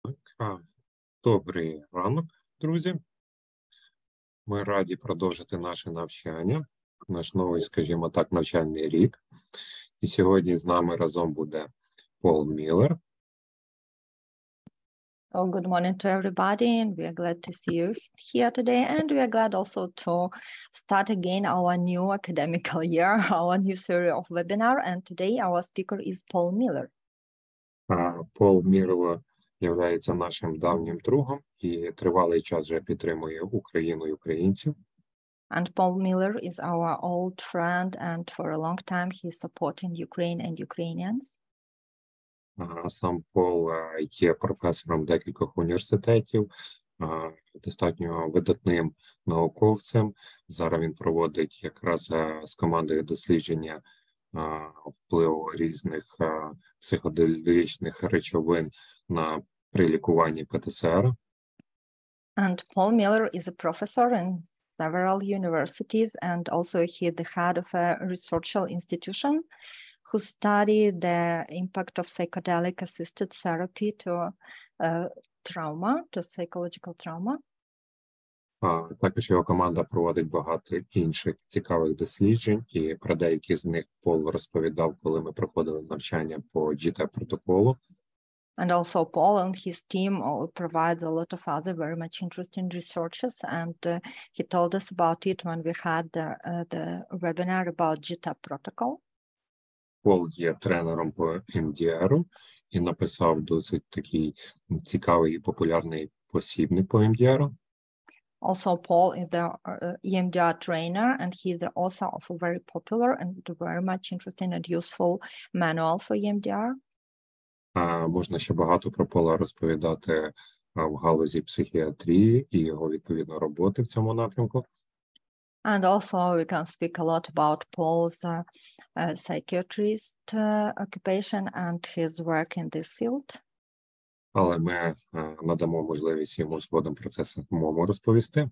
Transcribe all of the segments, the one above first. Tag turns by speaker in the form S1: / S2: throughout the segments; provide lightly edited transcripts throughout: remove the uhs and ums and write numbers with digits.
S1: Так, добрий ранок, друзі. Ми раді продовжити наше навчання, наш новий, скажімо так, навчальний рік. І сьогодні з нами разом буде Пол Мілер.
S2: Oh, good morning to everybody, and we are glad to see you here today. And we are glad also to start again our new academical year, our new series of webinar. And today our speaker is Paul Miller.
S1: Пол Мілер є нашим давнім другом і тривалий час вже підтримує Україну і українців.
S2: And Paul Miller is our old friend, and for a long time he is supporting Ukraine and Ukrainians.
S1: Сам Пол є професором декількох університетів, достатньо видатним науковцем. Зараз він проводить якраз з командою дослідження впливу різних психоделічних речовин при лікуванні ПТСР.
S2: And Paul Miller is a professor in several universities, and also he is the head of a research institution who study the impact of psychedelic assisted therapy to trauma, to psychological trauma.
S1: Також його команда проводить багато інших цікавих досліджень, і про деякі з них Пол розповідав, коли ми проходили навчання по GT-протоколу.
S2: And also Paul and his team provides a lot of other very much interesting researches, and he told us about it when we had the webinar about GT protocol.
S1: Пол є тренером по МДР і написав досить такий цікавий і популярний посібник по МДР.
S2: Also, Paul is the EMDR trainer, and he is the author of a very popular and very much interesting and useful manual for EMDR.
S1: Можна ще багато про Пола розповідати в галузі психіатрії і його, відповідно, роботи в цьому напрямку.
S2: And also we can speak a lot about Paul's psychiatrist occupation and his work in this field.
S1: Але ми надамо можливість йому згодом про це самому розповісти.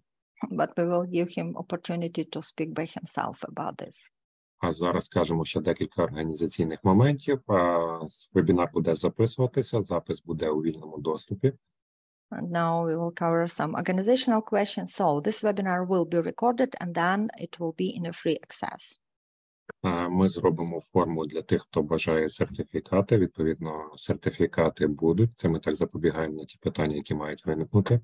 S2: But we will give him opportunity to speak by himself about this.
S1: А зараз скажемо ще декілька організаційних моментів. Вебінар буде записуватися, запис буде у вільному доступі.
S2: And now we will cover some organizational questions. So this webinar will be recorded and then it will be in a free access.
S1: Ми зробимо форму для тих, хто бажає сертифікати. Відповідно, сертифікати будуть. Це ми так запобігаємо на ті питання, які мають виникнути.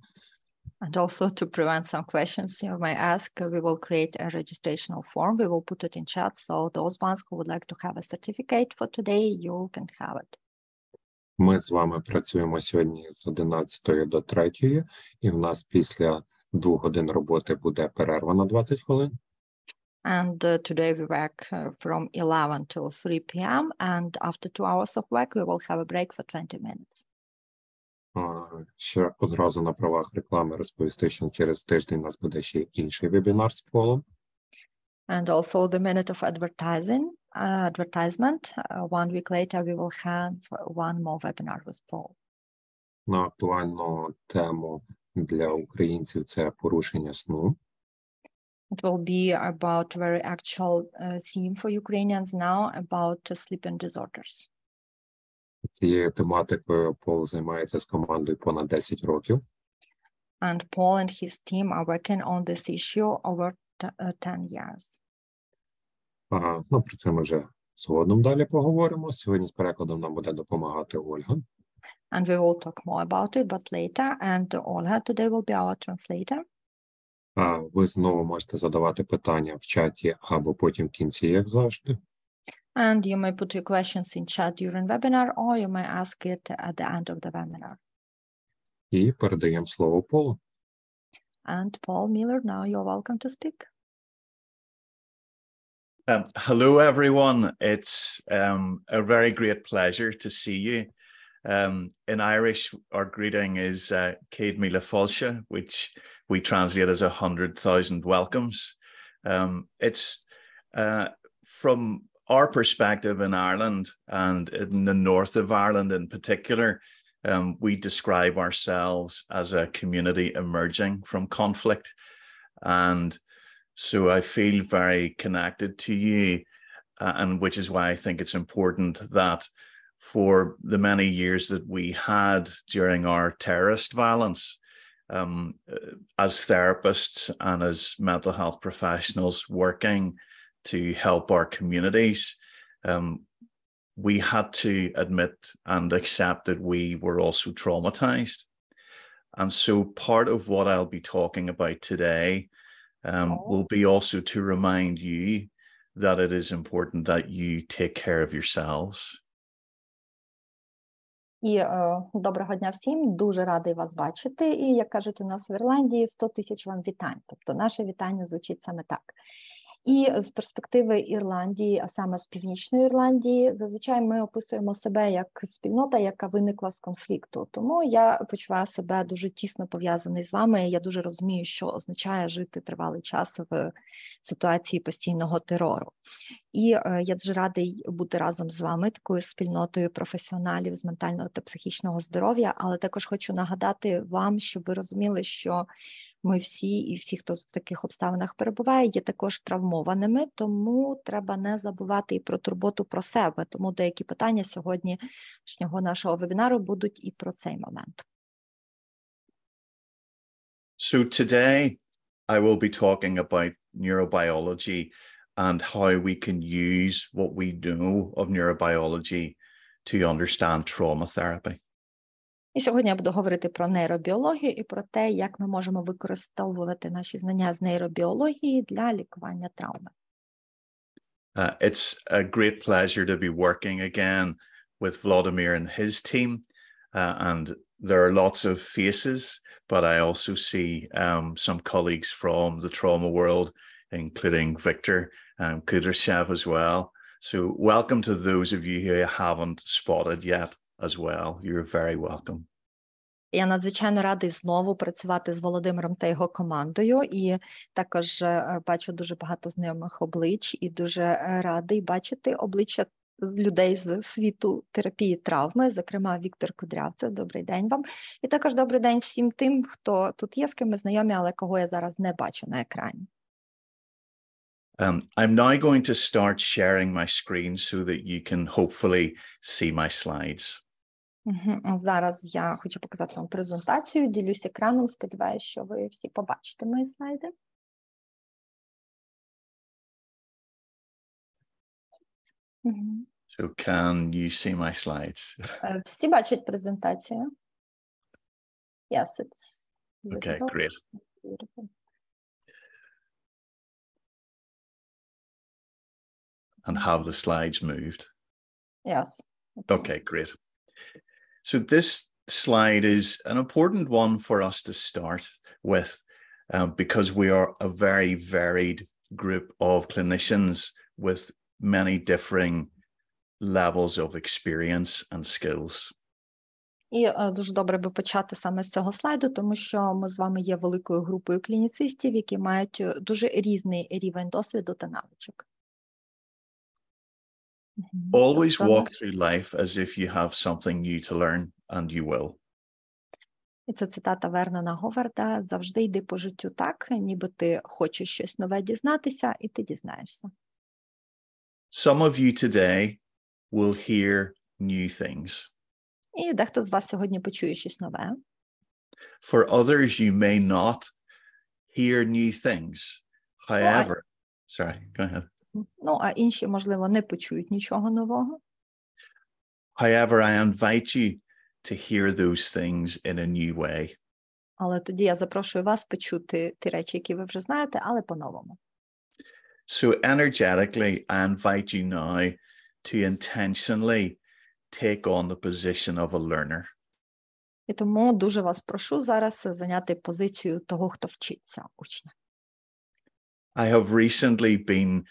S2: And also to prevent some questions you may ask, we will create a registrational form. We will put it in chat. So those ones who would like to have a certificate for today, you can have it.
S1: Ми з вами працюємо сьогодні з 11 до 3, і в нас після 2 годин роботи буде перерва на 20 хвилин.
S2: And today we work from 11 to 3 p.m. And after 2 hours of work, we will have a break for 20 minutes.
S1: Ще одразу на правах реклами розповісти, що через тиждень у нас буде ще інший вебінар з Полом.
S2: And also the minute of advertisement. 1 week later, we will have one more webinar with Paul.
S1: На актуальну тему для українців це порушення сну.
S2: It will be about very actual theme for Ukrainians now about sleeping disorders.
S1: Цією тематикою Пол займається з командою понад 10 років.
S2: And Paul and his team are working on this issue over 10 years.
S1: Про це ми вже згодом далі поговоримо. Сьогодні з перекладом нам буде допомагати Ольга.
S2: And we will talk more about it, but later. And Olga today will be our translator.
S1: Ви знову можете задавати питання в чаті або потім в кінці, як завжди.
S2: And you may put your questions in chat during webinar, or you may ask it at the end of the webinar.
S1: І передаємо слово Полу.
S2: And Paul Miller, now you're welcome to speak.
S3: Hello, everyone. It's a very great pleasure to see you. In Irish, our greeting is Céad Míle Fáilte, which we translate as 100,000 welcomes. It's from our perspective in Ireland, and in the north of Ireland in particular, we describe ourselves as a community emerging from conflict. And so I feel very connected to you, and which is why I think it's important that for the many years that we had during our terrorist violence. As therapists and as mental health professionals working to help our communities, we had to admit and accept that we were also traumatized. And so part of what I'll be talking about today will be also to remind you that it is important that you take care of yourselves.
S2: І доброго дня всім, дуже радий вас бачити. І, як кажуть у нас в Ірландії, 100 тисяч вам вітань. Тобто наше вітання звучить саме так. І з перспективи Ірландії, а саме з Північної Ірландії, зазвичай ми описуємо себе як спільнота, яка виникла з конфлікту. Тому я почуваю себе дуже тісно пов'язаний з вами. Я дуже розумію, що означає жити тривалий час в ситуації постійного терору. І я дуже радий бути разом з вами, такою спільнотою професіоналів з ментального та психічного здоров'я, але також хочу нагадати вам, щоб ви розуміли, що ми всі і всі, хто в таких обставинах перебуває, є також травмованими, тому треба не забувати і про турботу про себе. Тому деякі питання сьогоднішнього нашого вебінару будуть і про цей момент.
S3: So today I will be talking about neurobiology and how we can use what we know of neurobiology to understand trauma therapy.
S2: І сьогодні я буду говорити про нейробіологію і про те, як ми можемо використовувати наші знання з нейробіології для лікування травми.
S3: It's a great pleasure to be working again with Vladimir and his team. And there are lots of faces, but I also see some colleagues from the trauma world, including Victor Kudryshchev as well. So welcome to those of you who haven't spotted yet as well. You're very welcome.
S2: Я надзвичайно радий знову працювати з Володимиром та його командою, і також бачу дуже багато знайомих облич, і дуже радий бачити обличчя людей з світу терапії травми, зокрема Віктор Кудрявцев. Добрий день вам. І також добрий день всім тим, хто тут є, з ким ми знайомі, але кого я зараз не бачу на екрані.
S3: I'm now going to start sharing my screen so that you can hopefully see my slides.
S2: Зараз я хочу показати вам презентацію, ділюсь екраном, сподіваюся, що ви всі побачите мої слайди.
S3: So can you see my slides?
S2: Всі бачать презентацію? Yes, it's
S3: Okay,
S2: visible.
S3: great.
S2: Beautiful.
S3: And have the slides moved?
S2: Yes.
S3: Okay, great. So this slide is an important one for us to start with because we are a very varied group of clinicians with many differing levels of experience and skills.
S2: І дуже добре би почати саме з цього слайду, тому що ми з вами є великою групою клініцистів, які мають дуже різний рівень досвіду та навичок.
S3: Always walk through life as if you have something new to learn, and you will.
S2: І це цитата Вернона Говарда. Завжди йди по життю так, ніби ти хочеш щось нове дізнатися, і ти дізнаєшся.
S3: Some of you today will hear new things.
S2: І дехто з вас сьогодні почує щось нове.
S3: For others, you may not hear new things. However, sorry, go ahead.
S2: Ну, а інші, можливо, не почують нічого нового.
S3: However, I invite you to hear those things in a new way.
S2: Але тоді я запрошую вас почути ті речі, які ви вже знаєте, але по-новому.
S3: So energetically, I invite you now to intentionally take on the position of a learner.
S2: І тому дуже вас прошу зараз зайняти позицію того, хто вчиться, учня.
S3: I have recently been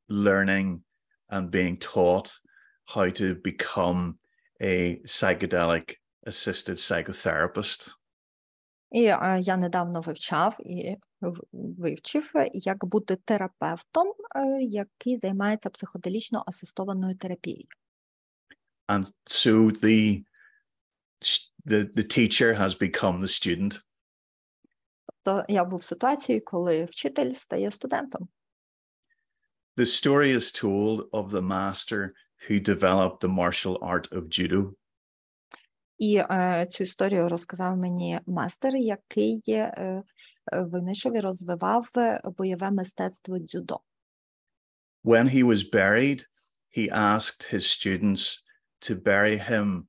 S3: learning and being taught how to become a psychedelic assisted psychotherapist.
S2: І я недавно вивчив, як бути терапевтом, який займається психоделічно асистованою терапією.
S3: And so the teacher has become the student.
S2: Тобто я був в ситуації, коли вчитель стає студентом.
S3: The story is told of the master who developed the martial art of judo.
S2: І цю історію розказав мені мастер, який винайшов і розвивав бойове мистецтво дзюдо.
S3: When he was buried, he asked his students to bury him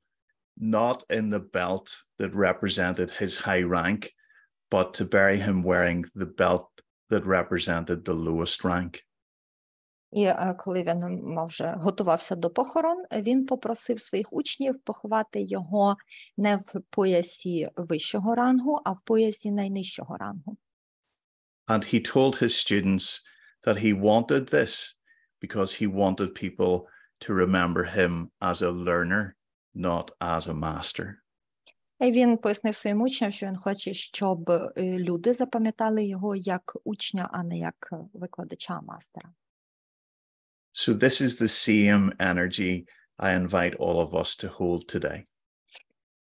S3: not in the belt that represented his high rank, but to bury him wearing the belt that represented the lowest rank.
S2: І коли він вже готувався до похорон, він попросив своїх учнів поховати його не в поясі вищого рангу, а в поясі найнижчого рангу.
S3: And he told his students that he wanted this because he wanted people to remember him as a learner, not as a master.
S2: І він пояснив своїм учням, що він хоче, щоб люди запам'ятали його як учня, а не як викладача, мастера.
S3: So this is the same energy I invite all of us to hold today.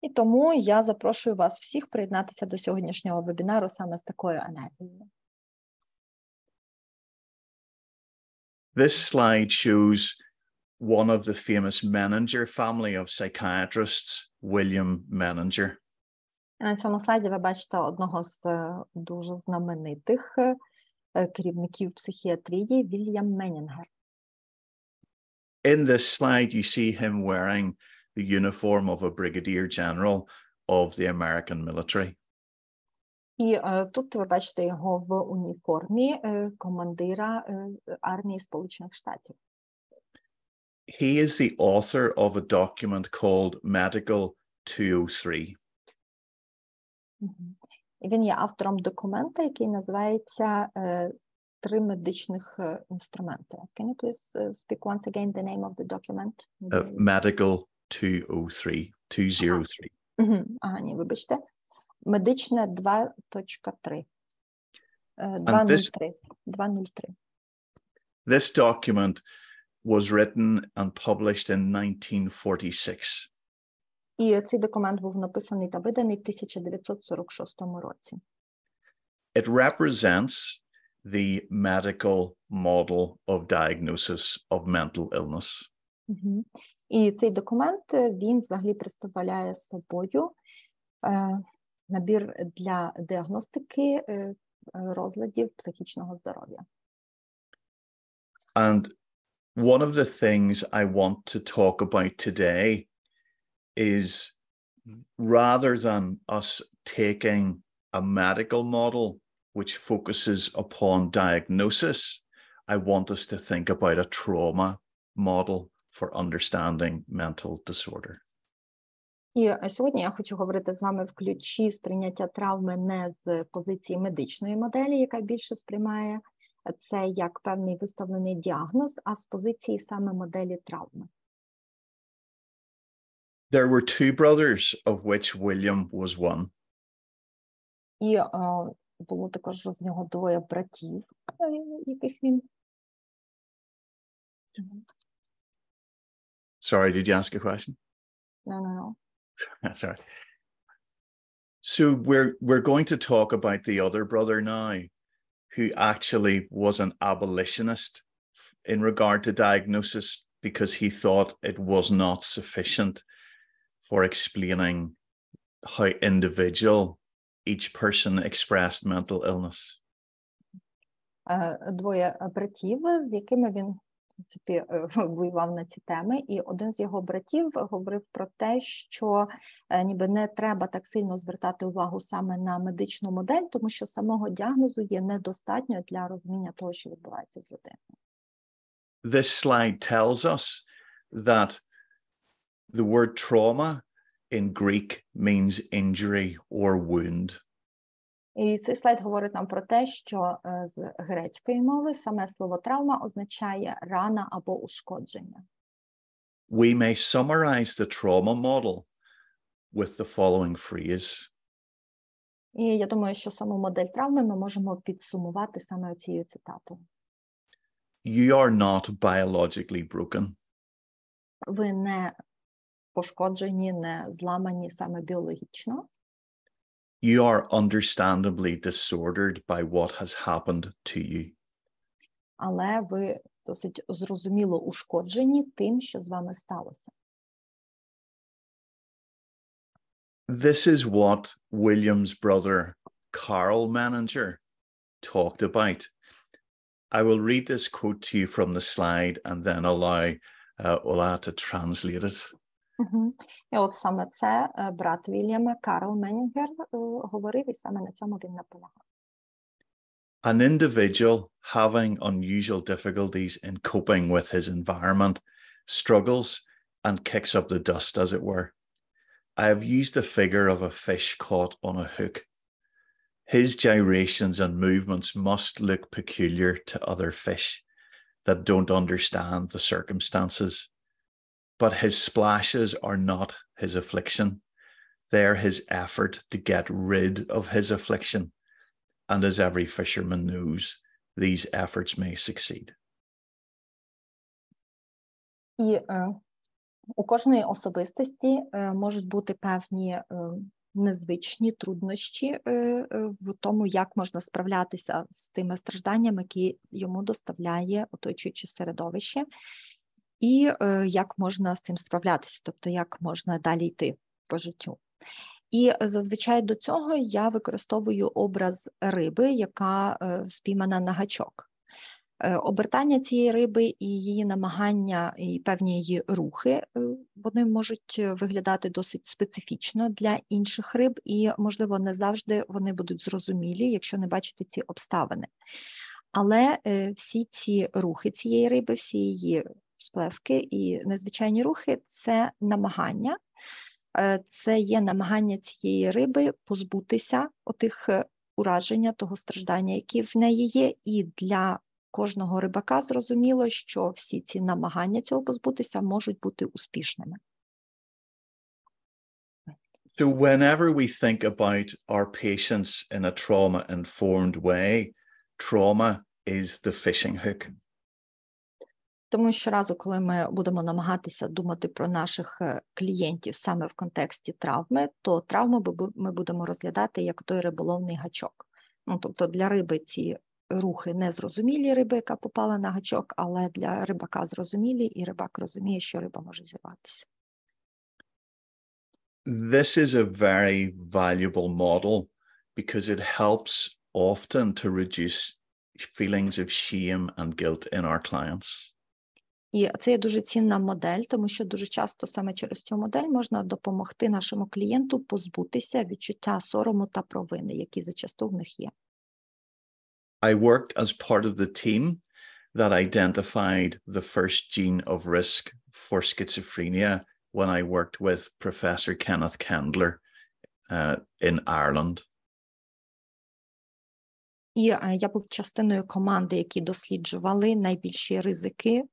S2: І тому я запрошую вас всіх приєднатися до сьогоднішнього вебінару саме з такою енергією.
S3: This slide shows one of the famous Menninger family of psychiatrists, William Menninger.
S2: На цьому слайді ви бачите одного з дуже знаменитих керівників психіатрії, Вільям Менінгер.
S3: In this slide, you see him wearing the uniform of a brigadier general of the American military.
S2: І тут ви бачите його в уніформі командира армії Сполучених Штатів.
S3: He is the author of a document called Medical 203.
S2: І він є автором документа, який називається «Три медичних інструменти». Can you please speak once again the name of the document?
S3: Medical 203, 203.
S2: Ні, вибачте. Медичне 2.3. 203.
S3: This document was written and published in 1946.
S2: І цей документ був написаний та виданий в 1946 році.
S3: It represents the medical model of diagnosis of mental illness.
S2: І цей документ, він взагалі представляє собою набір для діагностики розладів психічного здоров'я.
S3: And one of the things I want to talk about today is, rather than us taking a medical model which focuses upon diagnosis, I want us to think about a trauma model for understanding mental disorder.
S2: І сьогодні я хочу говорити з вами в ключі сприйняття травми не з позиції медичної моделі, яка більше сприймає це як певний виставлений діагноз, а з позиції саме моделі травми.
S3: There were two brothers, of which William was one.
S2: І було також в нього двоє братів, яких він...
S3: Sorry, did you ask a question?
S2: No.
S3: Sorry. So we're going to talk about the other brother now, who actually was an abolitionist in regard to diagnosis because he thought it was not sufficient for explaining how individual each person expressed mental illness.
S2: Двоє братів, з якими він в принципі, воював на ці теми, і один з його братів говорив про те, що ніби не треба так сильно звертати увагу саме на медичну модель, тому що самого діагнозу є недостатньо для розуміння того, що відбувається з людиною.
S3: This slide tells us that the word trauma in Greek means injury or wound.
S2: І цей слайд говорить нам про те, що з грецької мови саме слово травма означає рана або ушкодження.
S3: We may summarize the trauma model with the following phrase.
S2: І я думаю, що саму модель травми ми можемо підсумувати саме цією цитатою.
S3: You are not biologically broken.
S2: Ви не пошкоджені, не зламані саме біологічно.
S3: You are understandably disordered by what has happened to you.
S2: Але ви досить зрозуміло ушкоджені тим, що з вами сталося.
S3: This is what William's brother, Carl Menninger, talked about. I will read this quote to you from the slide and then allow Ola to translate it.
S2: І от саме це брат Вільяма, Карл Менінгер, говорив, і саме на цьому він наполягав.
S3: An individual having unusual difficulties in coping with his environment struggles and kicks up the dust, as it were. I have used the figure of a fish caught on a hook. His gyrations and movements must look peculiar to other fish that don't understand the circumstances. But his splashes are not his affliction. They're his effort to get rid of his affliction. And as every fisherman knows, these efforts may succeed.
S2: І у кожної особистості можуть бути певні незвичні труднощі в тому, як можна справлятися з тими стражданнями, які йому доставляє оточуюче середовище, і як можна з цим справлятися, тобто як можна далі йти по життю. І зазвичай до цього я використовую образ риби, яка спіймана на гачок. Обертання цієї риби і її намагання, і певні її рухи, вони можуть виглядати досить специфічно для інших риб, і, можливо, не завжди вони будуть зрозумілі, якщо не бачити ці обставини. Але всі ці рухи цієї риби, всі її сплески і незвичайні рухи – це намагання. Це є намагання цієї риби позбутися отих ураження, того страждання, які в неї є, і для кожного рибака зрозуміло, що всі ці намагання цього позбутися можуть бути успішними.
S3: So whenever we think about our patients in a trauma-informed way, trauma is the fishing hook.
S2: Тому щоразу, коли ми будемо намагатися думати про наших клієнтів саме в контексті травми, то травму ми будемо розглядати як той риболовний гачок. Ну, тобто для риби ці рухи не зрозумілі риби, яка попала на гачок, але для рибака зрозумілі, і рибак розуміє, що риба може зірватися.
S3: This is a very valuable model because it helps often to reduce feelings of shame and guilt in our clients.
S2: І це є дуже цінна модель, тому що дуже часто саме через цю модель можна допомогти нашому клієнту позбутися відчуття сорому та провини, які зачасту в них є.
S3: I worked as part of the team that identified the first gene of risk for schizophrenia when I worked with Professor Kenneth Kendler in Ireland.
S2: І я був частиною команди, які досліджували найбільші ризики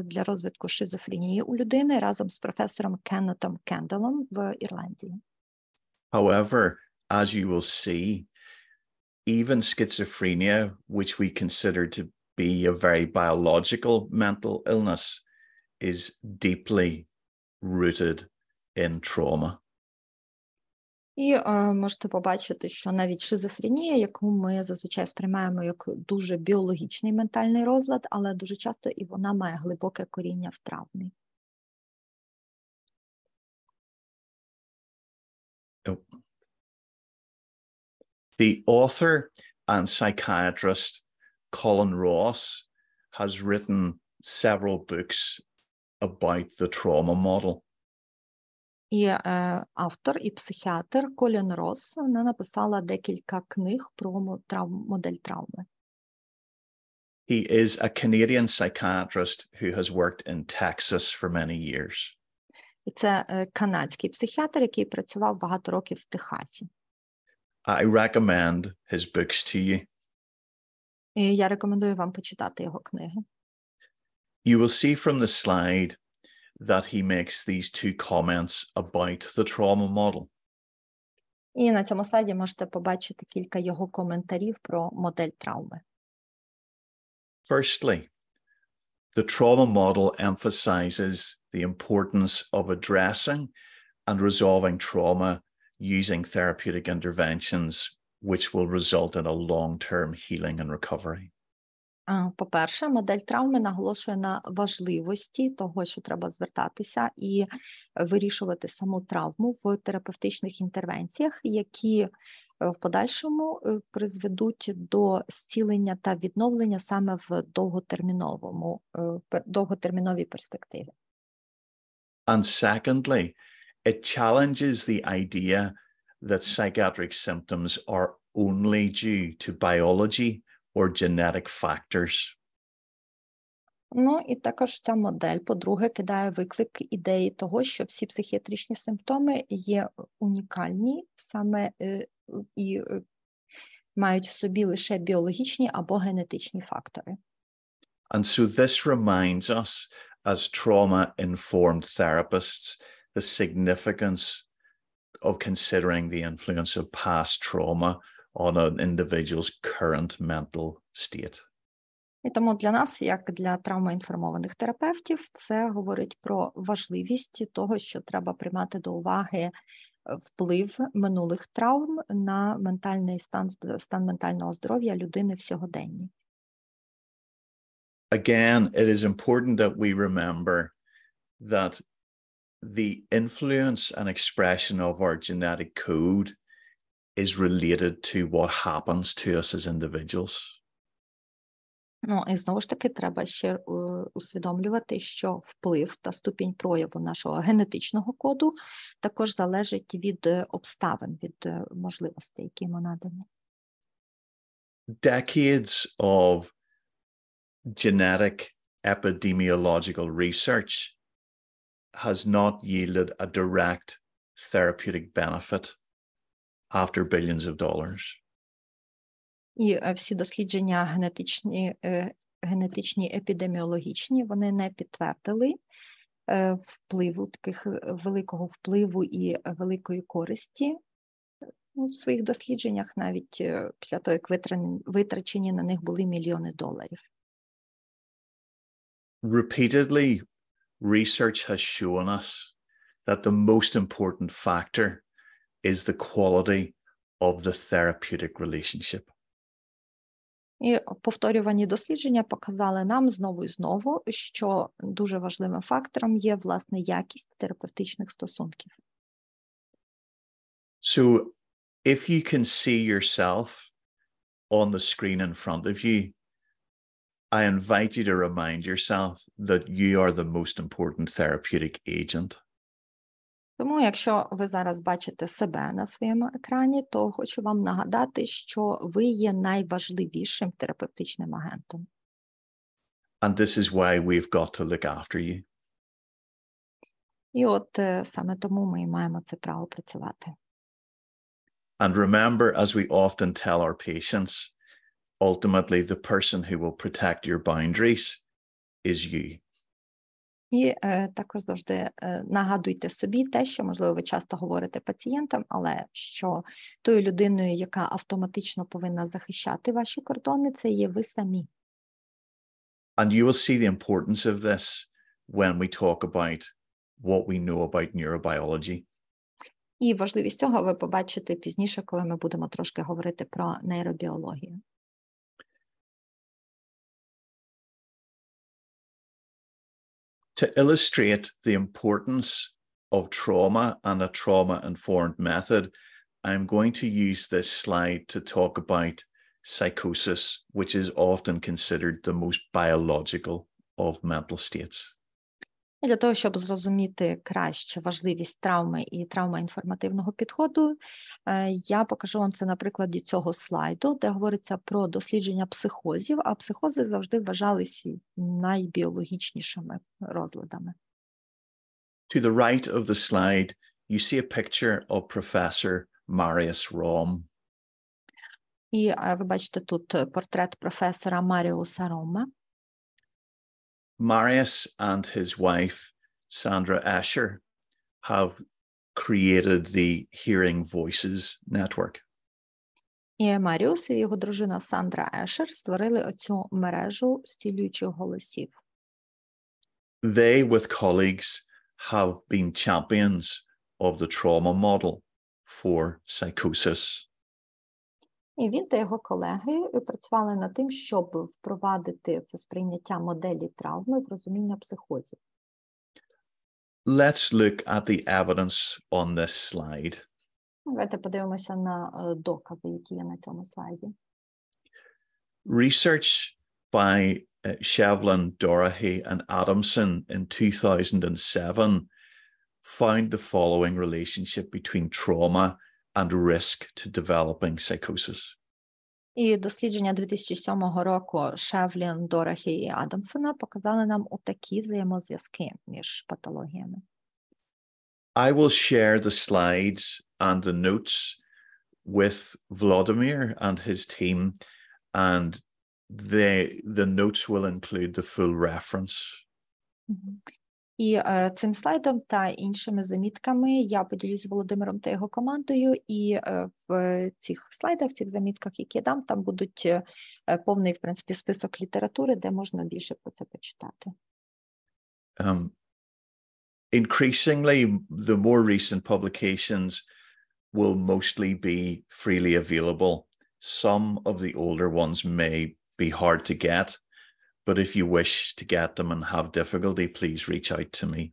S2: для розвитку шизофренії у людини разом з професором Кеннетом Кенделом в Ірландії.
S3: However, as you will see, even schizophrenia, which we consider to be a very biological mental illness, is deeply rooted in trauma.
S2: І можете побачити, що навіть шизофренія, яку ми зазвичай сприймаємо як дуже біологічний ментальний розлад, але дуже часто і вона має глибоке коріння в травмі.
S3: The author and psychiatrist Colin Ross has written several books about the trauma model.
S2: І автор і психіатр Колін Росс, вона написала декілька книг про модель травми.
S3: He is a Canadian psychiatrist who has worked in Texas for many years.
S2: І це канадський психіатр, який працював багато років в Техасі.
S3: I recommend his books to you.
S2: І я рекомендую вам почитати його книги.
S3: You will see from the slide that he makes these two comments about the trauma model.
S2: І на цьому слайді можете побачити кілька його коментарів про модель травми.
S3: Firstly, the trauma model emphasizes the importance of addressing and resolving trauma using therapeutic interventions, which will result in a long-term healing and recovery.
S2: По-перше, модель травми наголошує на важливості того, що треба звертатися і вирішувати саму травму в терапевтичних інтервенціях, які в подальшому призведуть до зцілення та відновлення саме в довготерміновій перспективі.
S3: And secondly, it challenges the idea that psychiatric symptoms are only due to biology or genetic factors.
S2: Ну і також ця модель, по-друге, кидає виклик ідеї того, що всі психіатричні симптоми є унікальні саме і мають в собі лише біологічні або генетичні фактори.
S3: And so this reminds us as trauma-informed therapists the significance of considering the influence of past trauma on an individual's current mental state.
S2: І тому для нас, як для травмоінформованих терапевтів, це говорить про важливість того, що треба приймати до уваги вплив минулих травм на ментальний стан ментального здоров'я людини в сьогоденні.
S3: Again, it is important that we remember that the influence and expression of our genetic code is related to what happens to us as individuals.
S2: Ну, і знову ж таки, треба ще усвідомлювати, що вплив та ступінь прояву нашого генетичного коду також залежить від обставин, від можливостей, які йому надані.
S3: Decades of genetic epidemiological research has not yielded a direct therapeutic benefit after billions of dollars.
S2: І всі дослідження генетичні, епідеміологічні, вони не підтвердили впливу, таких великого впливу і великої користі в своїх дослідженнях, навіть після того, як витрачені на них були мільйони доларів.
S3: Repeatedly, research has shown us that the most important factor is the quality of the therapeutic relationship.
S2: І повторювані дослідження показали нам знову і знову, що дуже важливим фактором є, власне, якість терапевтичних стосунків.
S3: So, if you can see yourself on the screen in front of you, I invite you to remind yourself that you are the most important therapeutic agent.
S2: Тому, якщо ви зараз бачите себе на своєму екрані, то хочу вам нагадати, що ви є найважливішим терапевтичним агентом.
S3: And this is why we've got to look after you.
S2: І от саме тому ми маємо це право працювати.
S3: And remember, as we often tell our patients, ultimately the person who will protect your boundaries is you.
S2: І також завжди нагадуйте собі те, що, можливо, ви часто говорите пацієнтам, але що тою людиною, яка автоматично повинна захищати ваші кордони, це є ви самі.
S3: And you will see the importance of this when we talk about what we know about neurobiology.
S2: І важливість цього ви побачите пізніше, коли ми будемо трошки говорити про нейробіологію.
S3: To illustrate the importance of trauma and a trauma-informed method, I'm going to use this slide to talk about psychosis, which is often considered the most biological of mental states.
S2: І для того, щоб зрозуміти краще важливість травми і травмоінформативного підходу, я покажу вам це на прикладі цього слайду, де говориться про дослідження психозів, а психози завжди вважалися найбіологічнішими розладами.
S3: To the right of the slide, you see a picture of Professor Marius Romme.
S2: І ви бачите тут портрет професора Маріуса Рома.
S3: Marius and his wife, Sandra Escher, have created the Hearing Voices Network.
S2: І Маріус і його дружина Сандра Ешер створили оцю мережу зцілюючих голосів.
S3: They, with colleagues, have been champions of the trauma model for psychosis.
S2: І він та його колеги працювали над тим, щоб впровадити це сприйняття моделі травми в розуміння психозів.
S3: Let's look at the evidence on this slide.
S2: Давайте подивимося на докази, які є на цьому слайді.
S3: Research by Shevlin, Dorahy, and Adamson in 2007 found the following relationship between trauma and risk to developing psychosis.
S2: І дослідження 2007 року Шевлін, Дорахі і Адамсона показали нам отакі взаємозв'язки між патологіями.
S3: I will share the slides and the notes with Vladimir and his team, and the notes will include the full reference.
S2: І цим слайдом та іншими замітками я поділюсь з Володимиром та його командою, і в цих слайдах, в цих замітках, які я дам, там будуть повний, в принципі, список літератури, де можна більше про це почитати.
S3: Increasingly, the more recent publications will mostly be freely available. Some of the older ones may be hard to get, but if you wish to get them and have difficulty, please reach out to me.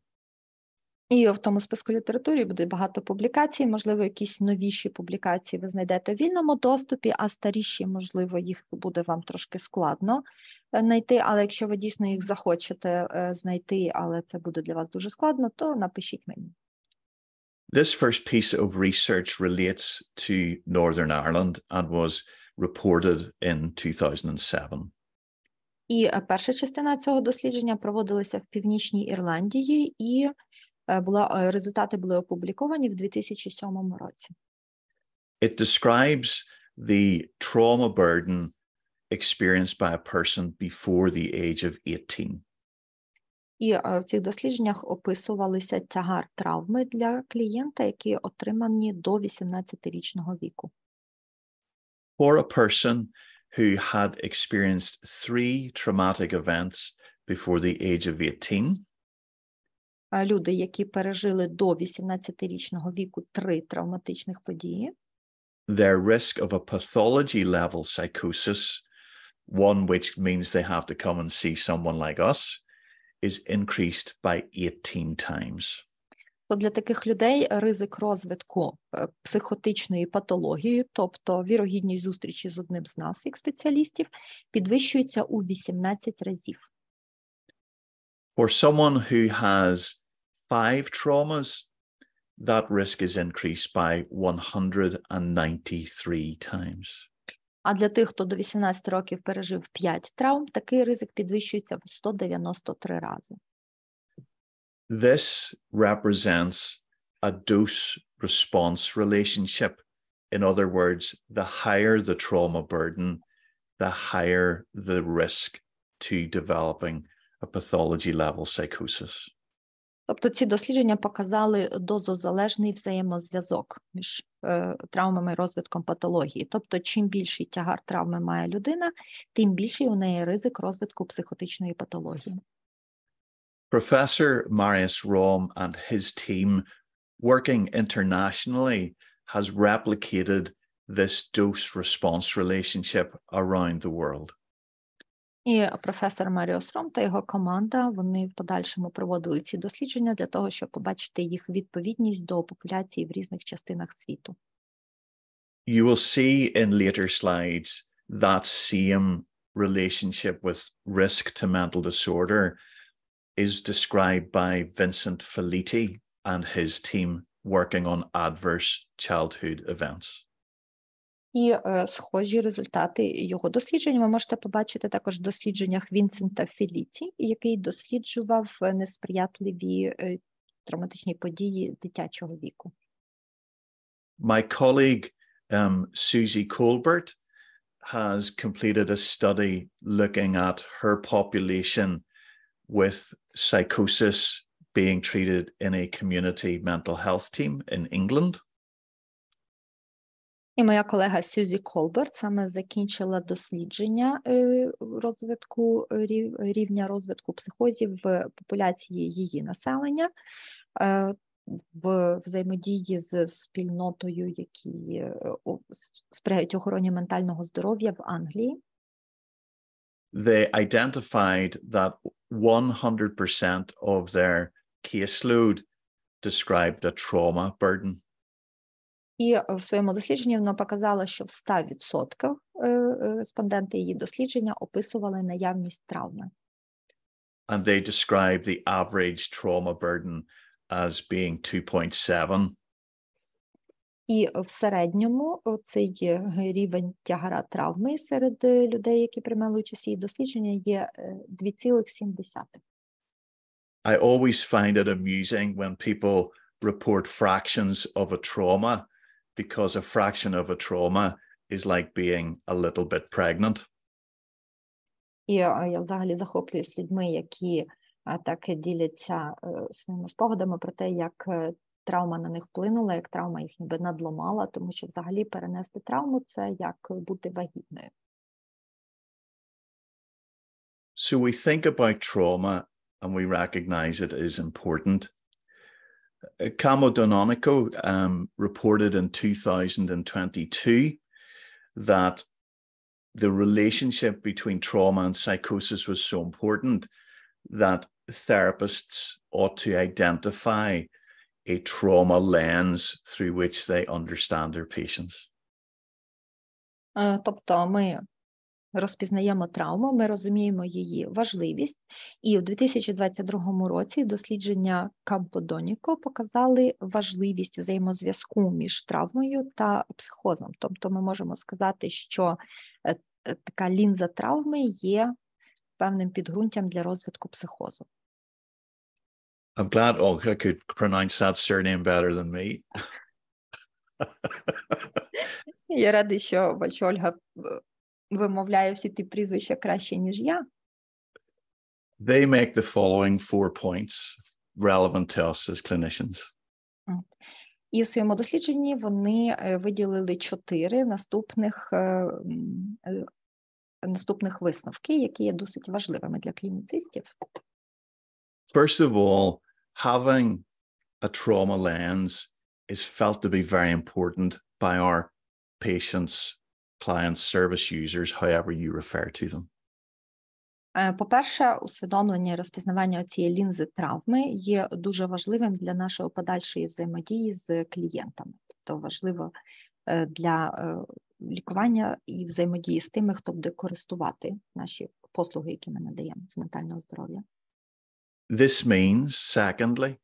S2: І в тому списку літератури буде багато публікацій, можливо, якісь новіші публікації ви знайдете в вільному доступі, а старіші, можливо, їх буде вам трошки складно знайти, але якщо ви дійсно їх захочете знайти, але це буде для вас дуже складно, то напишіть мені.
S3: This first piece of research relates to Northern Ireland and was reported in 2007.
S2: І перша частина цього дослідження проводилася в Північній Ірландії, і результати були опубліковані в 2007 році.
S3: It describes the trauma burden experienced by a person before the age of 18.
S2: І в цих дослідженнях описувалися тягар травми для клієнта, які отримані до 18-річного віку.
S3: For a person who had experienced 3 traumatic events before the age of 18,
S2: люди, які пережили до 18-річного віку 3 травматичних події,
S3: their risk of a pathology level psychosis, one which means they have to come and see someone like us, is increased by 18 times.
S2: то для таких людей ризик розвитку психотичної патології, тобто вірогідність зустрічі з одним з нас, як спеціалістів, підвищується у 18 разів.
S3: For someone who has 5 traumas, that risk is increased by 193 times.
S2: А для тих, хто до 18 років пережив 5 травм, такий ризик підвищується в 193 рази.
S3: This represents a dose-response relationship. In other words, the higher the trauma burden, the higher the risk to developing a pathology-level psychosis.
S2: Тобто ці дослідження показали дозозалежний взаємозв'язок між травмами і розвитком патології. Тобто, чим більший тягар травми має людина, тим більший у неї ризик розвитку психотичної патології.
S3: Professor Marius Rom and his team, working internationally, has replicated this dose-response relationship around the world.
S2: І професор Маріос Ром та його команда, вони в подальшому проводили ці дослідження для того, щоб побачити їх відповідність до популяції в різних частинах світу.
S3: You will see in later slides that same relationship with risk to mental disorder is described by Vincent Felitti and his team working on adverse childhood events.
S2: І схожі результати його досліджень ви можете побачити також в дослідженнях Вінсента Феліті, який досліджував несприятливі травматичні події дитячого віку.
S3: My colleague Susie Colbert has completed a study looking at her population with psychosis being treated in a community mental health team in England.
S2: І моя колега Сюзі Колберт саме закінчила дослідження рівня розвитку психозів в популяції її населення. в взаємодії з спільнотою, які сприяють охороні ментального здоров'я в Англії.
S3: They identified that 100% of their caseload described a trauma burden.
S2: І в своєму дослідженні вона показала, що в 100% респонденти її дослідження описували наявність травми.
S3: And they described the average trauma burden as being 2.7.
S2: І в середньому цей рівень тягара травми серед людей, які приймали участь у її дослідженні, є 2,7.
S3: I always find it amusing when people report fractions of a trauma, because a fraction of a trauma is like being a little bit pregnant.
S2: І я взагалі захоплююсь людьми, які так діляться своїми спогадами про те, як травма на них вплинула, як травма їх ніби надломала, тому що взагалі перенести травму – це як бути вагітною.
S3: So we think about trauma and we recognize it is important. Camo Dononico reported in 2022 that the relationship between trauma and psychosis was so important that therapists ought to identify a trauma lens through which they understand their patients.
S2: Тобто ми розпізнаємо травму, ми розуміємо її важливість, і у 2022 році дослідження Кампо-Доніко показали важливість взаємозв'язку між травмою та психозом. Тобто ми можемо сказати, що така лінза травми є певним підґрунтям для розвитку психозу.
S3: I'm glad Olga could pronounce that surname better than me.
S2: Я радий, що бачу, Ольга вимовляє всі ті прізвища краще, ніж я.
S3: They make the following 4 points relevant to us as clinicians.
S2: І в своєму дослідженні вони виділили 4 наступних висновки, які є досить важливими для клініцистів.
S3: First of all, having a trauma lens is felt to be very important by our patients, clients, service users, however you refer to them.
S2: По-перше, усвідомлення і розпізнавання цієї лінзи травми є дуже важливим для нашої подальшої взаємодії з клієнтами. Тобто важливо для лікування і взаємодії з тими, хто буде користувати наші послуги, які ми надаємо з ментального здоров'я.
S3: This means, secondly,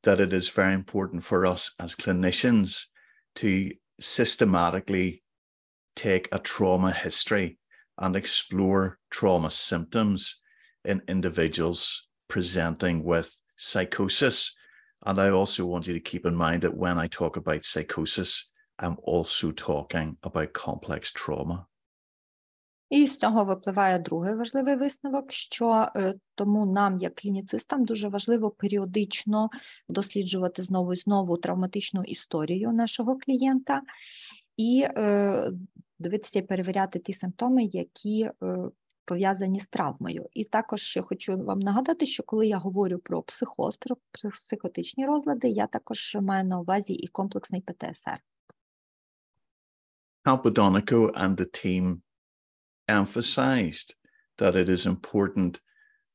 S3: that it is very important for us as clinicians to systematically take a trauma history and explore trauma symptoms in individuals presenting with psychosis. And I also want you to keep in mind that when I talk about psychosis, I'm also talking about complex trauma.
S2: І з цього випливає другий важливий висновок, що тому нам, як клініцистам, дуже важливо періодично досліджувати знову і знову травматичну історію нашого клієнта і дивитися і перевіряти ті симптоми, які пов'язані з травмою. І також ще хочу вам нагадати, що коли я говорю про психоз, про психотичні розлади, я також маю на увазі і комплексний ПТСР.
S3: Campo-Doníco and the team emphasized that it is important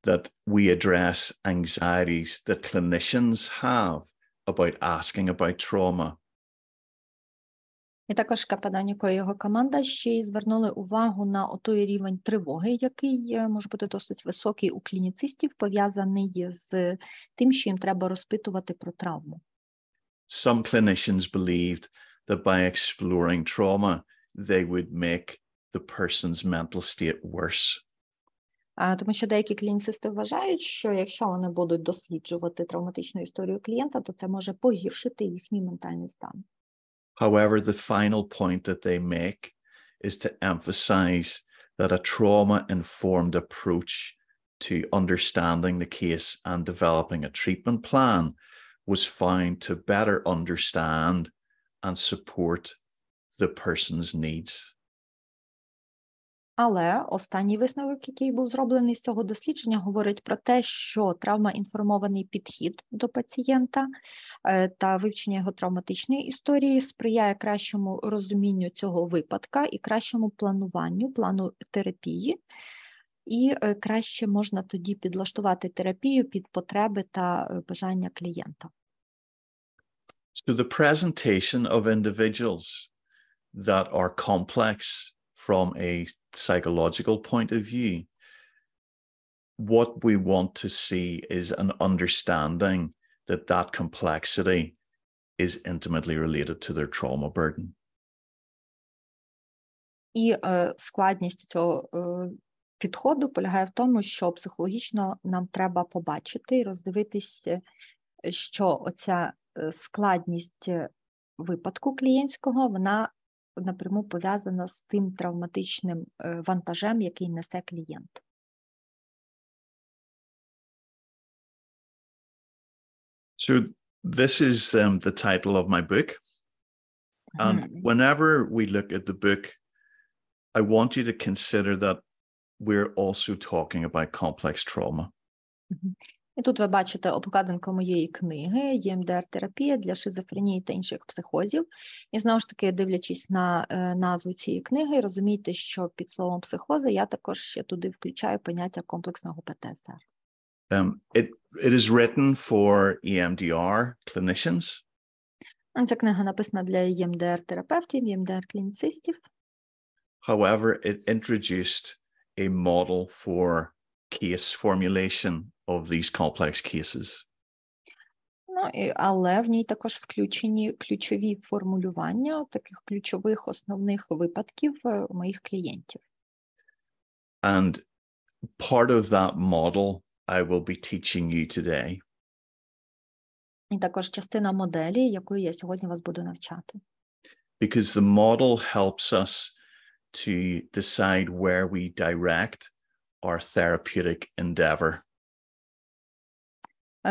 S3: that we address anxieties that clinicians have about asking about trauma.
S2: І також Кампо-Доніко і його команда ще й звернули увагу на той рівень тривоги, який може бути досить високий у клініцистів, пов'язаний з тим, що їм треба розпитувати про травму.
S3: Some clinicians believed that by exploring trauma, they would make the person's mental state worse.
S2: Тому що деякі клініцисти вважають, що якщо вони будуть досліджувати травматичну історію клієнта, то це може погіршити їхній ментальний стан.
S3: However, the final point that they make is to emphasize that a trauma-informed approach to understanding the case and developing a treatment plan was found to better understand and support the person's needs.
S2: Але останній висновок, який був зроблений з цього дослідження, говорить про те, що травмоінформований підхід до пацієнта та вивчення його травматичної історії сприяє кращому розумінню цього випадка і кращому плануванню, плану терапії, і краще можна тоді підлаштувати терапію під потреби та бажання клієнта.
S3: So the presentation of individuals that are complex from a psychological point of view, what we want to see is an understanding that that complexity is intimately related to their trauma burden.
S2: І складність цього підходу полягає в тому, що психологічно нам треба побачити і роздивитись, що оця складність випадку клієнтського, вона напряму пов'язана з тим травматичним вантажем, який несе клієнт.
S3: So this is the title of my book. And whenever we look at the book, I want you to consider that we're also talking about complex trauma.
S2: І тут ви бачите обкладинку моєї книги «ЄМДР-терапія для шизофренії та інших психозів». І знову ж таки, дивлячись на назву цієї книги, розумійте, що під словом психози я також ще туди включаю поняття комплексного ПТСР.
S3: It is written for EMDR clinicians.
S2: Ця книга написана для ЄМДР-терапевтів, ЄМДР-клініцистів.
S3: However, it introduced a model for case formulation of these complex cases.
S2: Але в ній також включені ключові формулювання таких ключових основних випадків моїх клієнтів.
S3: And part of that model I will be teaching you today.
S2: І також частина моделі, якою я сьогодні вас буду навчати.
S3: Because the model helps us to decide where we direct our therapeutic endeavor.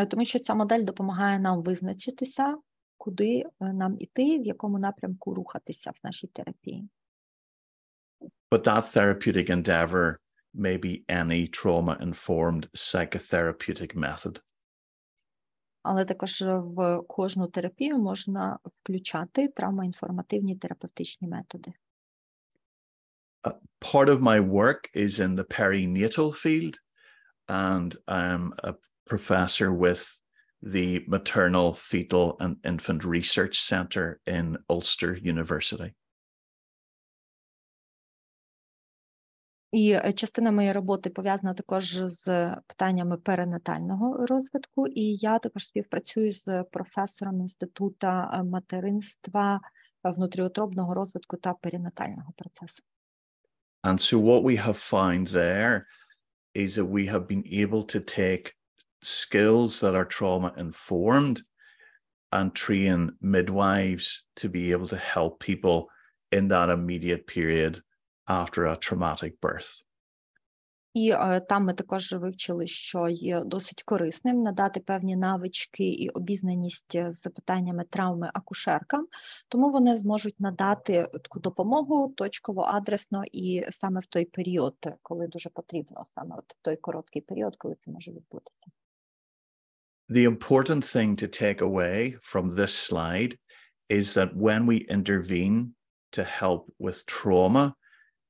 S2: Тому що ця модель допомагає нам визначитися, куди нам іти, в якому напрямку рухатися в нашій терапії.
S3: But that therapeutic endeavor may be any trauma-informed psychotherapeutic method.
S2: Але також в кожну терапію можна включати травмоінформативні терапевтичні методи.
S3: Part of my work is in the perinatal field, and I'm a professor with the Maternal, Fetal and Infant Research Center in Ulster University.
S2: І частина моєї роботи пов'язана також з питаннями перинатального розвитку, і я також співпрацюю з професором Інституту материнства, внутріутробного розвитку та перинатального процесу.
S3: And so what we have found there is that we have been able to take skills that are trauma-informed and train midwives to be able to help people in that immediate period after a traumatic birth.
S2: І там ми також вивчили, що є досить корисним надати певні навички і обізнаність з питаннями травми акушеркам, тому вони зможуть надати таку допомогу точково, адресно і саме в той період, коли дуже потрібно, саме от той короткий період, коли це може відбутися.
S3: The important thing to take away from this slide is that when we intervene to help with trauma,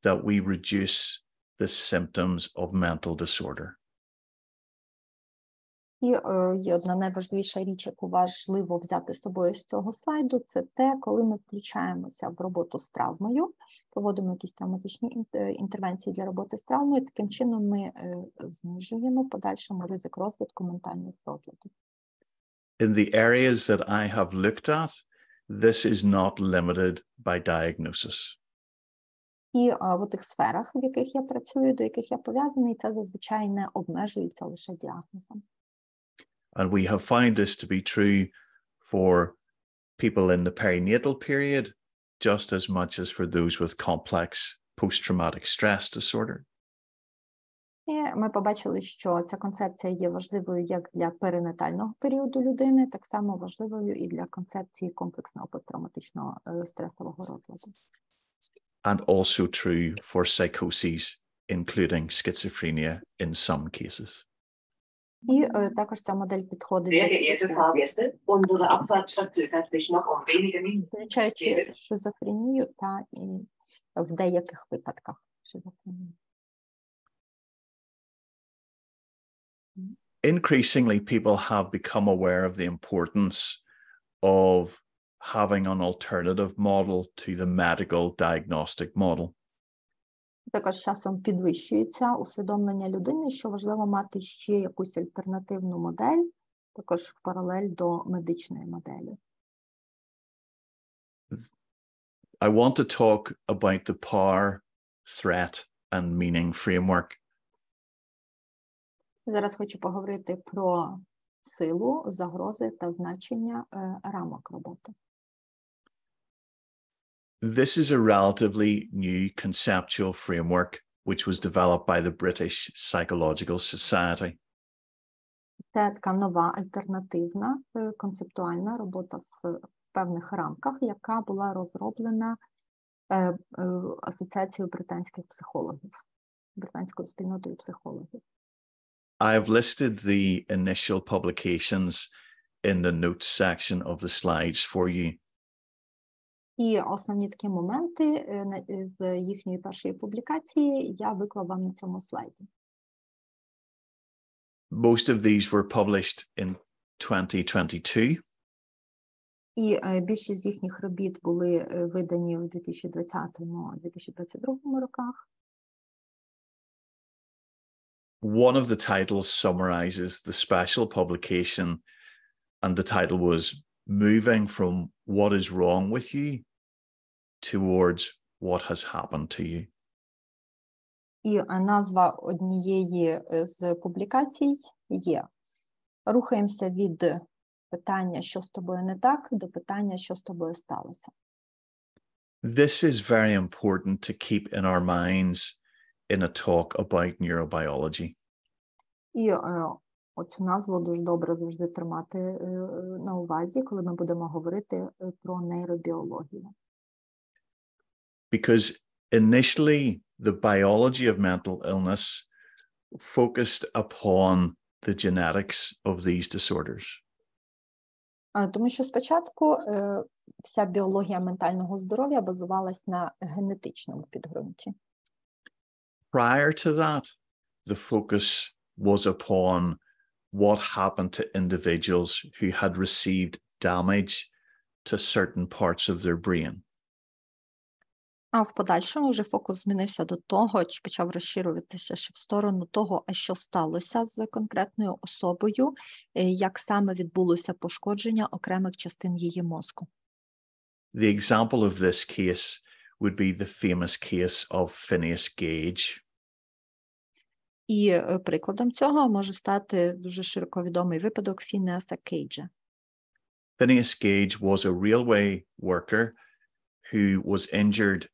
S3: that we reduce the symptoms of mental disorder.
S2: І є одна найважливіша річ, яку важливо взяти з собою з цього слайду, це те, коли ми включаємося в роботу з травмою, проводимо якісь травматичні інтервенції для роботи з травмою, таким чином ми знижуємо подальшому ризик розвитку ментальних розладів.
S3: In the areas that I have looked at, this is not limited by diagnosis.
S2: І в тих сферах, в яких я працюю, до яких я пов'язаний, це зазвичай не обмежується лише діагнозом.
S3: And we have found this to be true for people in the perinatal period, just as much as for those with complex post-traumatic stress disorder.
S2: І ми побачили, що ця концепція є важливою як для перинатального періоду людини, так само важливою і для концепції комплексного посттравматичного стресового розладу.
S3: and also true for psychoses, including schizophrenia in some cases.
S2: І також ця модель підходить
S4: Sehr
S2: до
S4: geehrte Fahrgäste, unsere Abfahrt verzögert sich noch um wenige Minuten.
S2: включаючи шизофренію та і в деяких випадках шизофренію.
S3: Increasingly, people have become aware of the importance of having an alternative model to the medical diagnostic model.
S2: Також з часом підвищується усвідомлення людини, що важливо мати ще якусь альтернативну модель, також в паралель до медичної моделі.
S3: I want to talk about the power, threat, and meaning framework.
S2: Зараз хочу поговорити про силу, загрози та значення рамок роботи.
S3: This is a relatively new conceptual framework which was developed by the British Psychological Society.
S2: Це така нова альтернативна концептуальна робота в певних рамках, яка була розроблена Асоціацією британських психологів, британською спільнотою психологів.
S3: I have listed the initial publications in the notes section of the slides for you.
S2: І основні такі моменти з їхньої першої публікації я виклав вам на цьому слайді.
S3: Most of these were published in 2022.
S2: І більшість з їхніх робіт були видані в 2020-2022 роках.
S3: One of the titles summarizes the special publication, and the title was Moving from What is Wrong with You towards What Has Happened to You.
S2: І назва однієї з публікацій є «Рухаємося від питання, що з тобою не так, до питання, що з тобою сталося».
S3: This is very important to keep in our minds in a talk about neurobiology.
S2: І оцю назву дуже добре завжди тримати на увазі, коли ми будемо говорити про нейробіологію.
S3: Because initially, the biology of mental illness focused upon the genetics of these disorders.
S2: Тому що спочатку вся біологія ментального здоров'я базувалась на генетичному підґрунті.
S3: Prior to that, the focus was upon what happened to individuals who had received damage to certain parts of their brain.
S2: А в подальшому вже фокус змінився до того, чи почав розширюватися ще в сторону того, а що сталося з конкретною особою, як саме відбулося пошкодження окремих частин її мозку.
S3: The example of this case would be the famous case of Phineas Gage.
S2: І прикладом цього може стати дуже широко відомий випадок Фінеаса Кейджа.
S3: Phineas Gage was a railway worker who was injured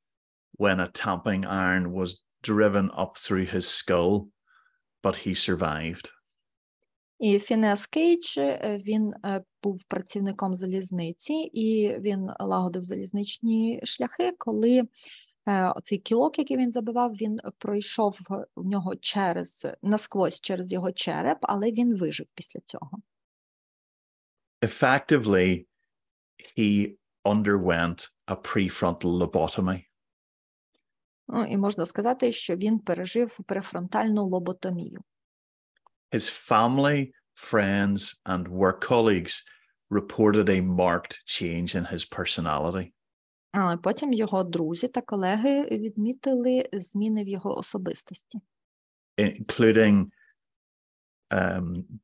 S3: when a tamping iron was driven up through his skull, but he survived.
S2: І Фінеас Кейдж, він був працівником залізниці, і він лагодив залізничні шляхи, коли оцей кілок, який він забивав, він пройшов в нього насквозь через його череп, але він вижив після цього.
S3: Effectively, he underwent a prefrontal lobotomy.
S2: Ну, і можна сказати, що він пережив префронтальну лоботомію.
S3: His family, friends, and work colleagues reported a marked change in his personality.
S2: Але потім його друзі та колеги відмітили зміни в його особистості.
S3: Including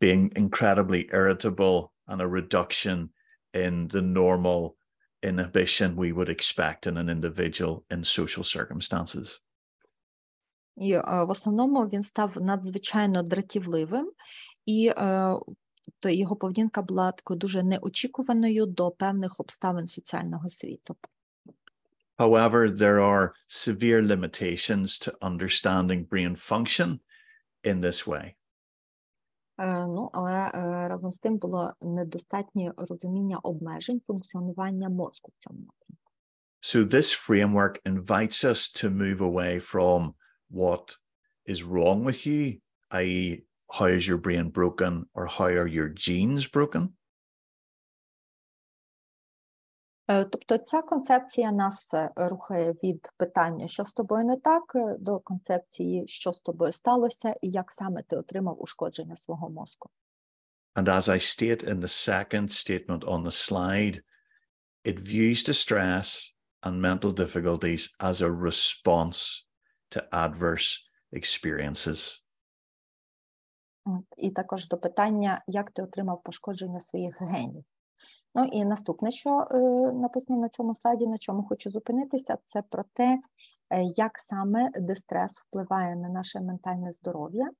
S3: being incredibly irritable and a reduction in the normal inhibition we would expect in an individual in social circumstances.
S2: І в основному він став надзвичайно дратівливим, і його поведінка була такою дуже неочікуваною до певних обставин соціального світу.
S3: However, there are severe limitations to understanding brain function in this way.
S2: Ну, але разом з тим було недостатнє розуміння обмежень функціонування мозку в цьому напрямку.
S3: So this framework invites us to move away from what is wrong with you, i.e., how is your brain broken or how are your genes broken?
S2: Тобто ця концепція нас рухає від питання, що з тобою не так, до концепції, що з тобою сталося і як саме ти отримав ушкодження свого мозку.
S3: And as I state in the second statement on the slide, it views distress and mental difficulties as a response to adverse experiences.
S2: І також до питання, як ти отримав пошкодження своїх генів. Ну і наступне, що написано на цьому слайді, на чому хочу зупинитися, це про те, як саме дистрес впливає на наше ментальне здоров'я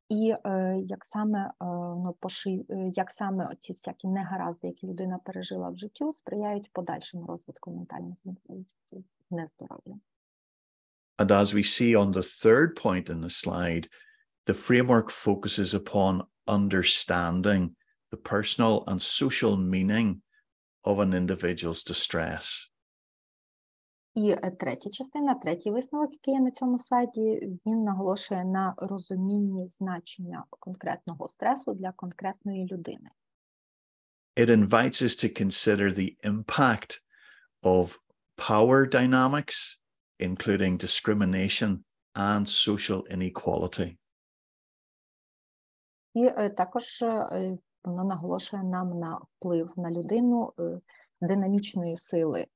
S2: і як саме ці всякі негаразди, які людина пережила в життю, сприяють подальшому розвитку ментального нездоров'я.
S3: And as we see on the third point in the slide, the framework focuses upon understanding the personal and social meaning of an individual's distress.
S2: І третя частина, третій висновок, який є на цьому слайді, він наголошує на розумінні значення конкретного стресу для конкретної людини.
S3: It invites us to consider the impact of power dynamics, including discrimination and social inequality.
S2: І також воно наголошує нам на вплив на людину динамічної сили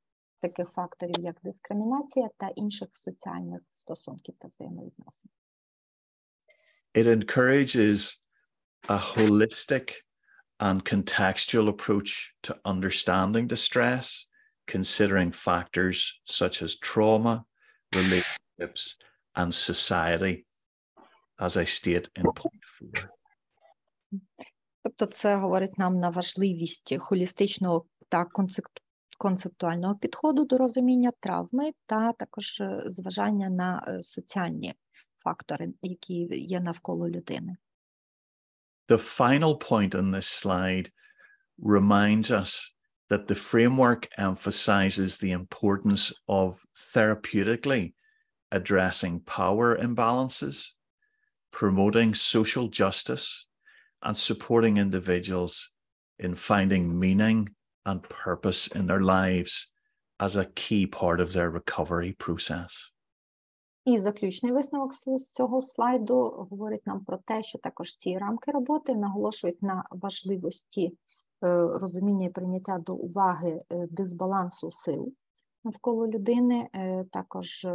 S2: таких факторів, як дискримінація та інших соціальних стосунків та взаємовідносин.
S3: It encourages a holistic and contextual approach to understanding distress, considering factors such as trauma, relationships, and society, as I state in point 4.
S2: Тобто це говорить нам на важливість холістичного та концептуального підходу до розуміння травми та також зважання на соціальні фактори, які є навколо людини.
S3: The final point on this slide reminds us that the framework emphasizes the importance of therapeutically addressing power imbalances, promoting social justice, and supporting individuals in finding meaning and purpose in their lives as a key part of their recovery process.
S2: І заключний висновок з цього слайду говорить нам про те, що також ці рамки роботи наголошують на важливості розуміння і прийняття до уваги дисбалансу сил навколо людини, також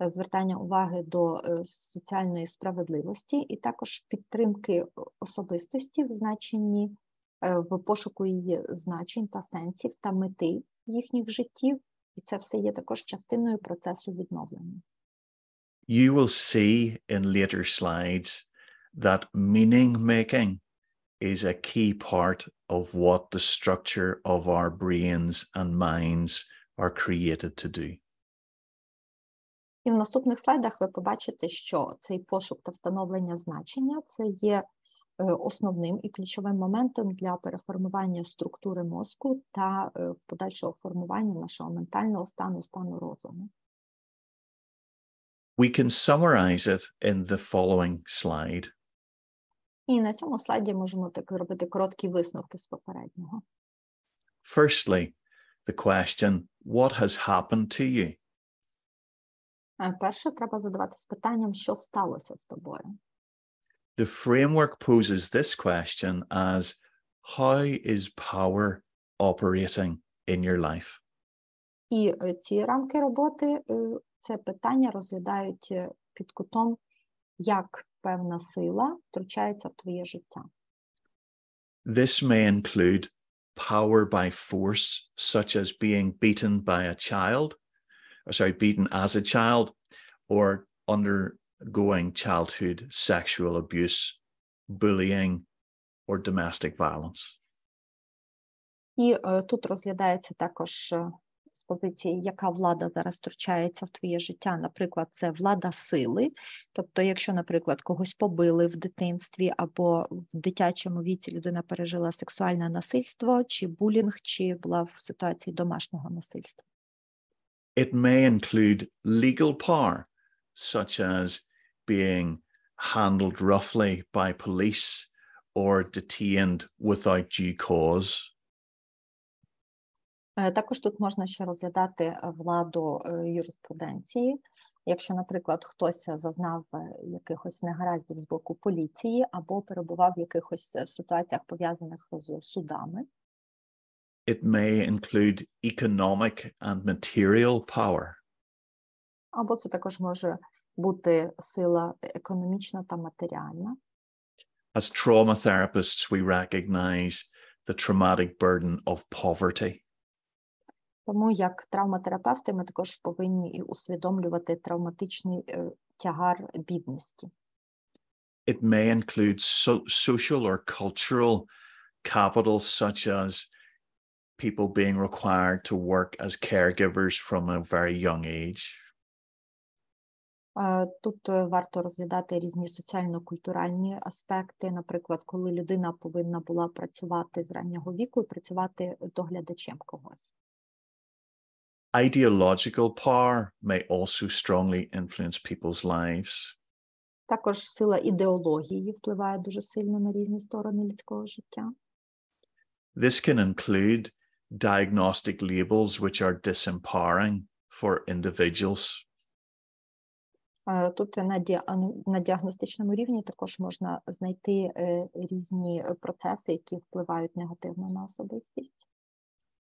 S2: звертання уваги до соціальної справедливості і також підтримки особистості в значенні, в пошуку її значень та сенсів та мети їхніх життів, і це все є також частиною процесу відновлення.
S3: You will see in later slides that meaning making is a key part of what the structure of our brains and minds are created to do.
S2: І в наступних слайдах ви побачите, що цей пошук та встановлення значення – це є основним і ключовим моментом для переформування структури мозку та в подальшого формування нашого ментального стану розуму.
S3: We can summarize it in the following slide.
S2: І на цьому слайді можемо так робити короткі висновки з попереднього.
S3: Firstly, the question, what has happened to you?
S2: Перше, треба задаватись питанням, що сталося з тобою.
S3: The framework poses this question as, how is power operating in your life?
S2: І ці рамки роботи це питання розглядають під кутом, як певна сила втручається в твоє життя.
S3: This may include power by force, such as being beaten as a child, or undergoing childhood sexual abuse, bullying, or domestic violence.
S2: І тут розглядається також з позиції, яка влада зараз втручається в твоє життя. Наприклад, це влада сили. Тобто, якщо, наприклад, когось побили в дитинстві або в дитячому віці людина пережила сексуальне насильство, чи булінг, чи була в ситуації домашнього насильства.
S3: It may include legal power, such as being handled roughly by police or detained without due cause.
S2: Також тут можна ще розглядати владу юриспруденції. Якщо, наприклад, хтось зазнав якихось негараздів з боку поліції або перебував в якихось ситуаціях, пов'язаних з судами.
S3: It may include economic and material power.
S2: Або це також може бути сила економічна та матеріальна.
S3: As trauma therapists, we recognize the traumatic burden of poverty.
S2: Тому як травматерапевти ми також повинні і усвідомлювати травматичний тягар бідності.
S3: It may include social or cultural capital, such as people being required to work as caregivers from a very young age.
S2: Тут варто розглядати різні соціально-культуральні аспекти, наприклад, коли людина повинна була працювати з раннього віку і працювати доглядачем когось.
S3: Ideological power may also strongly influence people's lives.
S2: Також сила ідеології впливає дуже сильно на різні сторони людського життя.
S3: This can include diagnostic labels which are disempowering for individuals.
S2: Тут на діагностичному рівні також можна знайти різні процеси, які впливають негативно на особистість.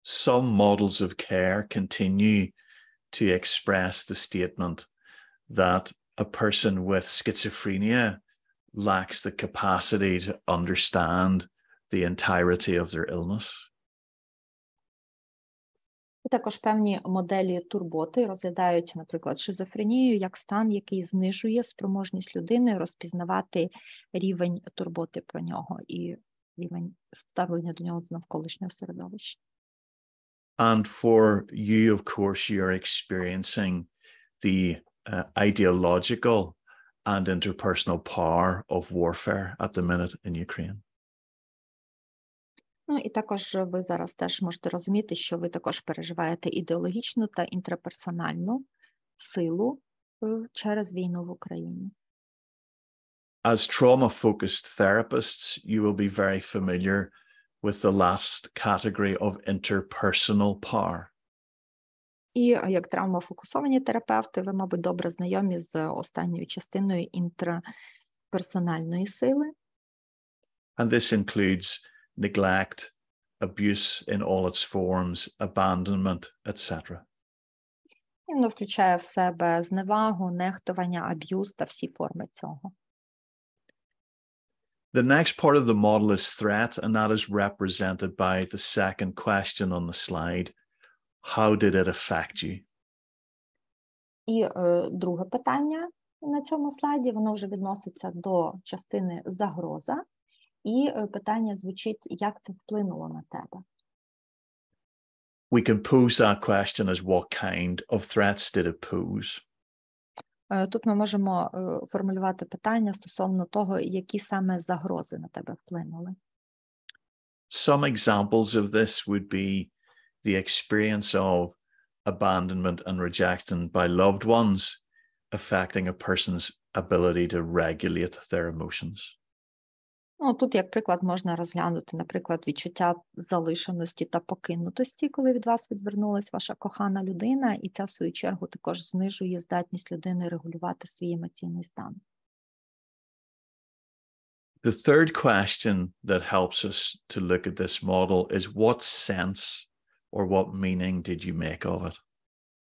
S3: Some models of care continue to express the statement that a person with schizophrenia lacks the capacity to understand the entirety of their illness.
S2: І також певні моделі турботи розглядають, наприклад, шизофренію як стан, який знижує спроможність людини розпізнавати рівень турботи про нього і рівень ставлення до нього з навколишнього середовища.
S3: And for you, of course, you're experiencing the ideological and interpersonal power of warfare at the minute in Ukraine.
S2: Ну, і також ви зараз теж можете розуміти, що ви також переживаєте ідеологічну та інтраперсональну силу через війну в Україні.
S3: As trauma-focused therapists, you will be very familiar with the last category of interpersonal power.
S2: І як травмофокусовані терапевти, ви, мабуть, добре знайомі з останньою частиною інтраперсональної сили.
S3: And this includes neglect, abuse in all its forms, abandonment, etc.
S2: І воно включає в себе зневагу, нехтування, аб'юз та всі форми цього.
S3: The next part of the model is threat, and that is represented by the second question on the slide. How did it affect you?
S2: І друге питання на цьому слайді, воно вже відноситься до частини загроза. І питання звучить, як це вплинуло на тебе?
S3: We can pose that question as what kind of threats did it pose?
S2: Тут ми можемо формулювати питання стосовно того, які саме загрози на тебе вплинули.
S3: Some examples of this would be the experience of abandonment and rejection by loved ones, affecting a person's ability to regulate their emotions.
S2: Ну, тут, як приклад, можна розглянути, наприклад, відчуття залишеності та покинутості, коли від вас відвернулась ваша кохана людина, і це, в свою чергу, також знижує здатність людини регулювати свій емоційний стан.
S3: The third question that helps us to look at this model is what sense or what meaning did you make of it?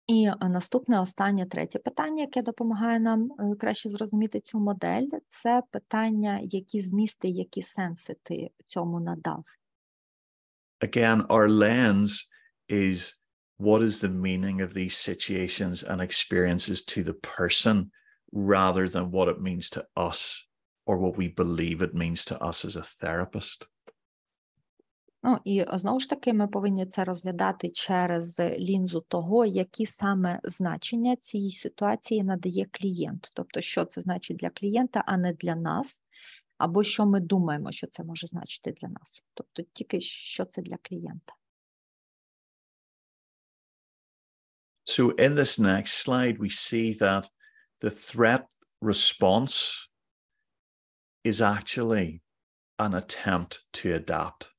S2: І наступне, останнє, третє питання, яке допомагає нам краще зрозуміти цю модель, це питання, які змісти, які сенси ти цьому надав.
S3: Again, our lens is what is the meaning of these situations and experiences to the person rather than what it means to us or what we believe it means to us as a therapist.
S2: Ну, і знову ж таки ми повинні це розглядати через лінзу того, які саме значення цій ситуації надає клієнт. Тобто, що це значить для клієнта, а не для нас, або що ми думаємо, що це може значити для нас. Тобто, тільки що це для клієнта.
S3: So in this next slide, we see that the threat response is actually an attempt to adapt.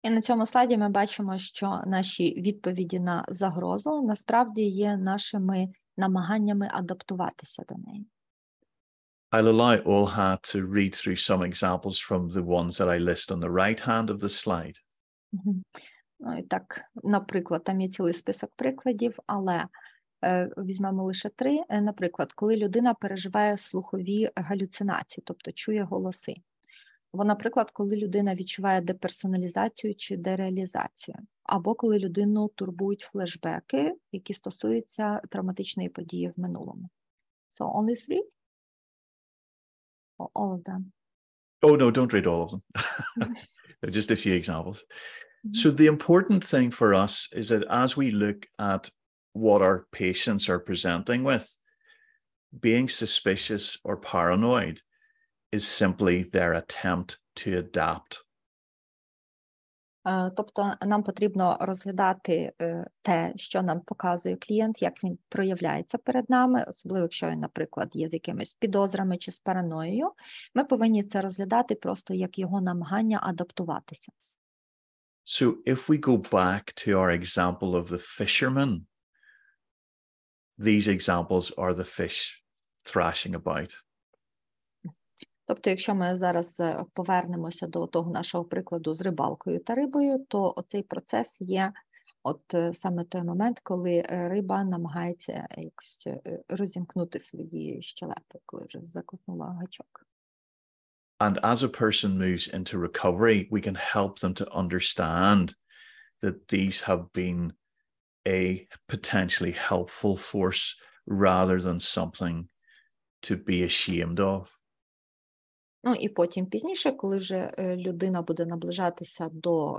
S2: І на цьому слайді ми бачимо, що наші відповіді на загрозу насправді є нашими намаганнями адаптуватися до неї.
S3: I'll allow Olha to read through some examples from the ones that I list on the right hand of the slide.
S2: Ну і так, наприклад, там є цілий список прикладів, але візьмемо лише 3. Наприклад, коли людина переживає слухові галюцинації, тобто чує голоси. Або, наприклад, коли людина відчуває деперсоналізацію чи дереалізацію. Або коли людину турбують флешбеки, які стосуються травматичної події в минулому. So only 3? Or all of them?
S3: Oh, no, don't read all of them. Just a few examples. So the important thing for us is that as we look at what our patients are presenting with, being suspicious or paranoid is simply their attempt to adapt.
S2: Тобто нам потрібно розглядати те, що нам показує клієнт, як він проявляється перед нами, особливо якщо він, наприклад, є з якимись підозрами чи з параноєю. Ми повинні це розглядати просто як його намагання адаптуватися.
S3: So if we go back to our example of the fisherman, these examples are the fish thrashing about.
S2: Тобто, якщо ми зараз повернемося до того нашого прикладу з рибалкою та рибою, то оцей процес є саме той момент, коли риба намагається якось розімкнути свої щелепи, коли вже закотнула гачок.
S3: And as a person moves into recovery, we can help them to understand that these have been a potentially helpful force rather than something to be ashamed of.
S2: Ну і потім пізніше, коли вже людина буде наближатися до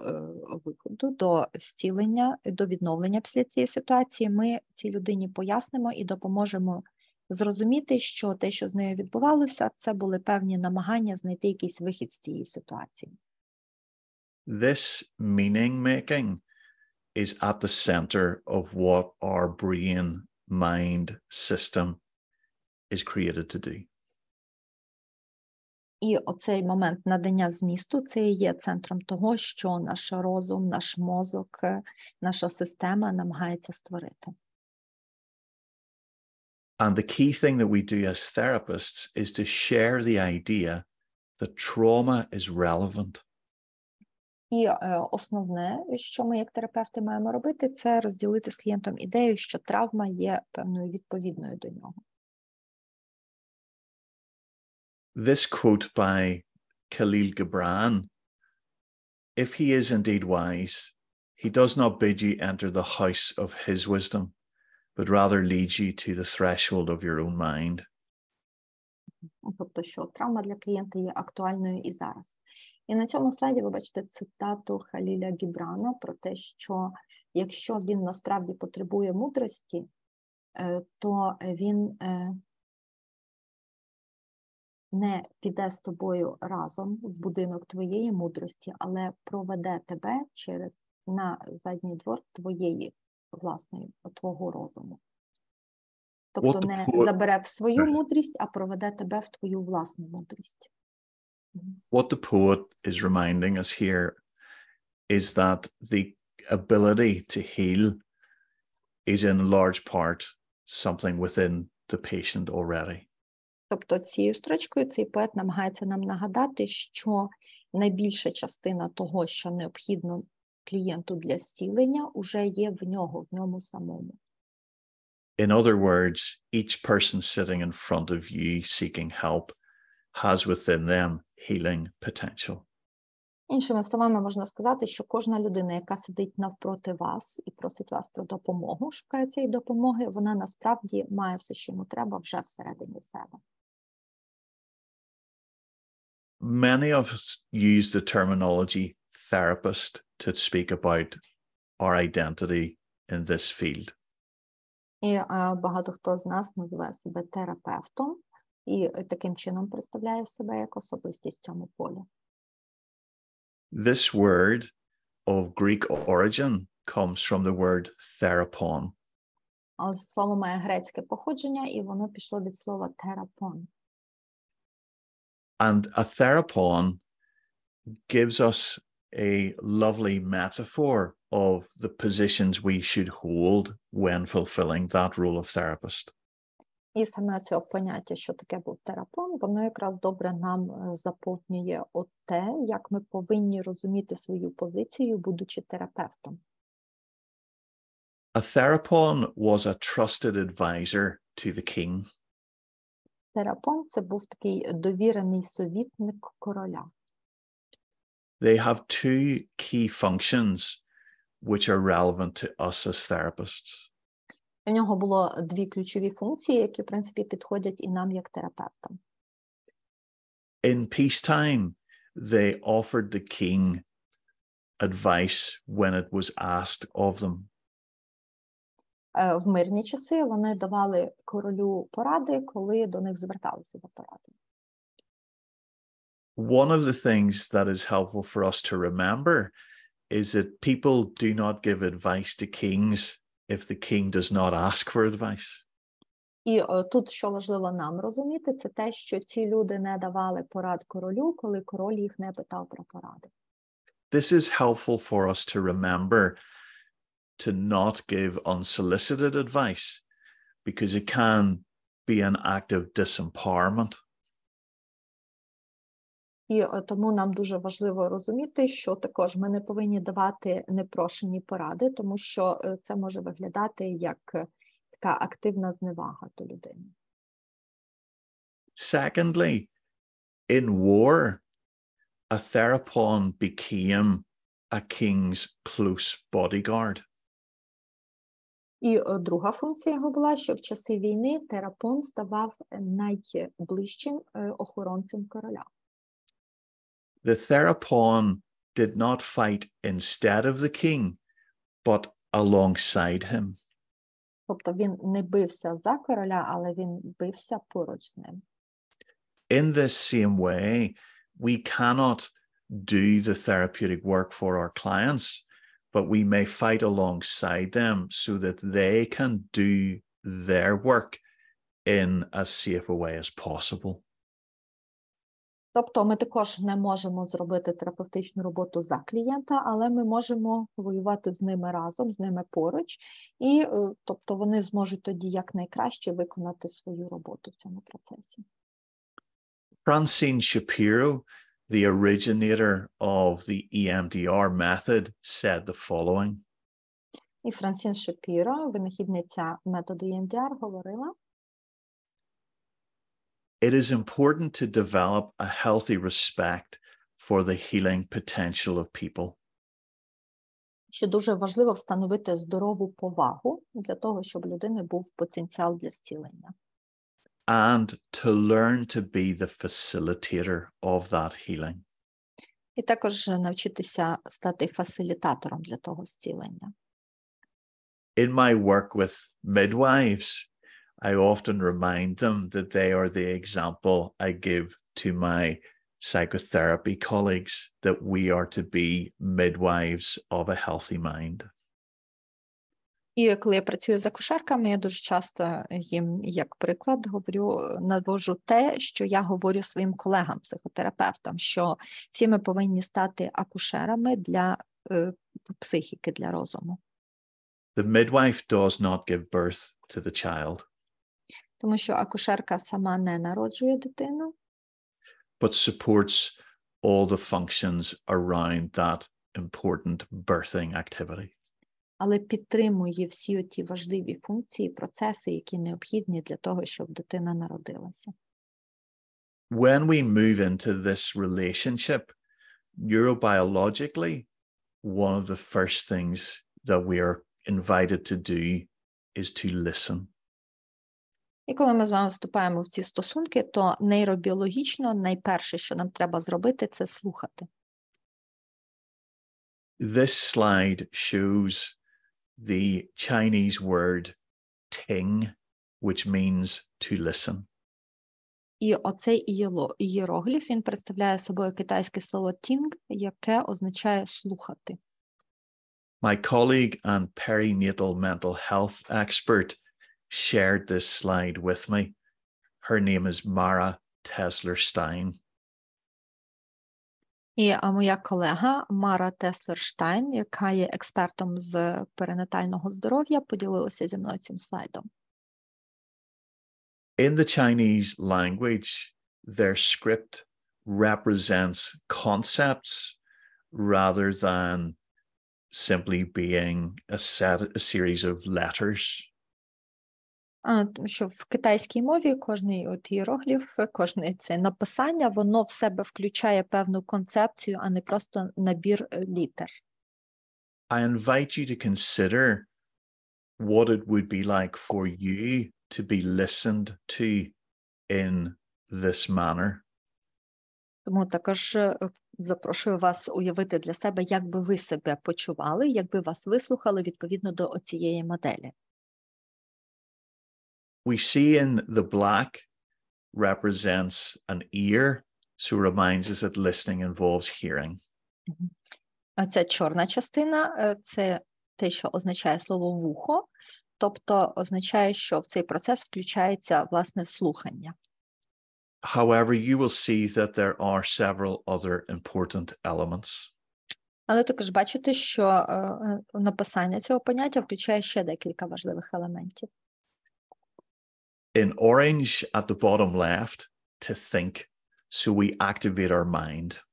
S2: виходу, до зцілення, до відновлення після цієї ситуації, ми цій людині пояснимо і допоможемо зрозуміти, що те, що з нею відбувалося, це були певні намагання знайти якийсь вихід з цієї ситуації.
S3: This meaning making is at the center of what our brain mind system is created to do.
S2: І оцей момент надання змісту – це і є центром того, що наш розум, наш мозок, наша система намагається створити.
S3: And the key thing that we do as therapists is to share the idea that trauma is relevant.
S2: І основне, що ми як терапевти маємо робити, це розділити з клієнтом ідею, що травма є певною відповідною до нього.
S3: This quote by Khalil Gibran, if he is indeed wise, he does not bid you enter the house of his wisdom, but rather leads you to the threshold of your own mind.
S2: Тобто, що травма для клієнта є актуальною і зараз. І на цьому слайді ви бачите цитату Халіля Гібрана про те, що якщо він насправді потребує мудрості, то він не піде з тобою разом в будинок твоєї мудрості, але проведе тебе на задній двор твого розуму. Тобто не забере в свою мудрість, а проведе тебе в твою власну мудрість.
S3: What the poet is reminding us here is that the ability to heal is in large part something within the patient already.
S2: Тобто цією строчкою цей поет намагається нам нагадати, що найбільша частина того, що необхідно клієнту для зцілення, уже є в ньому самому.
S3: In other words, each person sitting in front of you seeking help has within them healing potential.
S2: Іншими словами, можна сказати, що кожна людина, яка сидить навпроти вас і просить вас про допомогу, шукає цієї допомоги, вона насправді має все, що йому треба, вже всередині себе.
S3: Many of us use the terminology therapist to speak about our identity in this field.
S2: І багато хто з нас називає себе терапевтом і таким чином представляє себе як особистість в цьому полі.
S3: This word of Greek origin comes from the word therapon.
S2: Але слово має грецьке походження, і воно пішло від слова терапон.
S3: And a therapon gives us a lovely metaphor of the positions we should hold when fulfilling that role of therapist.
S2: І саме це поняття, що таке був терапон, воно якраз добре нам заповнює те, як ми повинні розуміти свою позицію, будучи терапевтом.
S3: A therapon was a trusted advisor to the king.
S2: Терапон – це був такий довірений совітник короля.
S3: They have two key functions which are relevant to us as therapists.
S2: У нього було дві ключові функції, які, в принципі, підходять і нам, як терапевтам.
S3: In peacetime, they offered the king advice when it was asked of them.
S2: В мирні часи вони давали королю поради, коли до них зверталися за порадою.
S3: One of the things that is helpful for us to remember is that people do not give advice to kings if the king does not ask for advice.
S2: І тут, що важливо нам розуміти, це те, що ці люди не давали порад королю, коли король їх не питав про поради.
S3: This is helpful for us to remember to not give unsolicited advice because it can be an act of disempowerment.
S2: І тому нам дуже важливо розуміти, що також ми не повинні давати непрошені поради, тому що це може виглядати як така активна зневага до людини.
S3: Secondly, in war, a therapon became a king's close bodyguard.
S2: І друга функція його була, що в часи війни терапон ставав найближчим охоронцем короля.
S3: The therapon did not fight instead of the king, but alongside him.
S2: Тобто він не бився за короля, але він бився поруч з ним.
S3: In this same way, we cannot do the therapeutic work for our clients, but we may fight alongside them so that they can do their work in as safe a way as possible.
S2: Тобто ми також не можемо зробити терапевтичну роботу за клієнта, але ми можемо воювати з ними разом, з ними поруч, і тобто вони зможуть тоді якнайкраще виконати свою роботу в цьому процесі.
S3: Francine Shapiro, the originator of the EMDR method, said the following.
S2: І Франсін Шапіро, винахідниця методу EMDR, говорила:
S3: It is important to develop a healthy respect for the healing potential of people.
S2: Що дуже важливо встановити здорову повагу для того, щоб у людини був потенціал для зцілення.
S3: And to learn to be the facilitator of that healing.
S2: І також навчитися стати фасилітатором для того зцілення.
S3: In my work with midwives, I often remind them that they are the example I give to my psychotherapy colleagues, that we are to be midwives of a healthy mind.
S2: І коли я працюю з акушерками, я дуже часто їм, як приклад, наводжу те, що я говорю своїм колегам, психотерапевтам, що всі ми повинні стати акушерами для психіки, для розуму.
S3: The midwife does not give birth to the child,
S2: Тому що акушерка сама не народжує дитину,
S3: but supports all the functions around that important birthing activity.
S2: але підтримує всі ті важливі функції, процеси, які необхідні для того, щоб дитина народилася.
S3: When we move into this relationship, neurobiologically, one of the first things that we are invited to do is to listen.
S2: І коли ми з вами вступаємо в ці стосунки, то нейробіологічно найперше, що нам треба зробити, це слухати.
S3: This slide shows the Chinese word ting, which means to listen.
S2: І оцей ієрогліф, він представляє собою китайське слово «тінг», яке означає «слухати».
S3: My colleague and perinatal mental health expert, shared this slide with me. Her name is Mara Tesler-Stein.
S2: І моя колега Мара Теслер-Штайн, яка є експертом з перинатального здоров'я, поділилася зі мною цим слайдом.
S3: In the Chinese language, their script represents concepts rather than simply being a series of letters.
S2: Тому що в китайській мові кожний іерогліф, кожне це написання, воно в себе включає певну концепцію, а не просто набір літер.
S3: I invite you to consider what it would be like for you to be listened to in this manner.
S2: Тому також запрошую вас уявити для себе, як би ви себе почували, якби вас вислухали відповідно до оцієї моделі.
S3: We see in the black represents an ear, so reminds us that listening involves hearing.
S2: Ця чорна частина – це те, що означає слово «вухо», тобто означає, що в цей процес включається, власне, слухання.
S3: However, you will see that there are several other important elements.
S2: Але також бачите, що написання цього поняття включає ще декілька важливих елементів.
S3: In orange at the bottom left, to think, so we activate our mind.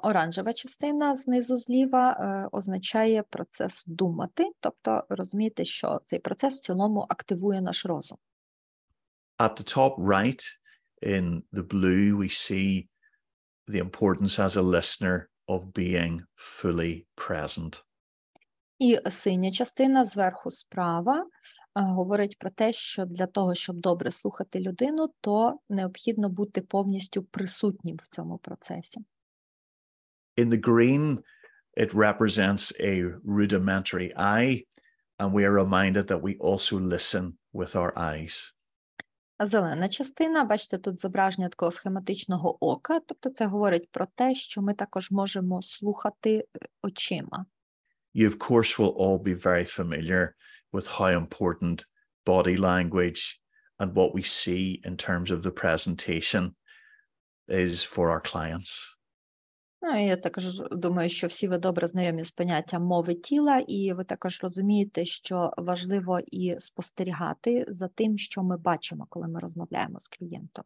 S2: Оранжева частина знизу зліва означає процес думати, тобто розумієте, що цей процес в цілому активує наш розум.
S3: At the top right, in the blue, we see the importance as a listener of being fully present.
S2: І синя частина зверху справа говорить про те, що для того, щоб добре слухати людину, то необхідно бути повністю присутнім в цьому процесі.
S3: In the green, it represents a rudimentary eye, and we are reminded that we also listen with our eyes.
S2: Зелена частина, бачите, тут зображення такого схематичного ока, тобто це говорить про те, що ми також можемо слухати очима.
S3: You, of course, will all be very familiar with how important body language and what we see in terms of the presentation is for our clients.
S2: Ну, і я також думаю, що всі ви добре знайомі з поняттям мови тіла, і ви також розумієте, що важливо і спостерігати за тим, що ми бачимо, коли ми розмовляємо з клієнтом.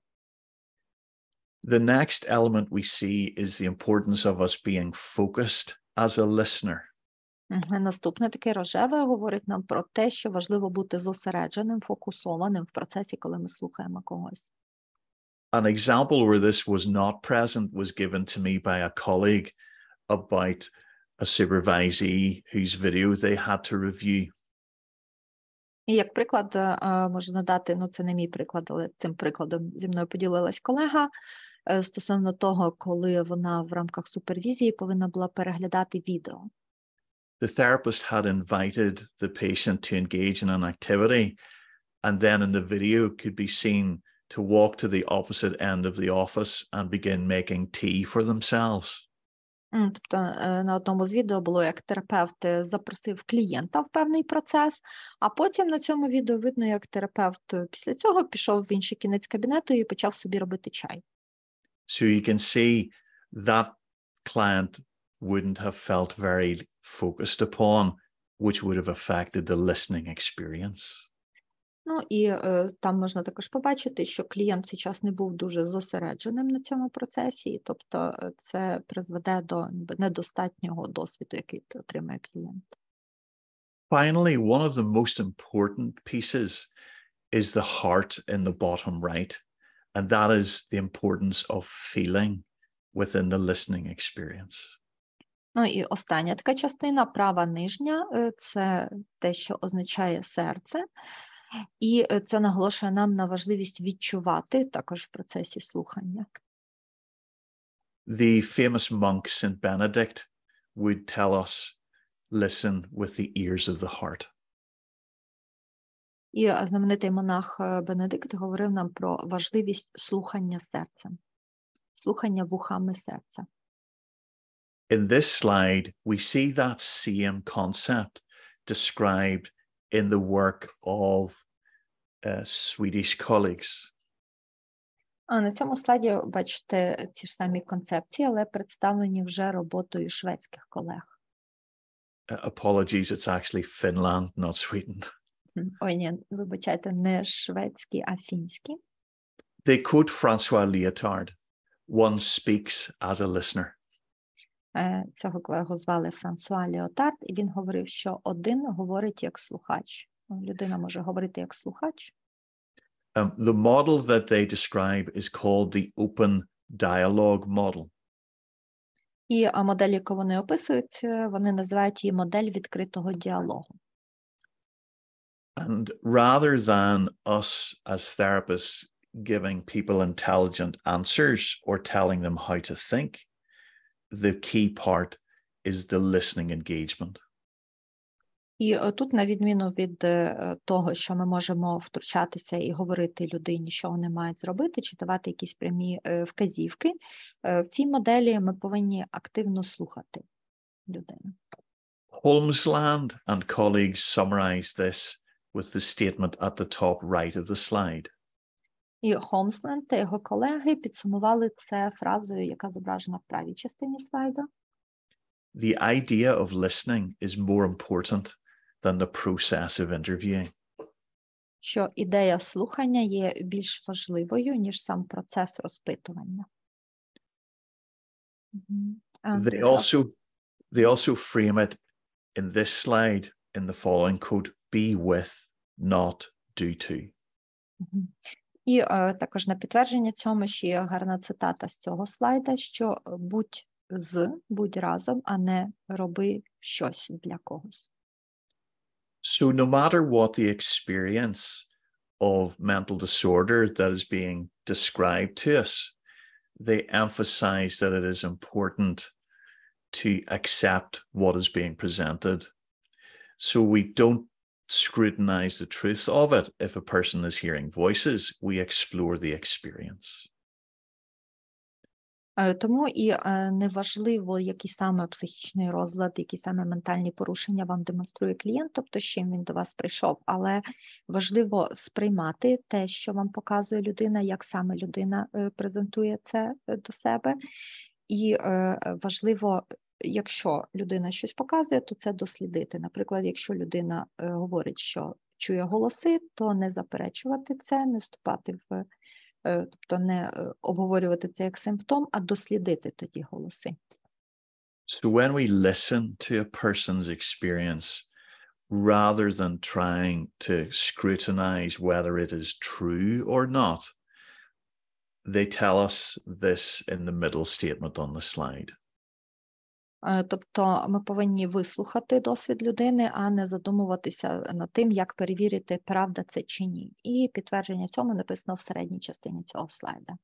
S3: The next element we see is the importance of us being focused as a listener.
S2: Наступне таке рожеве говорить нам про те, що важливо бути зосередженим, фокусованим в процесі, коли ми слухаємо когось.
S3: An example where this was not present was given to me by a colleague about a supervisee whose video they had to review.
S2: І як приклад можу надати, ну це не мій приклад, але цим прикладом зі мною поділилась колега, стосовно того, коли вона в рамках супервізії повинна була переглядати відео.
S3: The therapist had invited the patient to engage in an activity, and then in the video could be seen to walk to the opposite end of the office and begin making tea for themselves.
S2: Тобто на одному з відео було, як терапевт запросив клієнта в певний процес, а потім на цьому відео видно, як терапевт після цього пішов в інший кінець кабінету і почав собі робити чай.
S3: So you can see that client wouldn't have felt very focused upon, which would have affected the listening experience.
S2: Ну і там можна також побачити, що клієнт в цей час не був дуже зосередженим на цьому процесі, тобто це призведе до недостатнього досвіду, який отримає клієнт.
S3: Finally, one of the most important pieces is the heart in the bottom right, and that is the importance of feeling within the listening experience.
S2: Ну і остання така частина, права нижня, це те, що означає серце. І це наголошує нам на важливість відчувати також в процесі слухання.
S3: The famous monk Saint Benedict would tell us, listen with the ears of the heart.
S2: І знаменитий монах Бенедикт говорив нам про важливість слухання серцем, слухання вухами серця.
S3: In this slide, we see that same concept described in the work of Swedish colleagues.
S2: А на цьому слайді бачите ті ж самі концепції, але представлені вже роботою шведських колег.
S3: Apologies, it's actually Finland, not Sweden.
S2: Ой, ні, вибачайте, не шведські, а фінські.
S3: They quote Francois Lyotard, one speaks as a listener.
S2: Цього колегу звали Франсуа Леотард, і він говорив, що один говорить як слухач. Людина може говорити як слухач.
S3: The model that they describe is called the open dialogue model.
S2: І модель, яку вони описують, вони називають її модель відкритого діалогу.
S3: And rather than us as therapists giving people intelligent answers or telling them how to think, the key part is the listening engagement.
S2: І тут, на відміну від того, що ми можемо втручатися і говорити людині, що вони мають зробити, чи давати якісь прямі вказівки, в цій моделі ми повинні активно слухати людину.
S3: Holmesland and colleagues summarize this with the statement at the top right of the slide.
S2: І Холмсленд та його колеги підсумували це фразою, яка зображена в правій частині слайду.
S3: The idea of listening is more important than the process of interviewing.
S2: Що ідея слухання є більш важливою, ніж сам процес розпитування.
S3: They also frame it in this slide in the following quote, be with, not do to.
S2: І також на підтвердження цьому ще є гарна цитата з цього слайда, що будь разом, а не роби щось для когось.
S3: So no matter what the experience of mental disorder that is being described to us, they emphasize that it is important to accept what is being presented. So we don't scrutinize the truth of it. If a person is hearing voices, we explore the experience.
S2: Тому і неважливо, який саме психічний розлад, які саме ментальні порушення вам демонструє клієнт, тобто з чим він до вас прийшов, але важливо сприймати те, що вам показує людина, як саме людина презентує це до себе. І важливо, якщо людина щось показує, то це дослідити. Наприклад, якщо людина говорить, що чує голоси, то не заперечувати це, не вступати в тобто не обговорювати це як симптом, а дослідити тоді голоси.
S3: So when we listen to a person's experience, rather than trying to scrutinize whether it is true or not, they tell us this in the middle statement on the slide.
S2: Тобто ми повинні вислухати досвід людини, а не задумуватися над тим, як перевірити, правда це чи ні. І підтвердження цьому написано в середній частині цього слайда.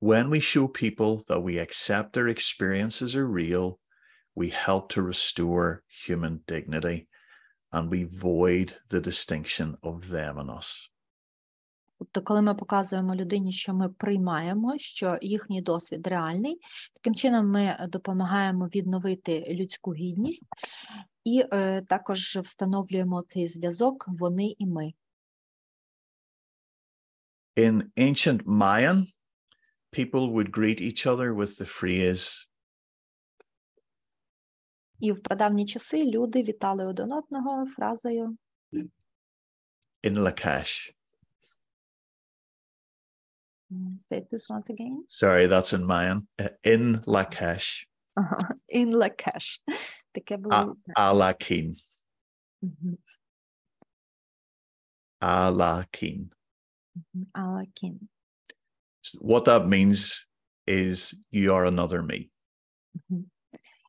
S3: When we show people that we accept their experiences are real, we help to restore human dignity and we void the distinction of them and us.
S2: Тобто, коли ми показуємо людині, що ми приймаємо, що їхній досвід реальний, таким чином ми допомагаємо відновити людську гідність і також встановлюємо цей зв'язок вони і ми.
S3: In ancient Mayan, people would greet each other with the phrase
S2: І в прадавні часи люди вітали один одного фразою
S3: in Lakash.
S2: Say this once again.
S3: Sorry, that's in Mayan. In Lakash.
S2: In Lakash. Таке було.
S3: Alakin. Alakin.
S2: Alakin.
S3: What that means is you are another me.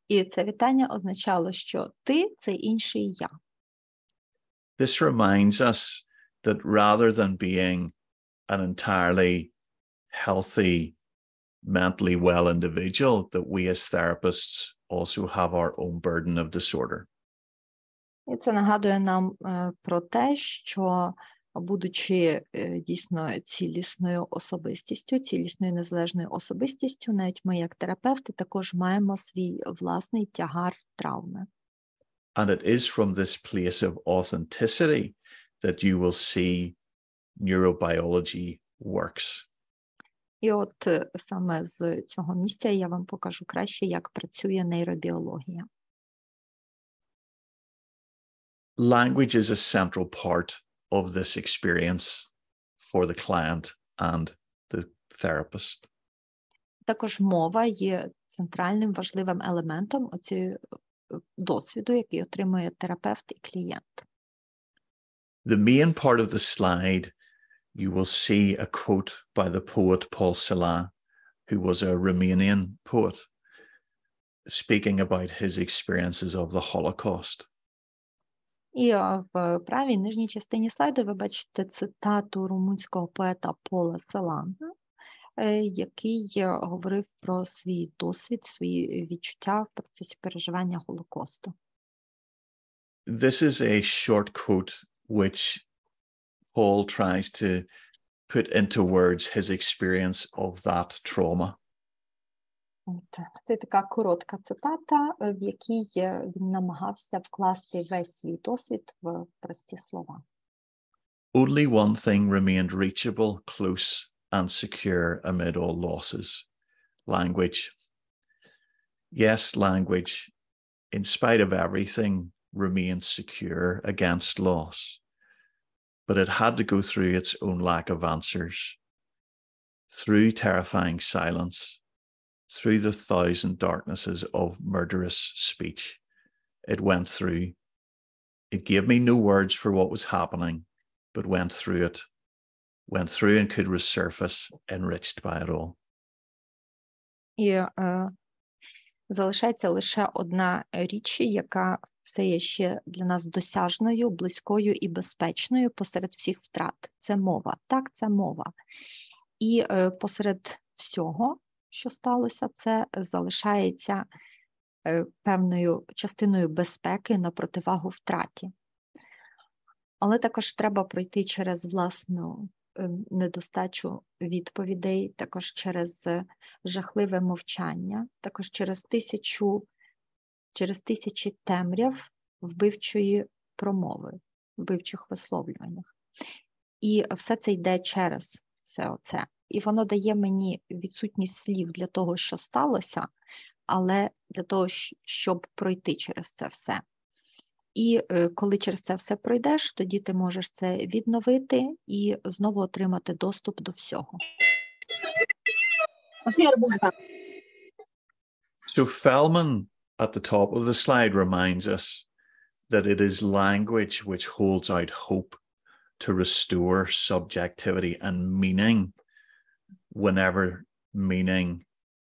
S2: І це вітання означало, що ти – це інший я.
S3: This reminds us that rather than being an entirely healthy, mentally well individual, that we as therapists also have our own burden of disorder.
S2: І це нагадує нам про те, що, будучи дійсно цілісною особистістю, цілісною незалежною особистістю, навіть ми як терапевти також маємо свій власний тягар травми.
S3: And it is from this place of authenticity that you will see neurobiology works.
S2: І от саме з цього місця я вам покажу краще, як працює нейробіологія.
S3: Language is a central part of this experience for the client and the therapist.
S2: Також мова є центральним важливим елементом оцього досвіду, який отримує терапевт і клієнт.
S3: The main part of the slide, you will see a quote by the poet Paul Mілер, who was a Romanian poet, speaking about his experiences of the Holocaust.
S2: І в правій нижній частині слайду ви бачите цитату румунського поета Пола Мілера, який говорив про свій досвід, свої відчуття в процесі переживання Голокосту.
S3: This is a short quote which Paul tries to put into words his experience of that trauma.
S2: Це така коротка цитата, в якій він намагався вкласти весь свій досвід в прості слова.
S3: Only one thing remained reachable, close, and secure amid all losses: language. Yes, language, in spite of everything, remained secure against loss. But it had to go through its own lack of answers, through terrifying silence, through the thousand darknesses of murderous speech. It went through. It gave me no words for what was happening, but went through and could resurface, enriched by it all.
S2: І залишається лише одна річ, яка все є ще для нас досяжною, близькою і безпечною посеред всіх втрат. Це мова. Так, це мова. І посеред всього, що сталося, це залишається певною частиною безпеки на противагу втраті. Але також треба пройти через власну недостачу відповідей, також через жахливе мовчання, також через тисячі темряв вбивчої промови, вбивчих висловлюваннях. І все це йде через все оце. І воно дає мені відсутність слів для того, що сталося, але для того, щоб пройти через це все. І коли через це все пройдеш, тоді ти можеш це відновити і знову отримати доступ до всього.
S3: So Feldman at the top of the slide reminds us that it is language which holds out hope to restore subjectivity and meaning whenever meaning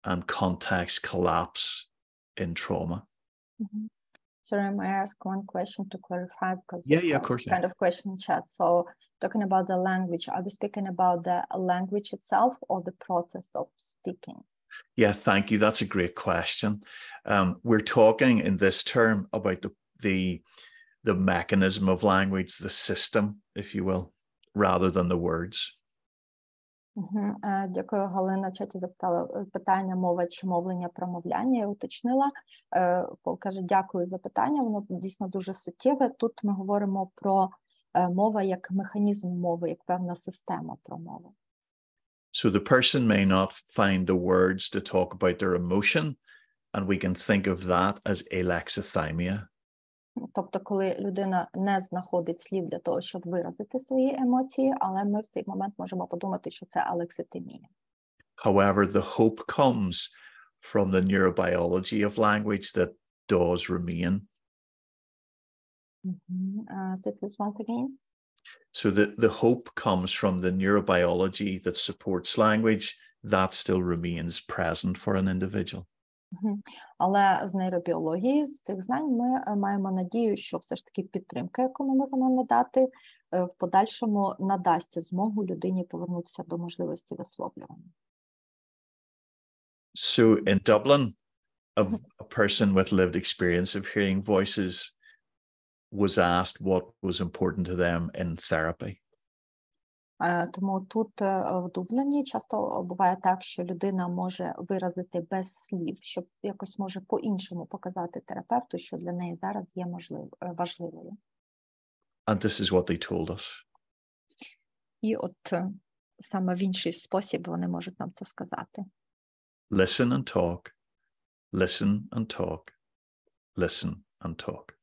S3: and context collapse in trauma.
S2: Mm-hmm. Sorry, may I ask one question to clarify? Because
S3: yeah, of course.
S2: Kind of question in chat. So talking about the language, are we speaking about the language itself or the process of speaking?
S3: Yeah, thank you. That's a great question. We're talking in this term about the mechanism of language, the system, if you will, rather than the words.
S2: Дякую, Галина. В чаті запитала питання мова чи мовлення, промовляння. Я уточнила. Пол каже, дякую за питання. Воно дійсно дуже суттєве. Тут ми говоримо про мова як механізм мови, як певна система промови.
S3: So the person may not find the words to talk about their emotion, and we can think of that as alexithymia.
S2: Тобто, коли людина не знаходить слів для того, щоб виразити свої емоції, але ми в цей момент можемо подумати, що це алекситимія.
S3: However, the hope comes from the neurobiology of language that does remain.
S2: Say this once again.
S3: So the hope comes from the neurobiology that supports language that still remains present for an individual.
S2: Але з нейробіології, з цих знань ми маємо надію, що все ж таки підтримка, яку ми можемо надати, в подальшому надасть змогу людині повернутися до можливості висловлювання.
S3: So in Dublin, a person with lived experience of hearing voices was asked what was important to them in therapy.
S2: Тому тут в Дубліні часто буває так, що людина може виразити без слів, щоб якось може по-іншому показати терапевту, що для неї зараз є важливою.
S3: And this is what they told us.
S2: І от саме в інший спосіб вони можуть нам це сказати.
S3: Listen and talk, listen and talk, listen and talk.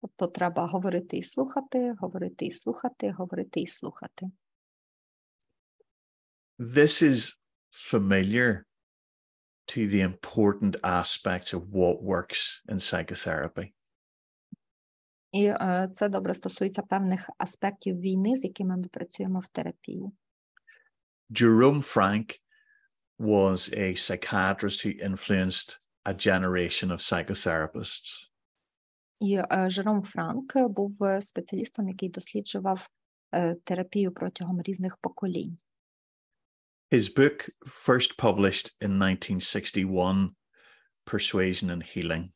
S2: Тобто треба говорити і слухати, говорити і слухати, говорити і слухати.
S3: This is familiar to the important aspects of what works in psychotherapy.
S2: І це добре стосується певних аспектів війни, з якими ми працюємо в терапії.
S3: Jerome Frank was a psychiatrist who influenced a generation of psychotherapists.
S2: І Жером Франк був спеціалістом, який досліджував терапію протягом різних поколінь.
S3: His book, first published in 1961, Persuasion and Healing.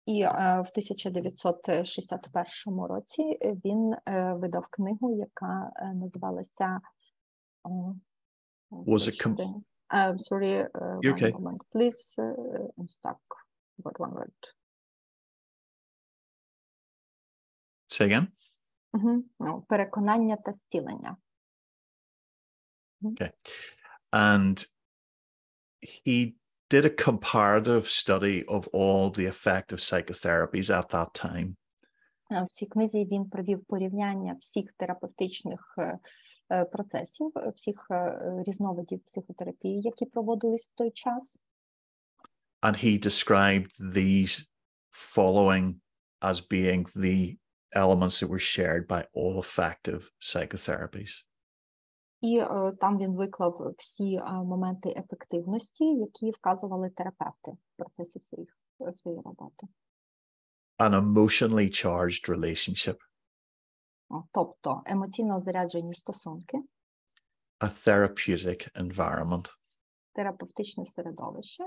S2: І в 1961 році він видав книгу, яка називалася
S3: Was it
S2: sorry, one
S3: okay.
S2: moment, please. I'm stuck. Got one word.
S3: Say again?
S2: Переконання та зцілення.
S3: Okay. And he did a comparative study of all the effective psychotherapies at that time.
S2: В цій книзі він провів порівняння всіх терапевтичних процесів, всіх різновидів психотерапії, які проводились в той час.
S3: And he described these following as being the elements that were shared by all effective psychotherapies.
S2: І там він виклав всі моменти ефективності, які вказували терапевти в процесі своєї роботи.
S3: An emotionally charged relationship.
S2: Тобто емоційно заряджені стосунки,
S3: A therapeutic environment.
S2: терапевтичне середовище,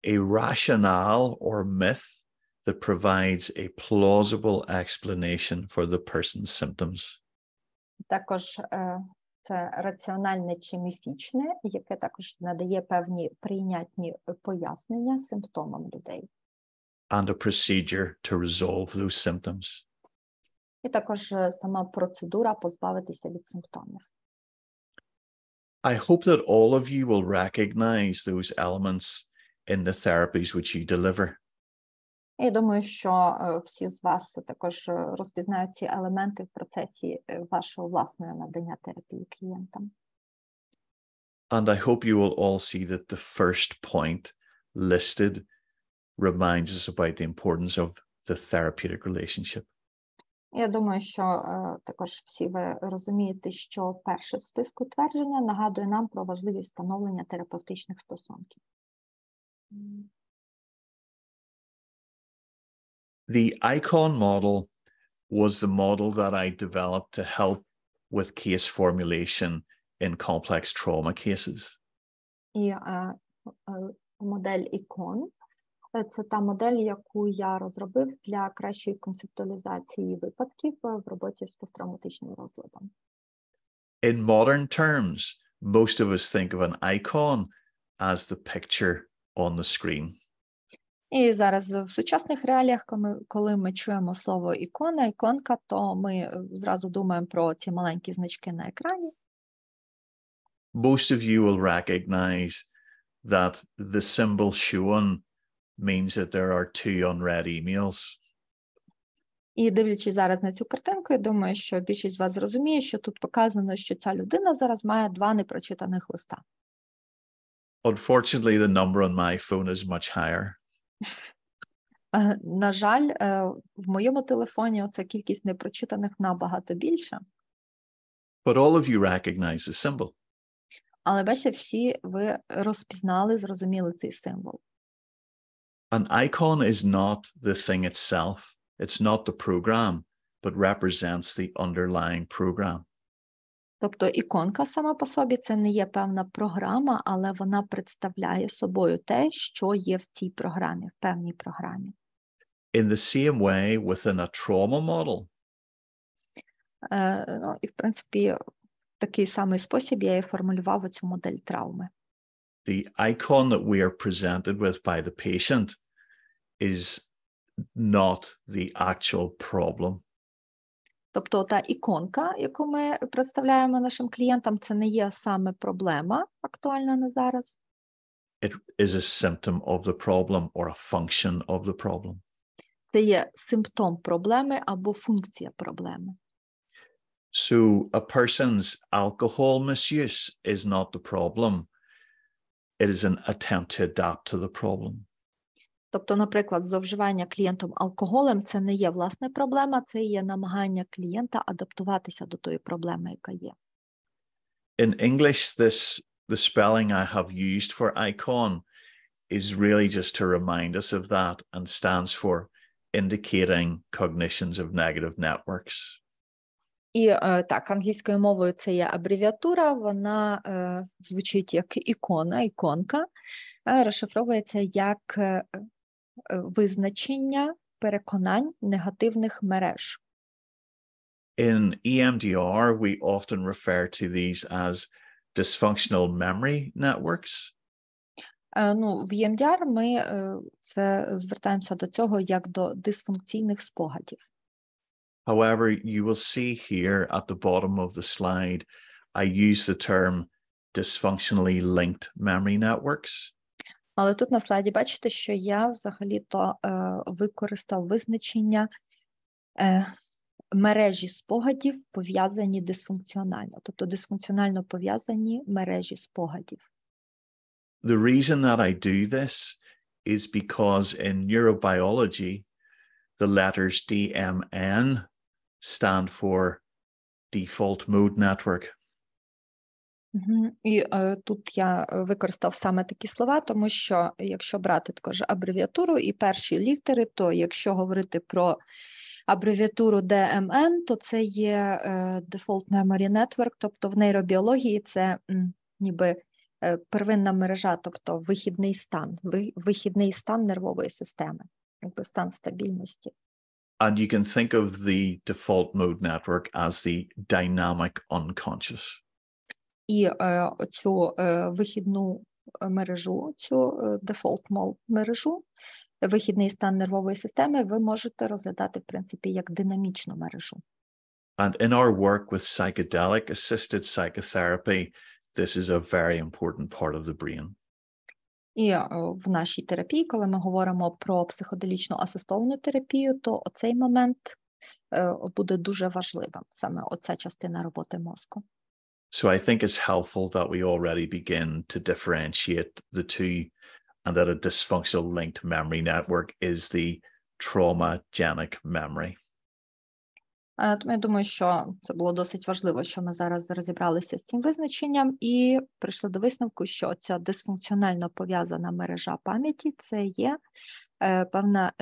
S3: A rationale or myth that provides a plausible explanation for the person's symptoms.
S2: також це раціональне чи міфічне, яке також надає певні прийнятні пояснення симптомам людей.
S3: And a procedure to resolve those symptoms.
S2: І також сама процедура позбавитися від симптомів.
S3: I hope that all of you will recognize those elements in the therapies which you deliver.
S2: Я думаю, що всі з вас також розпізнають ці елементи в процесі вашого власного надання терапії клієнтам.
S3: And I hope you will all see that the first point listed reminds us about the importance of the therapeutic relationship.
S2: Я думаю, що також всі ви розумієте, що перше в списку твердження нагадує нам про важливість встановлення терапевтичних стосунків.
S3: The ICON model was the model that I developed to help with case formulation in complex trauma cases.
S2: І модель ікон – це та модель, яку я розробив для кращої концептуалізації випадків в роботі з посттравматичним розладом.
S3: In modern terms, most of us think of an icon as the picture on the screen.
S2: І зараз в сучасних реаліях, коли ми чуємо слово ікона, іконка, то ми зразу думаємо про ці маленькі значки на екрані.
S3: Most of you will recognize that the symbol shown means that there are two unread emails.
S2: І дивлячись зараз на цю картинку, я думаю, що більшість з вас зрозуміє, що тут показано, що ця людина зараз має 2 непрочитаних листа.
S3: Unfortunately, the number on my phone is much higher.
S2: На жаль, в моєму телефоні оця кількість непрочитаних набагато більша.
S3: But all of you recognize the symbol.
S2: Але бачите, всі ви розпізнали, зрозуміли цей символ.
S3: An icon is not the thing itself. It's not the program, but represents the underlying program.
S2: Тобто іконка сама по собі – це не є певна програма, але вона представляє собою те, що є в цій програмі, в певній програмі.
S3: In the same way, within a trauma model,
S2: Ну, і, в принципі, в такий самий спосіб я і формулював цю модель травми.
S3: The icon that we are presented with by the patient is not the actual problem.
S2: Тобто та іконка, яку ми представляємо нашим клієнтам, це не є саме проблема актуальна на зараз.
S3: It is a symptom of the problem or a function of the problem.
S2: Це є симптом проблеми або функція проблеми.
S3: So a person's alcohol misuse is not the problem. It is an attempt to adapt to the problem.
S2: Тобто, наприклад, зловживання клієнтом алкоголем – це не є власне проблема, це є намагання клієнта адаптуватися до тої проблеми, яка є.
S3: In English, the spelling I have used for icon is really just to remind us of that and stands for indicating cognitions of negative networks.
S2: І так, англійською мовою це є абревіатура, вона звучить як ікона, іконка, розшифровується як визначення переконань негативних мереж.
S3: In EMDR, we often refer to these as dysfunctional memory networks.
S2: Ну, в EMDR ми це звертаємося до цього як до дисфункційних спогадів.
S3: However, you will see here at the bottom of the slide, I use the term dysfunctionally linked memory networks.
S2: Але тут на слайді бачите, що я взагалі-то використав визначення мережі спогадів, пов'язані дисфункціонально, тобто дисфункціонально пов'язані мережі спогадів.
S3: The reason that I do this is because in neurobiology, the letters DMN stand for default mode network.
S2: І тут я використав саме такі слова, тому що якщо брати також абревіатуру і перші літери, то якщо говорити про абревіатуру DMN, то це є Default Memory Network, тобто в нейробіології це ніби первинна мережа, тобто вихідний стан нервової системи, якби стан стабільності.
S3: And you can think of the default mode network as the dynamic unconscious.
S2: І цю вихідну мережу, цю default mode мережу, вихідний стан нервової системи ви можете розглядати, в принципі, як динамічну мережу.
S3: And in our work with psychedelic assisted psychotherapy, this is a very important part of the brain.
S2: І в нашій терапії, коли ми говоримо про психоделічну асистовану терапію, то оцей момент буде дуже важливим, саме оця частина роботи мозку.
S3: So I think it's helpful that we already begin to differentiate the two and that a dysfunctional linked memory network is the traumagenic memory.
S2: Тому я думаю, що це було досить важливо, що ми зараз розібралися з цим визначенням і прийшли до висновку, що ця дисфункціонально пов'язана мережа пам'яті – це є певна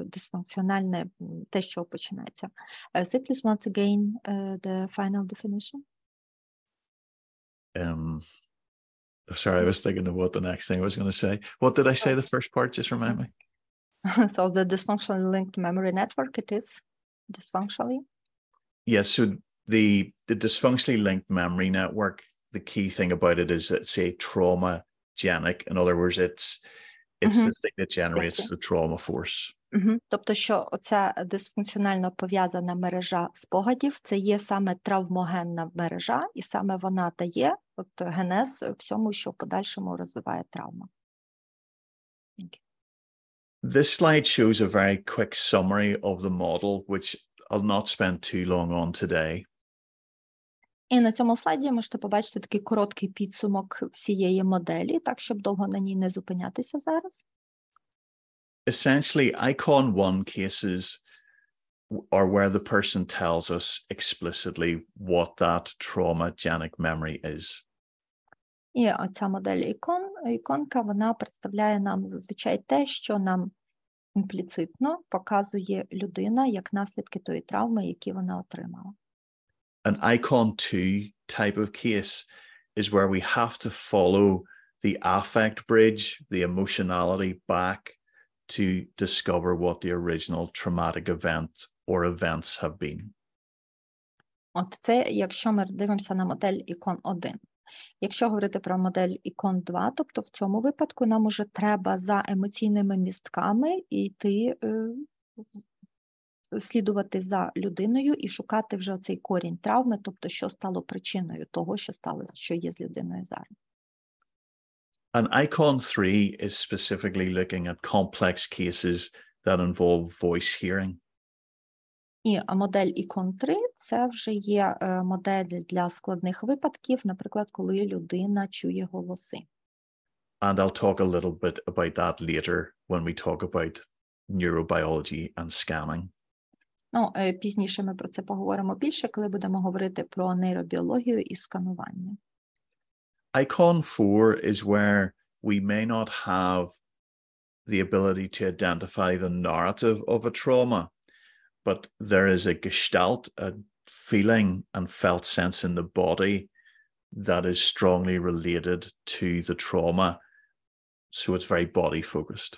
S2: дисфункціональне те, що починається. Say please once again the final definition.
S3: Sorry, I was thinking of what the next thing I was going to say. What did I say the first part? Just remind me.
S2: So the dysfunctionally linked memory network, it is dysfunctionally?
S3: Yes, so the dysfunctionally linked memory network, the key thing about it is it's a traumagenic. In other words, it's the thing that generates the trauma force.
S2: Тобто, що оця дисфункціонально пов'язана мережа спогадів – це є саме травмогенна мережа, і саме вона дає генез всьому, що в подальшому розвиває травма.
S3: This slide shows a very quick summary of the model, which I'll not spend too long on today.
S2: І на цьому слайді можете побачити такий короткий підсумок всієї моделі, так, щоб довго на ній не зупинятися зараз.
S3: Essentially, icon 1 cases are where the person tells us explicitly what that traumagenic memory is.
S2: І оця модель іконка, вона представляє нам зазвичай те, що нам імпліцитно показує людина як наслідки тої травми, які вона отримала.
S3: An icon 2 type of case is where we have to follow the affect bridge, the emotionality back to discover what the original traumatic event or events have been.
S2: От це, якщо ми дивимося на модель ікон 1. Якщо говорити про модель ікон 2, тобто в цьому випадку нам уже треба за емоційними містками йти, слідувати за людиною і шукати вже оцей корінь травми, тобто що стало причиною того, що сталося, що є з людиною зараз.
S3: And icon 3 is specifically looking at complex cases that involve voice hearing.
S2: І модель ікон 3 – це вже є модель для складних випадків, наприклад, коли людина чує голоси.
S3: And I'll talk a little bit about that later when we talk about neurobiology and scanning.
S2: Ну, пізніше ми про це поговоримо більше, коли будемо говорити про нейробіологію і сканування.
S3: Icon 4 is where we may not have the ability to identify the narrative of a trauma, but there is a gestalt, a feeling and felt sense in the body that is strongly related to the trauma. So it's very body focused.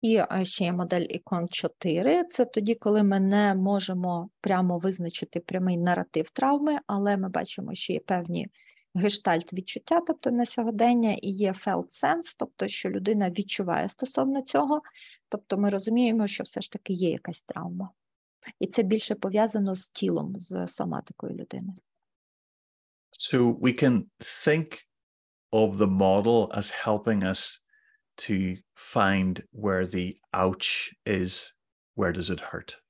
S2: І ще є модель ікон 4. Це тоді, коли ми не можемо прямо визначити прямий наратив травми, але ми бачимо, що є певні гештальт-відчуття, тобто на сьогодення, і є felt sense, тобто що людина відчуває стосовно цього, тобто ми розуміємо, що все ж таки є якась травма. І це більше пов'язано з тілом, з соматикою людини.
S3: So we can think of the model as helping us to find where the ouch is, where does it hurt.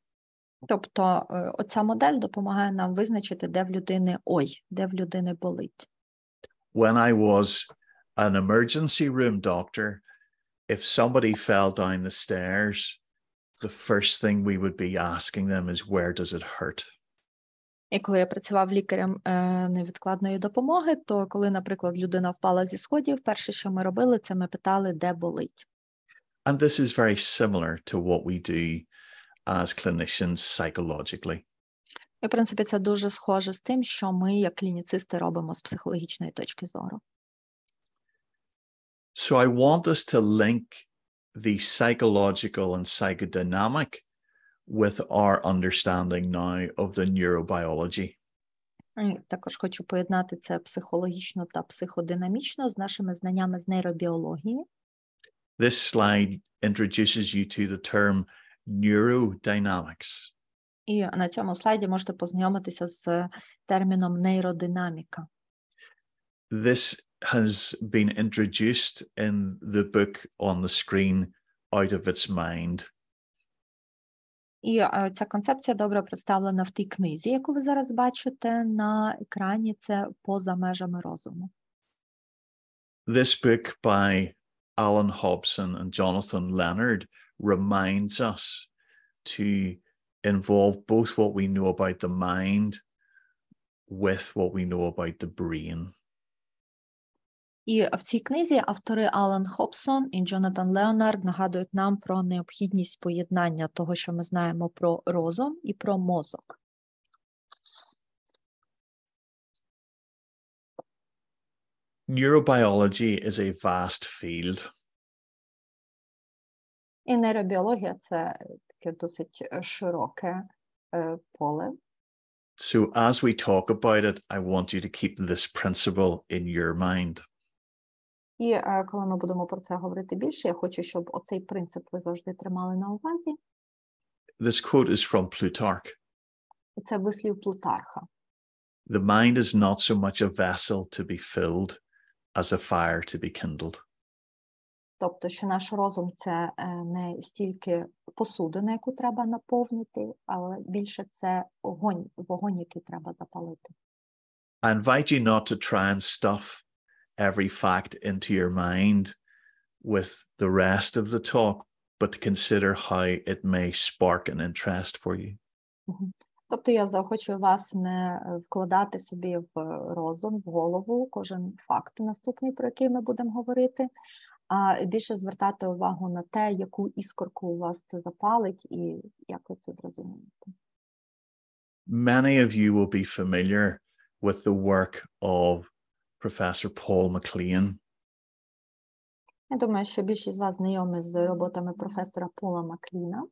S2: Тобто оця модель допомагає нам визначити, де в людини ой, де в людини болить.
S3: When I was an emergency room doctor, if somebody fell down the stairs, the first thing we would be asking them is, where does it hurt?
S2: І коли я працював лікарем невідкладної допомоги, то коли, наприклад, людина впала зі сходів, перше, що ми робили, це ми питали, де болить.
S3: And this is very similar to what we do as clinicians psychologically.
S2: І, в принципі, це дуже схоже з тим, що ми, як клініцисти, робимо з психологічної точки зору.
S3: So I want us to link the psychological and psychodynamic with our understanding now of the neurobiology.
S2: І також хочу поєднати це психологічно та психодинамічно з нашими знаннями з нейробіології.
S3: This slide introduces you to the term neurodynamics.
S2: І на цьому слайді можете познайомитися з терміном нейродинаміка.
S3: This has been introduced in the book on the screen, Out of Its Mind.
S2: І ця концепція добре представлена в тій книзі, яку ви зараз бачите на екрані, це «Поза межами розуму».
S3: This book by Alan Hobson and Jonathan Leonard reminds us to involve both what we know about the mind with what we know about the brain.
S2: І в цій книзі автори Алан Хобсон і Джонатан Леонард нагадують нам про необхідність поєднання того, що ми знаємо про розум і про мозок.
S3: Neurobiology is a vast field.
S2: І нейробіологія – це таке досить широке поле.
S3: So as we talk about it, I want you to keep this principle in your mind.
S2: І коли ми будемо про це говорити більше, я хочу, щоб оцей принцип ви завжди тримали на увазі.
S3: This quote is from Plutarch.
S2: Це вислів Плутарха.
S3: The mind is not so much a vessel to be filled as a fire to be kindled.
S2: Тобто, що наш розум – це не стільки посудина, яку треба наповнити, але більше це вогонь, який треба запалити.
S3: I invite you not to try and stuff every fact into your mind with the rest of the talk, but to consider how it may spark an interest for you.
S2: Тобто я заохочую вас не вкладати собі в розум, в голову кожен факт наступний, про який ми будемо говорити, а більше звертати увагу на те, яку іскорку у вас це запалить і як ви це зрозумієте.
S3: Many of you will be familiar with the work of Professor Paul Miller.
S2: Я думаю, що більшість з вас знайомі з роботами професора Пола Макліна.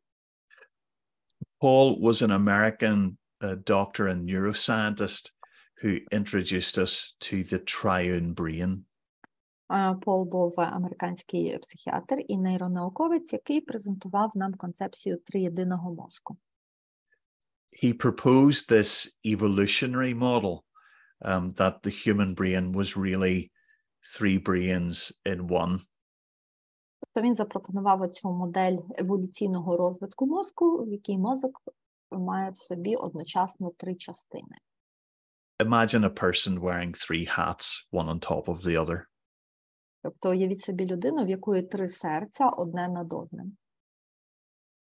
S3: Paul was an American doctor and neuroscientist who introduced us to the triune brain.
S2: Пол був американський психіатр і нейронауковець, який презентував нам концепцію триєдиного мозку.
S3: He proposed this evolutionary model that the human brain was really three brains in one.
S2: Тобто він запропонував оцю модель еволюційного розвитку мозку, в якій мозок має в собі одночасно три частини.
S3: Imagine a person wearing three hats, one on top of the other.
S2: Тобто уявіть собі людину, в якої три серця одне над одним.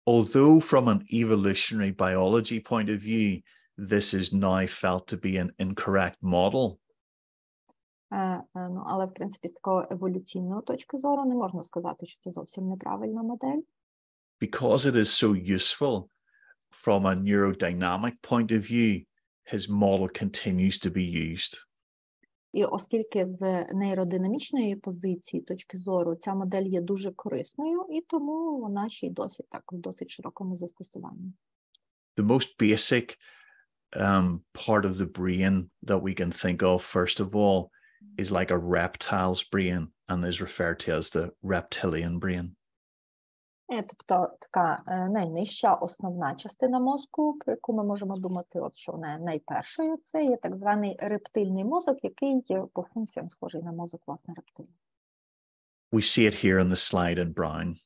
S3: Although from an evolutionary biology point of view, this is now felt to be an incorrect model.
S2: Але, в принципі, з такої еволюційної точки зору не можна сказати, що це зовсім неправильна модель.
S3: Because it is so useful from a neurodynamic point of view, his model continues to be used.
S2: І оскільки з нейродинамічної позиції, точки зору, ця модель є дуже корисною, і тому вона ще й досить так в досить широкому застосуванні.
S3: The most basic part of the brain that we can think of, first of all, is like a reptile's brain and is referred to as the reptilian brain.
S2: Тобто така найнижча основна частина мозку, про яку ми можемо думати, от що вона найпершою, це є так званий рептильний мозок, який по функціям схожий на мозок, власне, рептилії.
S3: We see it here on the slide in brown.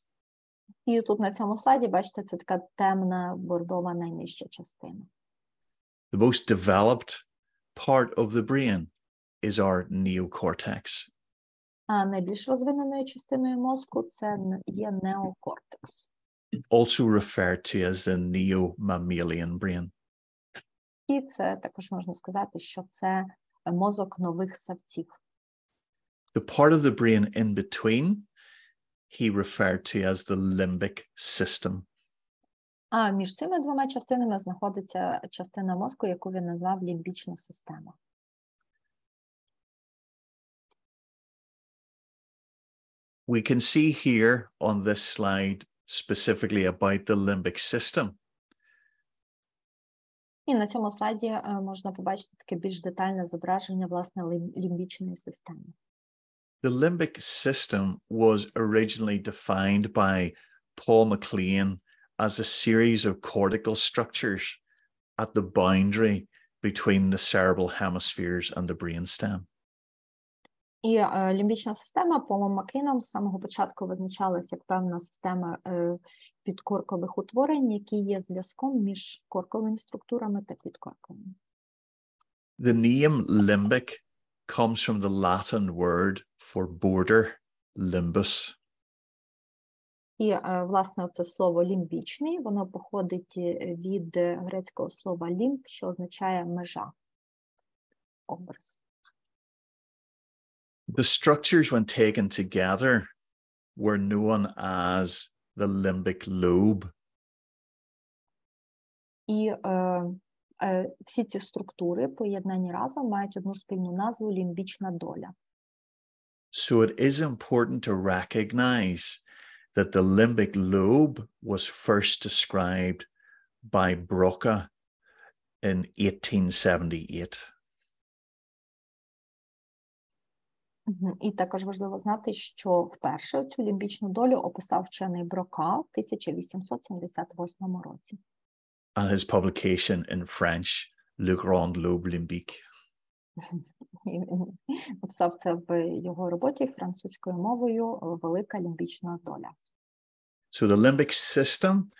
S2: І тут на цьому слайді, бачите, це така темна бордова найнижча частина.
S3: The most developed part of the brain is our neocortex.
S2: А найбільш розвиненою частиною мозку це є неокортекс.
S3: Also referred to as the neo-mammalian brain.
S2: І це також можна сказати, що це мозок нових савців.
S3: The part of the brain in between, he referred to as the limbic system.
S2: А між цими двома частинами знаходиться частина мозку, яку він назвав лімбічна система.
S3: We can see here on this slide specifically about the limbic system.
S2: І на цьому слайді можна побачити таке більш детальне зображення, власне, лімбічної системи.
S3: The limbic system was originally defined by Paul Miller as a series of cortical structures at the boundary between the cerebral hemispheres and the brainstem.
S2: І лімбічна система Полом Мілером з самого початку визначалася як певна система підкоркових утворень, які є зв'язком між корковими структурами та підкорковими.
S3: The name limbic comes from the Latin word for border, limbus.
S2: І, власне, це слово лімбічний, воно походить від грецького слова лімб, що означає межа, образ.
S3: The structures, when taken together, were known as the limbic lobe.
S2: І всі ці структури, поєднані разом, мають одну спільну назву лімбічна доля.
S3: So it is important to recognize that the limbic lobe was first described by Broca in 1878.
S2: І також важливо знати, що вперше цю лімбічну долю описав вчений Брока в 1878 році.
S3: And his publication in French, Le Grand Lobe Limbique.
S2: Написав це в його роботі французькою мовою «Велика лімбічна доля».
S3: So the limbic system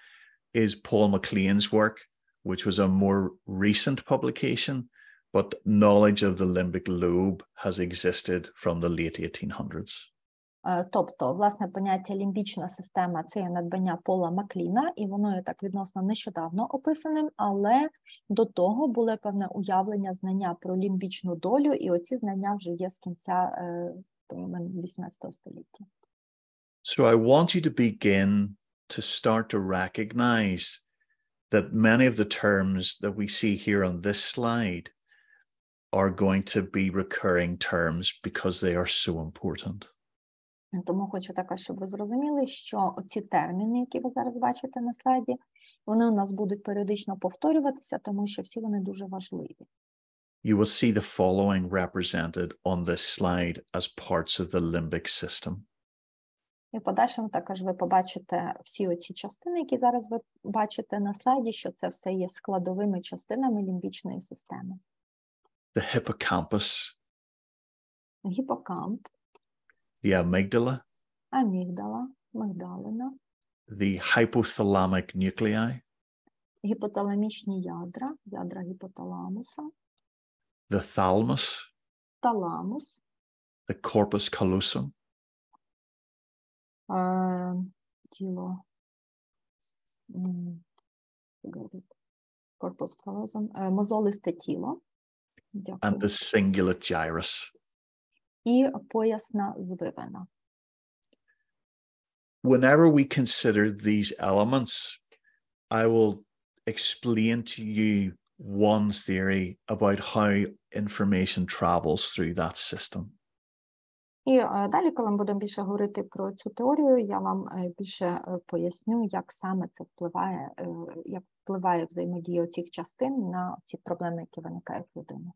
S3: is Paul Maclean's work, which was a more recent publication, but knowledge of the limbic lobe has existed from the late 1800s.
S2: Тобто, власне, поняття лімбічна система – це є надбання Пола Макліна, і воно є так відносно нещодавно описаним, але до того було певне уявлення, знання про лімбічну долю, і оці знання вже є з кінця 18 століття.
S3: So I want you to begin to start to recognize that many of the terms that we see here on this slide are going to be recurring terms because they are so important.
S2: Тому хочу також, щоб ви зрозуміли, що ці терміни, які ви зараз бачите на слайді, Вони у нас будуть періодично повторюватися, тому що всі вони дуже важливі.
S3: You will see the following represented on this slide as parts of the limbic system.
S2: І в подальшому також ви побачите всі оці частини, які зараз ви бачите на слайді, що це все є складовими частинами лімбічної системи.
S3: The hippocampus,
S2: Гіпокамп,
S3: the amygdala,
S2: амігдала, мигдалина,
S3: the hypothalamic nuclei,
S2: гіпоталамічні ядра, ядра гіпоталамуса,
S3: the thalamus,
S2: таламус,
S3: the corpus callosum,
S2: тіло, корпус калозом, мозолисте тіло,
S3: and
S2: дякую,
S3: the cingulate gyrus.
S2: і поясна звивина.
S3: Whenever we consider these elements, I will explain to you one theory about how information travels through that system.
S2: І далі, коли ми будемо більше говорити про цю теорію, я вам більше поясню, як саме це впливає, як впливає взаємодія цих частин на ці проблеми, які виникають в людині.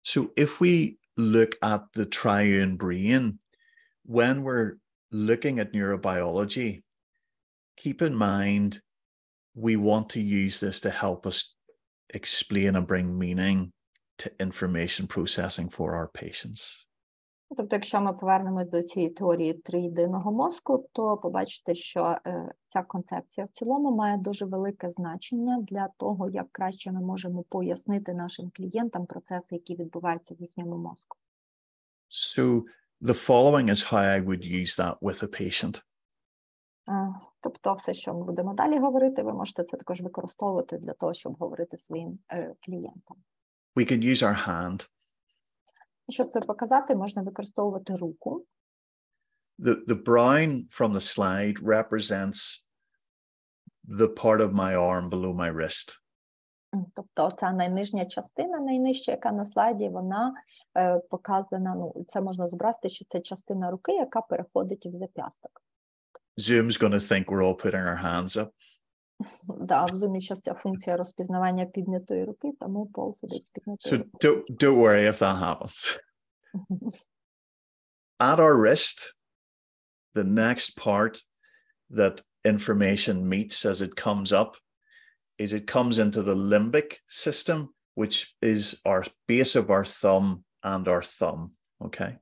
S3: So if we look at the triune brain, when we're looking at neurobiology, keep in mind we want to use this to help us explain and bring meaning to information processing for our patients.
S2: Тобто, якщо ми повернемось до цієї теорії триєдиного мозку, то побачите, що ця концепція в цілому має дуже велике значення для того, як краще ми можемо пояснити нашим клієнтам процеси, які відбуваються в їхньому мозку.
S3: So the following is how I would use that with a patient.
S2: Тобто, все, що ми будемо далі говорити, ви можете це також використовувати для того, щоб говорити своїм клієнтам.
S3: We can use our hand.
S2: Щоб це показати, можна використовувати руку.
S3: The brown from the slide represents the part of my arm below my wrist.
S2: Тобто ця найнижня частина, найнижча, яка на слайді, вона показана, ну, це можна зобразити, що це частина руки, яка переходить в зап'ясток.
S3: Zoom's going to think we're all putting our hands up.
S2: Да, в Zoom зараз ця функція розпізнавання піднятої руки, тому Пол сидить з піднятою
S3: So
S2: рукою.
S3: don't worry if that happens. At our wrist, the next part that information meets as it comes up is it comes into the limbic system, which is our base of our thumb and our thumb, okay?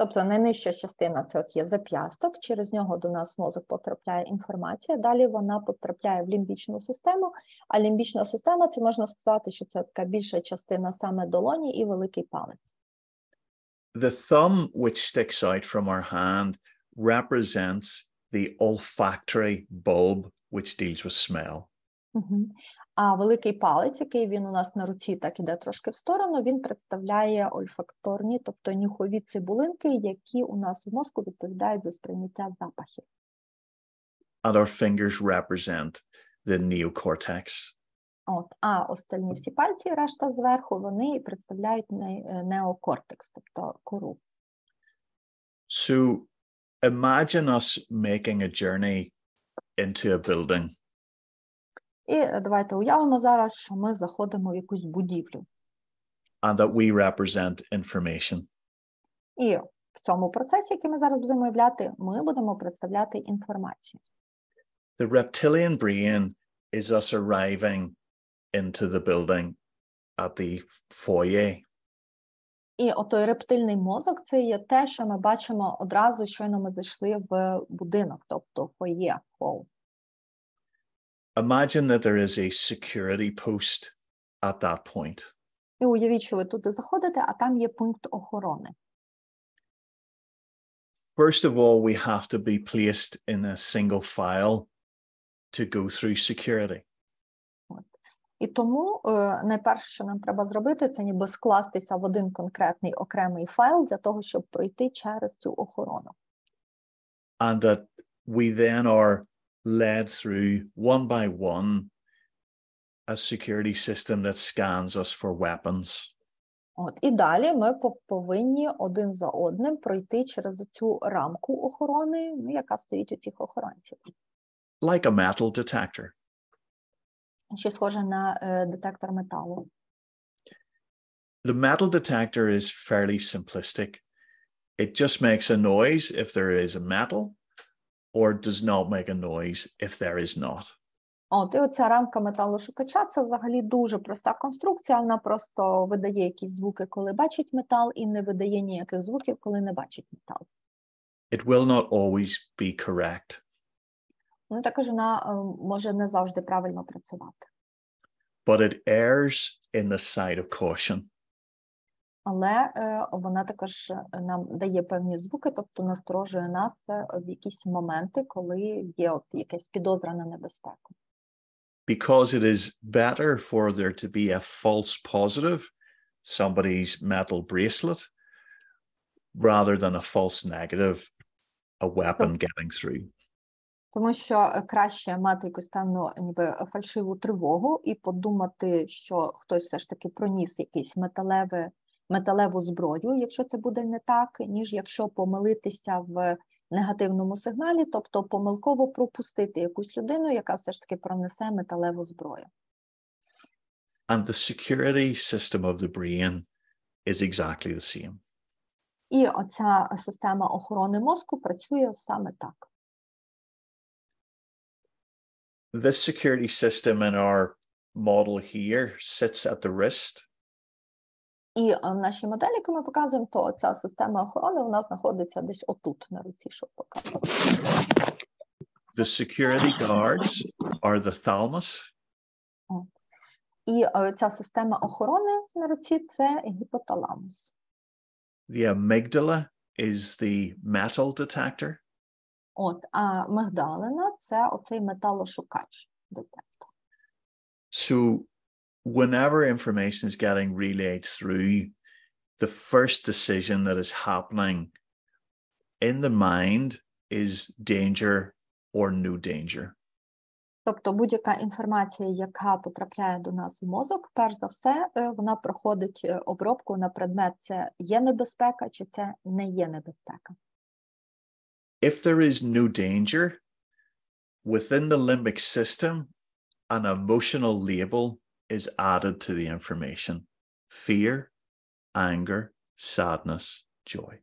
S2: Тобто найнижча частина – це от є зап'ясток, через нього до нас в мозок потрапляє інформація, далі вона потрапляє в лімбічну систему, а лімбічна система – це можна сказати, що це така більша частина саме долоні і великий палець.
S3: The thumb, which sticks out from our hand, represents the olfactory bulb, which deals with smell.
S2: А великий палець, який він у нас на руці так іде трошки в сторону, він представляє ольфакторні, тобто нюхові цибулинки, які у нас в мозку відповідають за сприйняття запахів.
S3: And our fingers represent the neocortex.
S2: А остальні всі пальці, решта зверху, вони представляють неокортекс, тобто кору.
S3: So imagine us making a journey into a building.
S2: І давайте уявимо зараз, що ми заходимо в якусь будівлю.
S3: And that we represent information.
S2: І в цьому процесі, який ми зараз будемо уявляти, ми будемо представляти інформацію.
S3: The reptilian brain is us arriving into the building at the foyer.
S2: І отой рептильний мозок – це є те, що ми бачимо одразу, щойно ми зайшли в будинок, тобто фоє, хол.
S3: Imagine that there is a security post at that point.
S2: І уявіть, що ви туди заходите, а там є пункт охорони.
S3: First of all, we have to be placed in a single file to go through security.
S2: І тому найперше, що нам треба зробити, це ніби скластися в один конкретний окремий файл для того, щоб пройти через цю охорону.
S3: And that we then are led through one by one a security system that scans us for weapons.
S2: І далі ми повинні один за одним пройти через цю рамку охорони, яка стоїть у цих охоронців.
S3: like a metal detector.
S2: Що схоже на детектор металу.
S3: The metal detector is fairly simplistic. It just makes a noise if there is a metal, or does not make a noise if there is not.
S2: От, і оця рамка металошукача – це взагалі дуже проста конструкція. Вона просто видає якісь звуки, коли бачить метал, і не видає ніяких звуків, коли не бачить метал.
S3: It will not always be correct.
S2: Ну, також вона може не завжди правильно працювати.
S3: But it errs in the side of caution.
S2: Але вона також нам дає певні звуки, тобто насторожує нас в якісь моменти, коли є от якась підозра на небезпеку.
S3: Because it is better for there to be a false positive, somebody's metal bracelet, rather than a false negative, a weapon getting through.
S2: Тому що краще мати якусь певну ніби фальшиву тривогу і подумати, що хтось все ж таки проніс якийсь металеву зброю, якщо це буде не так, ніж якщо помилитися в негативному сигналі, тобто помилково пропустити якусь людину, яка все ж таки пронесе металеву зброю.
S3: And the security system of the brain is exactly the same.
S2: І оця система охорони мозку працює саме так.
S3: This security system in our model here sits at the wrist.
S2: І в нашій моделі, яку ми показуємо, то ця система охорони у нас знаходиться десь отут на руці, щоб показувати.
S3: The security guards are the thalamus.
S2: І ця система охорони на руці – це гіпоталамус.
S3: The amygdala is the metal detector.
S2: От, а мигдалина – це оцей металошукач, детектор.
S3: So whenever information is getting relayed through, the first decision that is happening in the mind is danger or no danger.
S2: Тобто будь-яка інформація, яка потрапляє до нас в мозок, перш за все, вона проходить обробку на предмет, це є небезпека чи це не є небезпека.
S3: If there is no danger, within the limbic system, an emotional label is added to the information. Fear, anger, sadness, joy.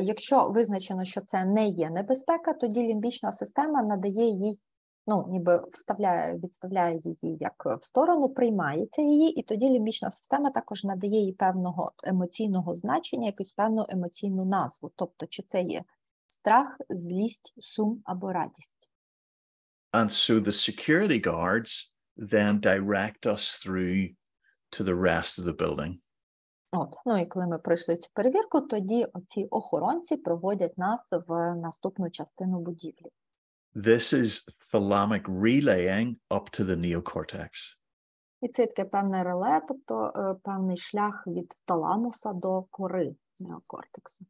S2: Якщо визначено, що це не є небезпека, тоді лімбічна система надає їй, ніби відставляє її як в сторону, приймається її, і тоді лімбічна система також надає їй певного емоційного значення, якусь певну емоційну назву. Тобто, чи це є страх, злість, сум або радість.
S3: And so the security guards then direct us through to the rest of the building.
S2: І коли ми пройшли цю перевірку, тоді оці охоронці проводять нас в наступну частину будівлі.
S3: This is thalamic relaying up to the neocortex.
S2: І це таке певне реле, тобто певний шлях від таламуса до кори неокортексу.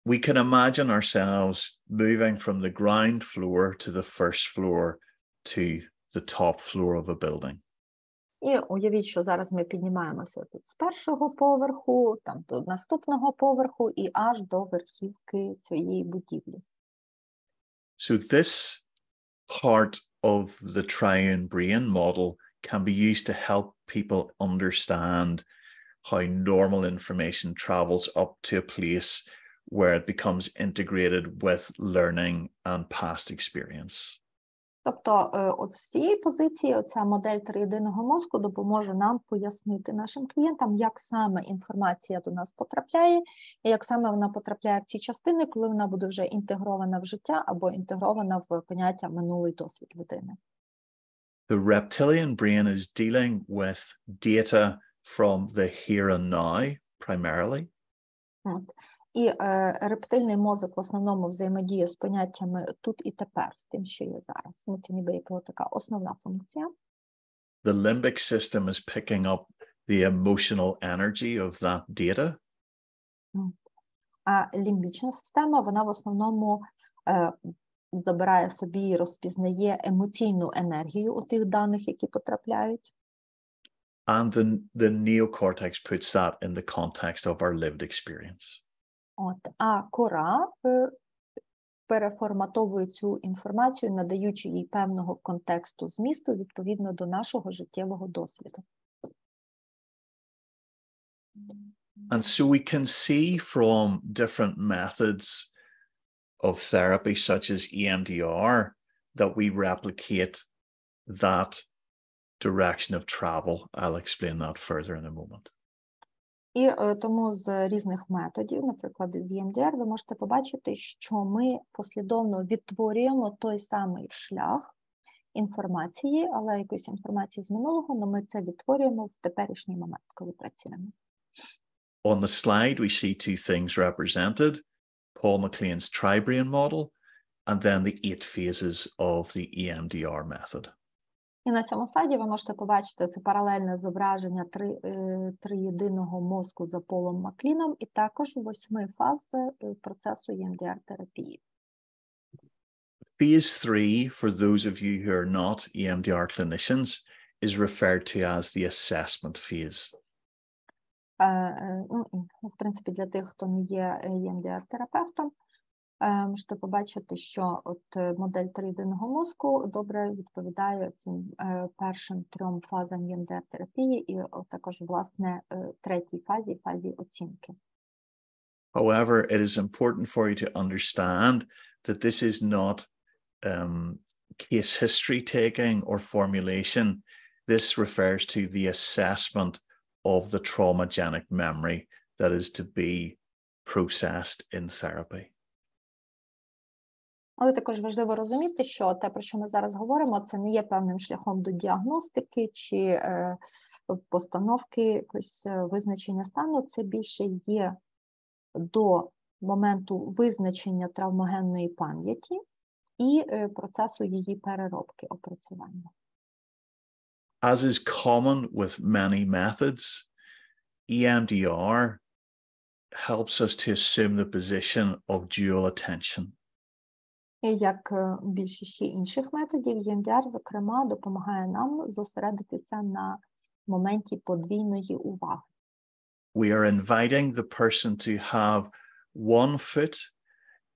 S3: We can imagine ourselves moving from the ground floor to the first floor to the top floor of a building.
S2: І уявіть, що зараз ми піднімаємося тут з першого поверху, там до наступного поверху і аж до верхівки цієї будівлі.
S3: So this part of the triune brain model can be used to help people understand how normal information travels up to a place where it becomes integrated with learning and past experience.
S2: Тобто, от з цієї позиції оця модель триєдиного мозку допоможе нам пояснити нашим клієнтам, як саме інформація до нас потрапляє, і як саме вона потрапляє в ці частини, коли вона буде вже інтегрована в життя або інтегрована в поняття минулий досвід людини.
S3: The reptilian brain is dealing with data from the here and now primarily.
S2: І рептильний мозок в основному взаємодіє з поняттями тут і тепер, з тим, що є зараз. Це ніби як така основна функція.
S3: The limbic system is picking up the emotional energy of that data.
S2: А лімбічна система, вона в основному забирає собі і розпізнає емоційну енергію у тих даних, які потрапляють.
S3: And the neocortex puts that in the context of our lived experience.
S2: А кора переформатовує цю інформацію, надаючи їй певного контексту змісту відповідно до нашого життєвого досвіду.
S3: And so we can see from different methods of therapy, such as EMDR, that we replicate that direction of travel. I'll explain that further in a moment.
S2: І тому з різних методів, наприклад, з EMDR, ви можете побачити, що ми послідовно відтворюємо той самий шлях інформації, але якоїсь інформації з минулого, але ми це відтворюємо в теперішній момент, коли працюємо.
S3: On the slide, we see two things represented, Paul MacLean's tri-brain model, and then the 8 phases of the EMDR method.
S2: І на цьому слайді ви можете побачити це паралельне зображення триєдиного мозку за Полом Макліном і також 8 фаз процесу EMDR-терапії.
S3: Phase 3, for those of you who are not EMDR clinicians, is referred to as the assessment phase.
S2: В принципі, для тих, хто не є EMDR-терапевтом, можете побачити, що модель триєдиного мозку добре відповідає цим першим 3 фазам EMDR-терапії і також, власне, третій фазі оцінки.
S3: However, it is important for you to understand that this is not case history taking or formulation. This refers to the assessment of the traumagenic memory that is to be processed in therapy.
S2: Але також важливо розуміти, що те, про що ми зараз говоримо, це не є певним шляхом до діагностики чи постановки якогось визначення стану, це більше є до моменту визначення травмогенної пам'яті і процесу її переробки, опрацювання.
S3: As is common with many methods, EMDR helps us to assume the position of dual attention.
S2: І як більшість інших методів, EMDR, зокрема, допомагає нам зосередитися на моменті подвійної уваги.
S3: We are inviting the person to have one foot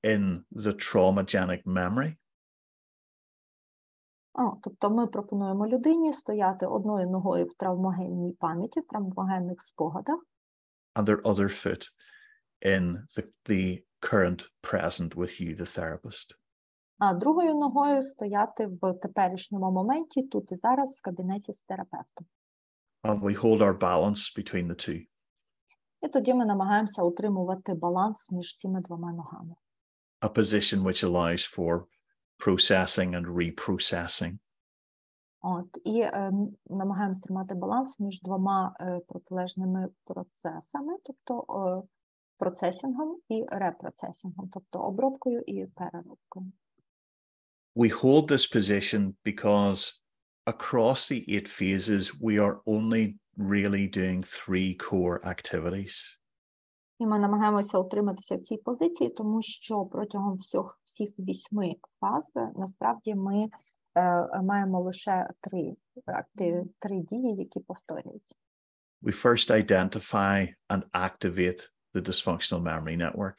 S3: in the traumagenic memory.
S2: Тобто ми пропонуємо людині стояти одною ногою в травмогенній пам'яті, в травмогенних спогадах.
S3: And their other foot in the current present with you, the therapist.
S2: А другою ногою стояти в теперішньому моменті, тут і зараз, в кабінеті з терапевтом.
S3: And we hold our balance between the two.
S2: І тоді ми намагаємося утримувати баланс між цими 2 ногами.
S3: A position which allows for processing and reprocessing.
S2: І намагаємося тримати баланс між 2 протилежними процесами, тобто процесінгом і репроцесінгом, тобто обробкою і переробкою.
S3: We hold this position because across the 8 phases, we are only really doing 3 core activities.
S2: І ми намагаємося утриматися в цій позиції, тому що протягом всіх 8 фаз, насправді, ми маємо лише 3 дії, які повторюються.
S3: We first identify and activate the dysfunctional memory network.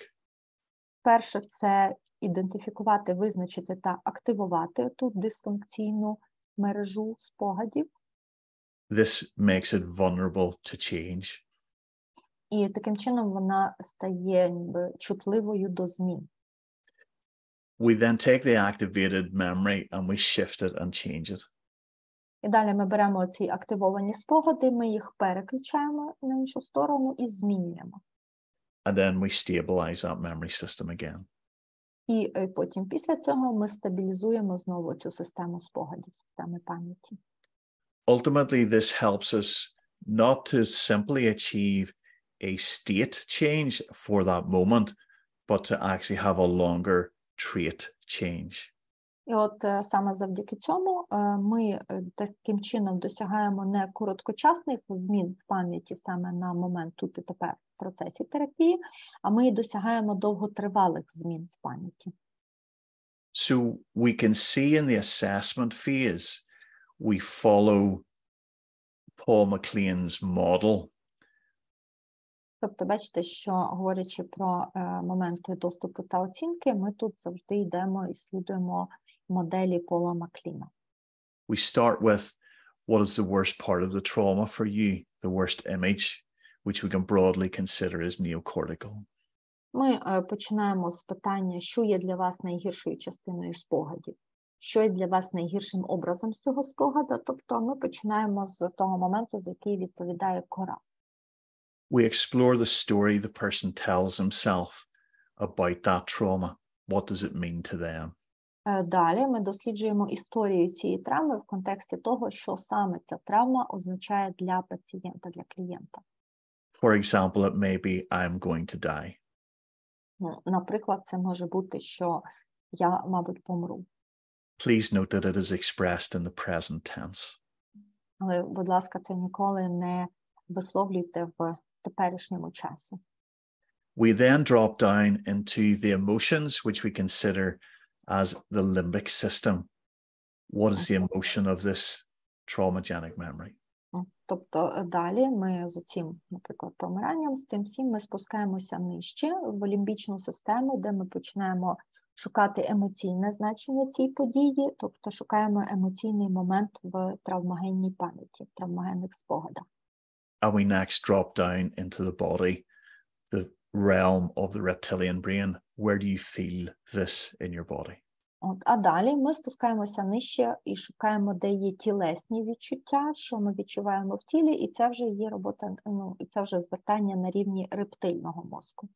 S2: Перше – це ідентифікувати, визначити та активувати ту дисфункційну мережу спогадів.
S3: This makes it vulnerable to change.
S2: І таким чином вона стає чутливою до змін.
S3: We then take the activated memory and we shift it and change it.
S2: І далі ми беремо ці активовані спогади, ми їх переключаємо на іншу сторону і змінюємо.
S3: And then we stabilize that memory system again.
S2: І потім після цього ми стабілізуємо знову цю систему спогадів, систему пам'яті.
S3: Ultimately, this helps us not to simply achieve a state change for that moment, but to actually have a longer trait change.
S2: І саме завдяки цьому ми таким чином досягаємо не короткочасних змін в пам'яті саме на момент тут і тепер в процесі терапії, а ми досягаємо довготривалих змін в пам'яті.
S3: So we can see in the assessment phase, we follow Paul MacLean's model.
S2: Тобто, бачите, що говорячи про моменти доступу та оцінки, ми тут завжди йдемо і слідуємо моделі Пола Макліна.
S3: We start with what is the worst part of the trauma for you, the worst image, which we can broadly consider as neocortical.
S2: Ми починаємо з питання, що є для вас найгіршою частиною спогадів, що є для вас найгіршим образом з цього спогада, тобто ми починаємо з того моменту, за який відповідає кора.
S3: We explore the story the person tells himself about that trauma. What does it mean to them?
S2: Далі ми досліджуємо історію цієї травми в контексті того, що саме ця травма означає для пацієнта, для клієнта.
S3: For example, it may be, I'm going to die.
S2: Наприклад, це може бути, що я, мабуть, помру.
S3: Please note that it is expressed in the present tense.
S2: Але, будь ласка, це ніколи не висловлюйте в теперішньому часі.
S3: We then drop down into the emotions, which we consider as the limbic system. What is the emotion of this traumagenic memory?
S2: Тобто далі ми з цим, наприклад, помиранням, з цим всім ми спускаємося нижче в лімбічну систему, де ми починаємо шукати емоційне значення цієї події, тобто шукаємо емоційний момент в травмогенній пам'яті, в травмогенних спогадах.
S3: And we next drop down into the body, the realm of the reptilian brain. Where do you feel this in your body?
S2: А далі ми спускаємося нижче і шукаємо, де є тілесні відчуття, що ми відчуваємо в тілі, і це вже є робота, і це вже звертання на рівні рептильного мозку.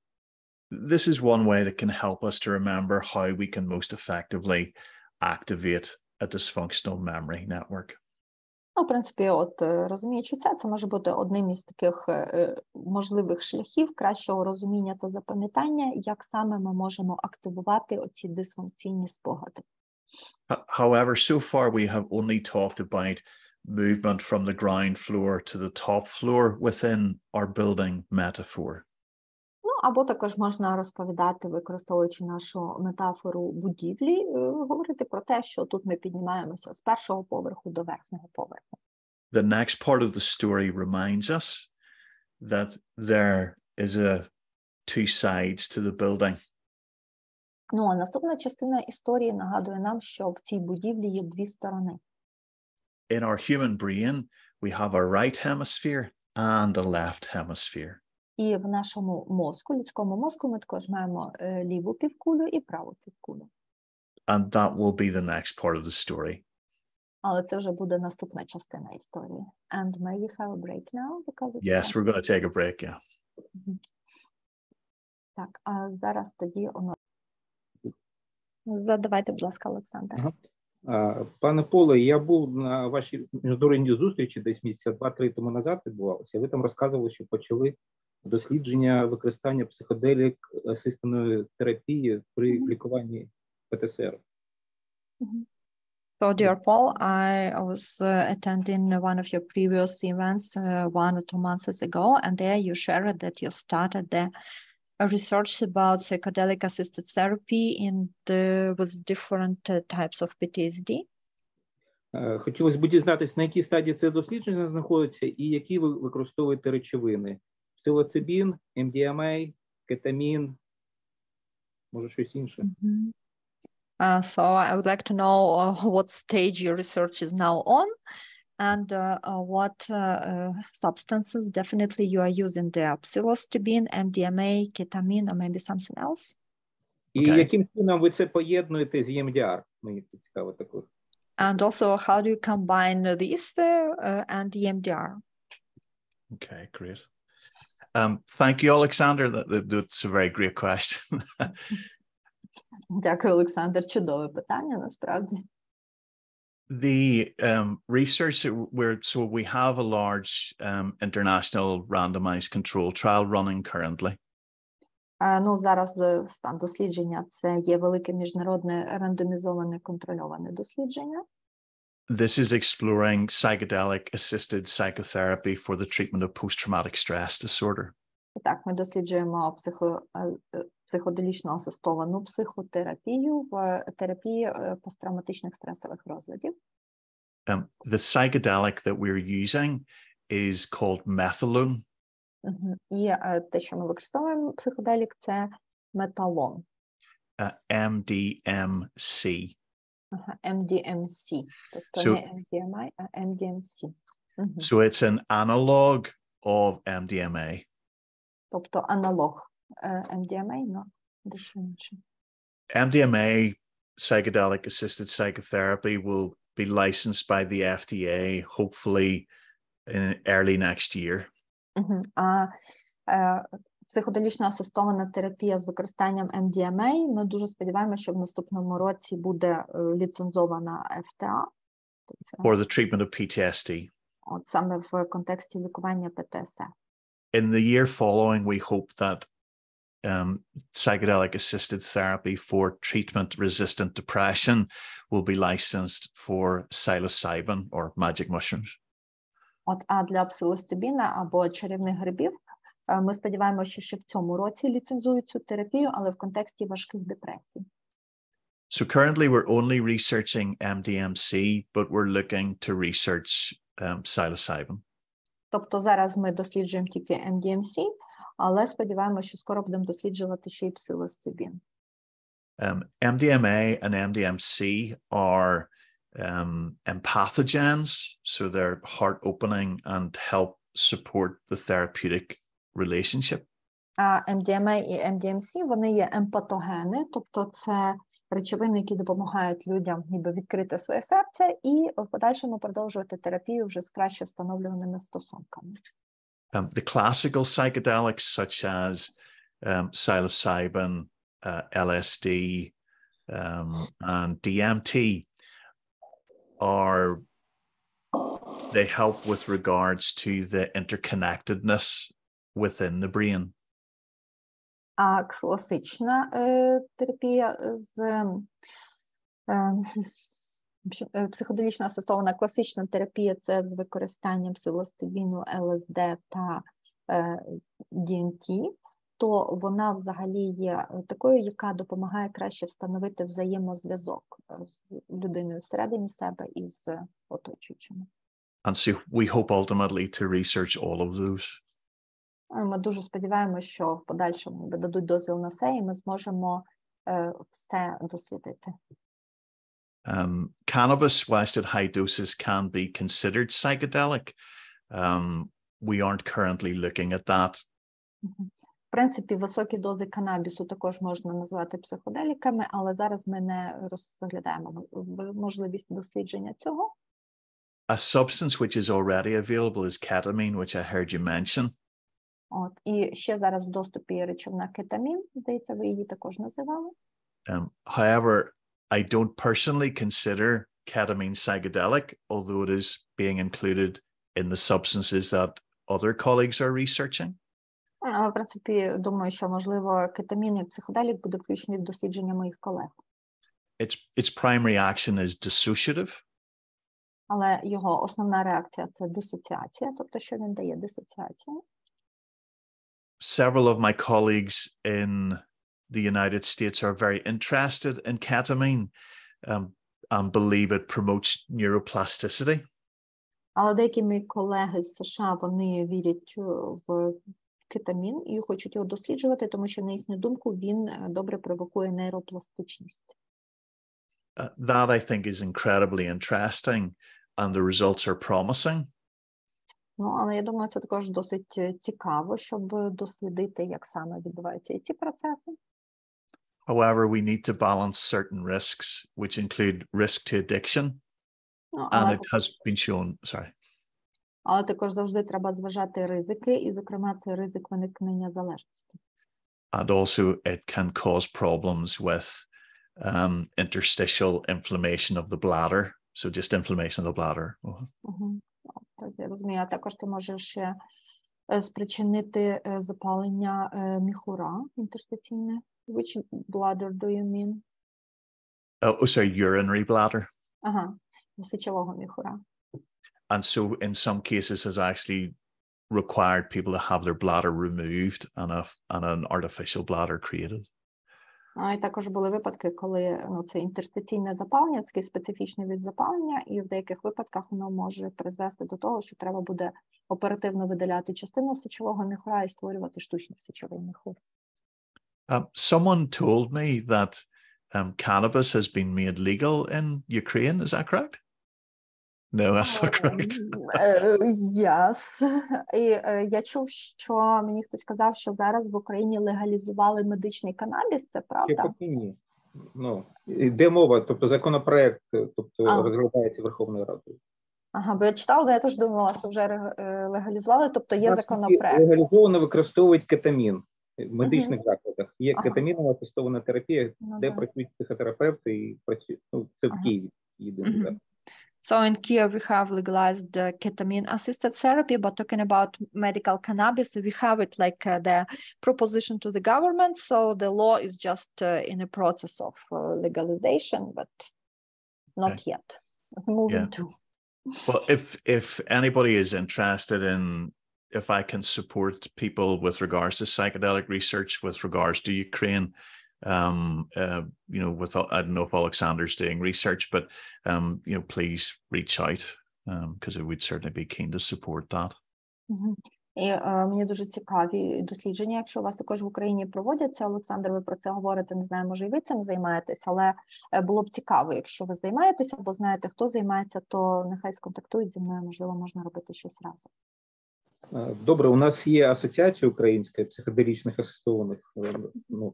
S3: This is one way that can help us to remember how we can most effectively activate a dysfunctional memory network.
S2: В принципі, розуміючи це може бути одним із таких можливих шляхів кращого розуміння та запам'ятання, як саме ми можемо активувати оці дисфункційні спогади.
S3: However, so far we have only talked about movement from the ground floor to the top floor within our building metaphor.
S2: Або також можна розповідати, використовуючи нашу метафору будівлі, говорити про те, що тут ми піднімаємося з першого поверху до верхнього поверху.
S3: The next part of the story reminds us that there is two sides to the building.
S2: А наступна частина історії нагадує нам, що в цій будівлі є дві сторони.
S3: In our human brain, we have a right hemisphere and a left hemisphere.
S2: І в нашому мозку, людському мозку, ми також маємо ліву півкулю і праву півкулю.
S3: And that will be the next part of the story.
S2: Але це вже буде наступна частина історії. And may we have a break now?
S3: Yes, we're going to take a break, yeah.
S2: Так, а зараз тоді задавайте, будь ласка, Олександр.
S5: Пане Поле, я був на вашій міжнародній зустрічі десь місяця 2-3 тому назад відбувалося. Ви там розказували, що почали дослідження використання психоделік асистентної терапії при лікуванні ПТСР.
S2: So, dear Paul, I was attending one of your previous events 1 or 2 months ago, and there you shared that you started the research about psychedelic-assisted therapy with different types of PTSD.
S5: Хотілося б дізнатися, на якій стадії це дослідження знаходиться і які ви використовуєте речовини. Псилоцибін, МДМА, кетамін, може щось інше.
S2: So I would like to know what stage your research is now on and what substances definitely you are using there. Psilocybin, MDMA, ketamine, or maybe something else?
S5: І яким чином ви це поєднуєте з EMDR? Мені це цікаво також.
S2: And also, how do you combine this and EMDR?
S3: Okay, great. Thank you, Alexander. That's a very great question.
S2: Дякую, Олександр. Чудове питання, насправді.
S3: The research so we have a large international randomized control trial running currently.
S2: Зараз стан дослідження – це є велике міжнародне рандомізоване контрольоване дослідження.
S3: This is exploring psychedelic-assisted psychotherapy for the treatment of post-traumatic stress disorder.
S2: Так, ми досліджуємо психоделічно асистовану психотерапію в терапії посттравматичних стресових розладів.
S3: The psychedelic that we're using is called methylone.
S2: І те, що ми використовуємо психоделік, це металон.
S3: MDMC.
S2: MDMC. Тобто
S3: So-
S2: не MDMA, а MDMC.
S3: So it's an analog of MDMA.
S2: Тобто аналог MDMA, но дещо інше.
S3: MDMA, psychedelic assisted psychotherapy, will be licensed by the FDA hopefully in early next year.
S2: Психоделічно асистована терапія з використанням MDMA, ми дуже сподіваємося, що в наступному році буде ліцензована FDA.
S3: For the treatment of PTSD.
S2: От саме в контексті лікування ПТСР.
S3: In the year following, we hope that psychedelic assisted therapy for treatment-resistant depression will be licensed for psilocybin or magic mushrooms.
S2: А для псилоцибіна або чарівних грибів ми сподіваємося, що ще в цьому році ліцензують цю терапію, але в контексті важких депресій.
S3: So currently we're only researching MDMC, but we're looking to research psilocybin.
S2: Тобто зараз ми досліджуємо тільки MDMC, але сподіваємося, що скоро будемо досліджувати ще й псилоцибін.
S3: MDMA and MDMC are empathogens, so they're heart-opening and help support the therapeutic relationship.
S2: MDMA і MDMC, вони є емпатогени, тобто це речовини, які допомагають людям ніби відкрити своє серце і в подальшому продовжувати терапію вже з краще встановлюваними стосунками.
S3: The classical psychedelics such as psilocybin, LSD, and DMT they help with regards to the interconnectedness within the brain.
S2: А класична терапія психоделічно асистована класична терапія – це з використанням псилоцибіну, ЛСД та DMT, то вона взагалі є такою, яка допомагає краще встановити взаємозв'язок з людиною всередині себе і з оточуючими.
S3: And so we hope ultimately to research all of those.
S2: Ми дуже сподіваємося, що в подальшому дадуть дозвіл на все, і ми зможемо все дослідити.
S3: Cannabis, whilst at high doses can be considered psychedelic, we aren't currently looking at that.
S2: В принципі, високі дози канабісу також можна назвати психоделіками, але зараз ми не розглядаємо можливість дослідження цього.
S3: A substance which is already available is ketamine, which I heard you mention.
S2: От, і ще зараз в доступі речовина кетамін, здається, ви її також називали.
S3: However, I don't personally consider ketamine psychedelic, although it is being included in the substances that other colleagues are researching.
S2: Але, в принципі, думаю, що, можливо, кетамін як психоделік буде включений в дослідження моїх колег.
S3: Its primary action is dissociative.
S2: Але його основна реакція – це дисоціація, тобто, що він дає дисоціацію.
S3: Several of my colleagues in the United States are very interested in ketamine and believe it promotes neuroplasticity.
S2: Але деякі мої колеги з США, вони вірять в кетамін і хочуть його досліджувати, тому що, на їхню думку, він добре провокує нейропластичність.
S3: That, I think, is incredibly interesting, and the results are promising.
S2: Ну, але я думаю, це також досить цікаво, щоб дослідити, як саме відбуваються ці процеси.
S3: However, we need to balance certain risks, which include risk to addiction, and it has been shown, sorry.
S2: Але також завжди треба зважати ризики, і, зокрема, це ризик виникнення залежності.
S3: And also it can cause problems with interstitial inflammation of the bladder, so just inflammation of the bladder.
S2: Так, я розумію. А також це може ще спричинити запалення міхура інтерстиційне. Which bladder do you mean?
S3: Oh, sorry, urinary bladder.
S2: Ага, сечового міхура.
S3: And so in some cases has actually required people to have their bladder removed and an artificial bladder created.
S2: І також були випадки, коли це інтерстиційне запалення, такий специфічний від запалення, і в деяких випадках воно може призвести до того, що треба буде оперативно видаляти частину сечового міхура і створювати штучний сечовий міхур.
S3: Someone told me that cannabis has been made legal in Ukraine. Is that correct? No, that's not correct.
S2: Yes. І я чув, що мені хтось сказав, що зараз в Україні легалізували медичний канабіс, це правда?
S5: Ні. Йде мова, тобто законопроект, розглядається Верховною Радою.
S2: Ага, бо я читала, але я теж думала, що вже легалізували, тобто є законопроект.
S5: Легалізовано використовують кетамін в медичних закладах. Є кетамінова тестована терапія, де працюють психотерапевти і працюють, це в Києві єдиний заклад.
S2: So in Kiev we have legalized ketamine-assisted therapy, but talking about medical cannabis, we have it like the proposition to the government. So the law is just in a process of legalization, but not yet. Moving to.
S3: Well, if anybody is interested in, if I can support people with regards to psychedelic research, with regards to Ukraine, with I don't know if Alexander's doing research, but please reach out because I would certainly be keen to support that.
S2: І мені дуже цікаві дослідження, якщо у вас також в Україні проводяться. Олександр, ви про це говорите, не знаю, може і ви цим займаєтесь, але було б цікаво, якщо ви займаєтеся, або знаєте, хто займається, то нехай сконтактують зі мною, можливо, можна робити щось разом.
S5: Добре, у нас є асоціація українська психоделічних асистованих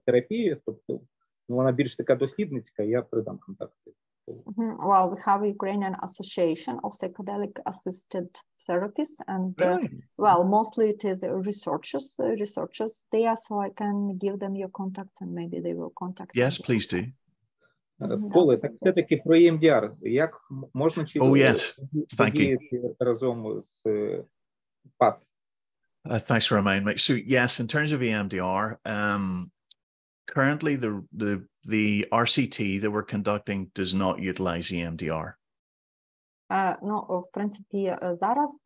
S5: терапій, тобто вона більш така дослідницька, я передам контакти.
S2: Well, we have a Ukrainian association of psychedelic assisted therapists, and well, mostly it is researchers there, so I can give them your contacts and maybe they will contact you.
S3: Yes, please do.
S5: Поле, так все-таки про EMDR. Як можна чи
S3: подіяти
S5: разом з ПАТ?
S3: Thanks for reminding me. So yes, in terms of EMDR, currently the RCT that we're conducting does not utilize EMDR.
S2: В принципі, зараз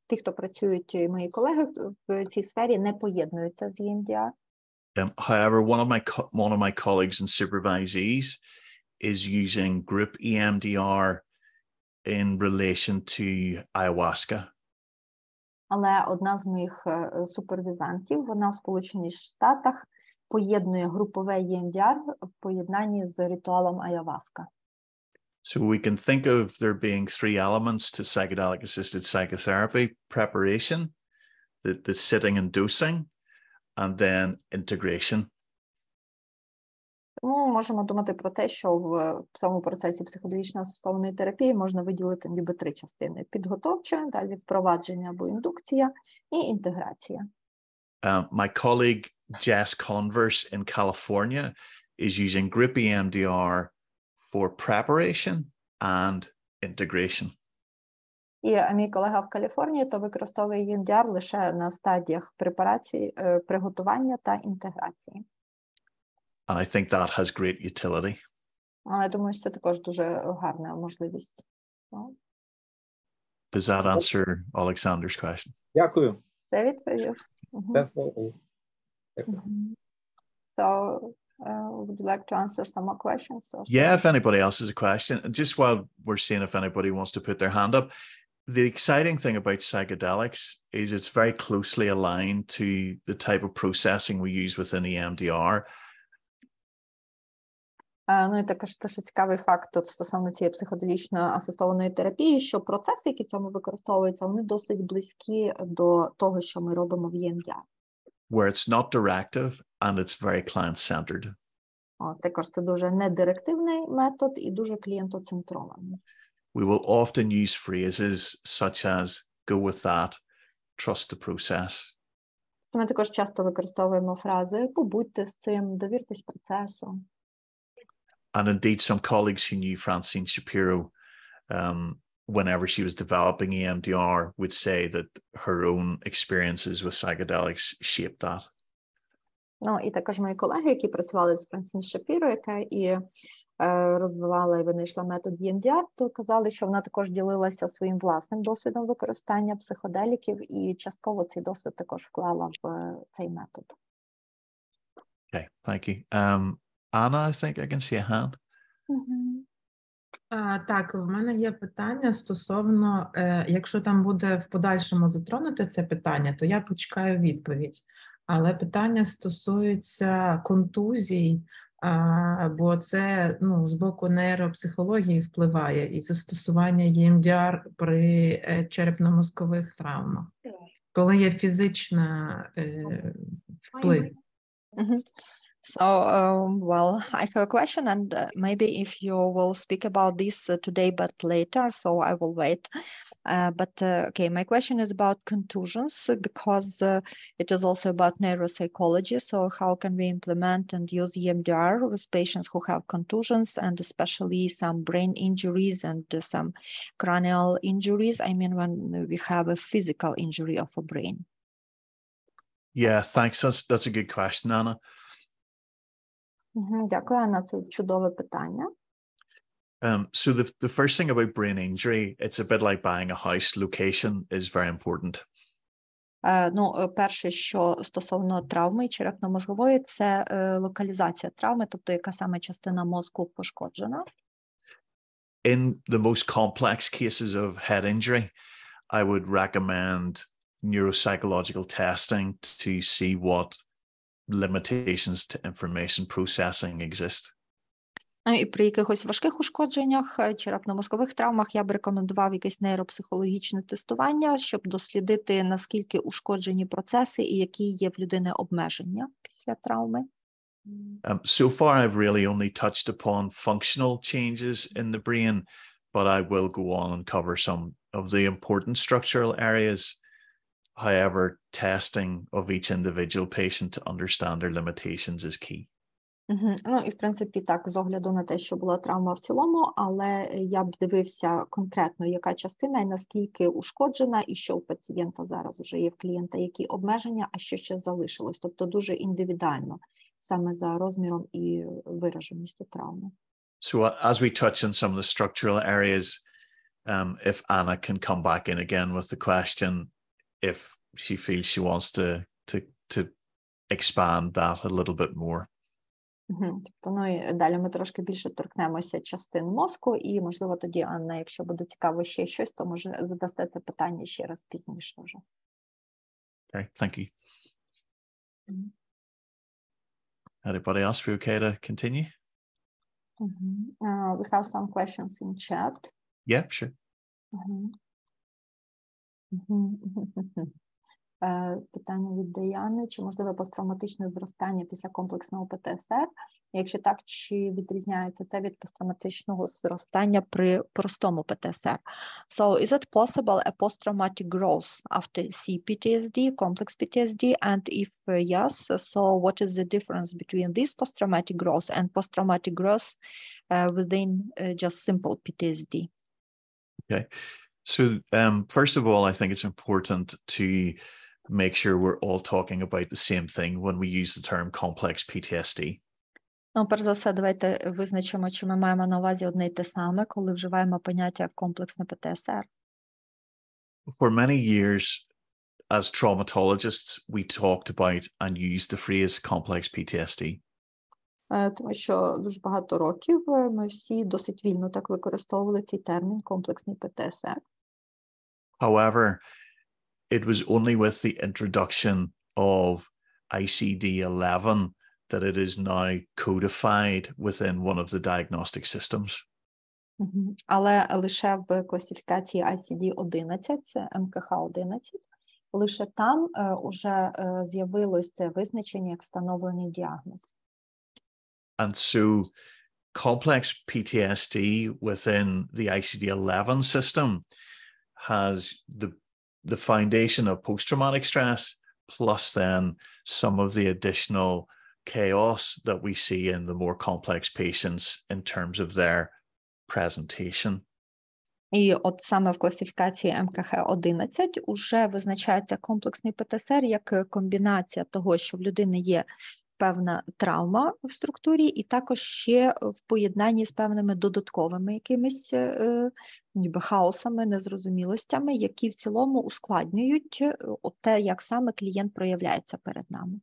S2: ті, хто працюють, мої колеги в цій сфері, не поєднуються з EMDR.
S3: However, one of my colleagues and supervisees is using group EMDR in relation to ayahuasca.
S2: Але одна з моїх супервізантів, вона в Сполучених Штатах поєднує групове EMDR в поєднанні з ритуалом ayahuasca.
S3: So we can think of there being three elements to psychedelic assisted psychotherapy: preparation, the sitting and dosing, and then integration.
S2: Тому можемо думати про те, що в цьому процесі психоделічно асистованої терапії можна виділити ніби три частини: підготовча, далі впровадження або індукція і інтеграція.
S3: My colleague Jess Converse in California is using group EMDR for preparation and integration.
S2: І мій колега в Каліфорнії то використовує EMDR лише на стадіях препарації, приготування та інтеграції.
S3: And I think that has great utility.
S2: Але я думаю, що це також дуже гарна можливість.
S3: Does that answer Alexander's question?
S5: Дякую.
S2: Це відповів. So, would you like to answer some more questions?
S3: Yeah, if anybody else has a question. Just while we're seeing if anybody wants to put their hand up, the exciting thing about psychedelics is it's very closely aligned to the type of processing we use within EMDR.
S2: Ну і також теж цікавий факт тут стосовно цієї психоделічно асистованої терапії, що процеси, які в цьому використовуються, вони досить близькі до того, що ми робимо в EMDR.
S3: Where it's not directive and it's very client-centered.
S2: Також це дуже недирективний метод і дуже клієнтоцентрований.
S3: We will often use phrases such as go with that, trust the process.
S2: Ми також часто використовуємо фрази побудьте з цим, довіртесь процесу.
S3: And indeed, some colleagues who knew Francine Shapiro, whenever she was developing EMDR, would say that her own experiences with psychedelics shaped that.
S2: Ну, і також мої колеги, які працювали з Франсін Шапіро, яка і розвивала і винайшла метод EMDR, то казали, що вона також ділилася своїм власним досвідом використання психоделіків, і частково цей досвід також вклала в цей метод.
S3: Okay, thank you. Anna, I think I can see a hand.
S6: Так, в мене є питання стосовно, якщо там буде в подальшому затронути це питання, то я почекаю відповідь. Але питання стосується контузій, бо це з боку нейропсихології впливає і застосування EMDR при черепно-мозкових травмах, коли є фізична вплив.
S2: So, well, I have a question, and maybe if you will speak about this today, but later, so I will wait. Okay, my question is about contusions, because it is also about neuropsychology. So how can we implement and use EMDR with patients who have contusions, and especially some brain injuries and some cranial injuries? I mean, when we have a physical injury of a brain.
S3: Yeah, thanks. That's a good question, Anna.
S2: Дякую, Анна, це чудове питання.
S3: So the first thing about brain injury, it's a bit like buying a house. Location is very important.
S2: Перше, що стосовно травми черепно-мозгової, це локалізація травми, тобто яка саме частина мозку пошкоджена.
S3: In the most complex cases of head injury, I would recommend neuropsychological testing to see what limitations to information processing exist.
S2: І при якихось важких ушкодженнях, черепно-мозкових травмах я б рекомендував якесь нейропсихологічне тестування, щоб дослідити, наскільки ушкоджені процеси і які є в людини обмеження після травми.
S3: So far, I've really only touched upon functional changes in the brain, but I will go on and cover some of the important structural areas. However, testing of each individual patient to understand their limitations is key.
S2: І, в принципі, так, з огляду на те, що була травма в цілому, але я б дивився конкретно, яка частина і наскільки ушкоджена, і що у пацієнта зараз вже є в клієнта, які обмеження, а що ще залишилось. Тобто дуже індивідуально, саме за розміром і вираженістю травми.
S3: So as we touch on some of the structural areas, if Anna can come back in again with the question, if she feels she wants to expand that a little bit more.
S2: Тобто, і далі ми трошки більше торкнемося частин мозку, і, можливо, тоді, Анна, якщо буде цікаво ще щось, то, може, задасте це питання ще раз пізніше вже.
S3: Okay, thank you. Anybody else? We okay to continue?
S2: We have some questions in chat.
S3: Yeah, sure.
S2: Питання від Даяни. Чи можливе посттравматичне зростання після комплексного ПТСР? Якщо так, чи відрізняється це від посттравматичного зростання при простому ПТСР? So, is it possible a post-traumatic growth after CPTSD, complex PTSD? And if yes, so what is the difference between this post-traumatic growth and post-traumatic growth within just simple PTSD?
S3: Okay. So first of all, I think it's important to make sure we're all talking about the same thing when we use the term complex PTSD.
S2: Перш за все, давайте визначимо, чи ми маємо на увазі одне й те саме, коли вживаємо поняття комплексне ПТСР.
S3: For many years, as traumatologists, we talked about and used the phrase complex PTSD.
S2: Тому що дуже багато років ми всі досить вільно так використовували цей термін комплексний ПТСР.
S3: However, it was only with the introduction of ICD-11 that it is now codified within one of the diagnostic systems.
S2: Але лише в класифікації ICD-11, це МКХ-11, лише там уже з'явилось це визначення як встановлений діагноз.
S3: And so complex PTSD within the ICD-11 system has the foundation of post-traumatic stress, plus then some of the additional chaos that we see in the more complex patients in terms of their presentation.
S2: І от саме в класифікації МКХ-11 уже визначається комплексний ПТСР як комбінація того, що в людини є певна травма в структурі, і також ще в поєднанні з певними додатковими якимись ніби хаосами, незрозумілостями, які в цілому ускладнюють те, як саме клієнт проявляється перед нами.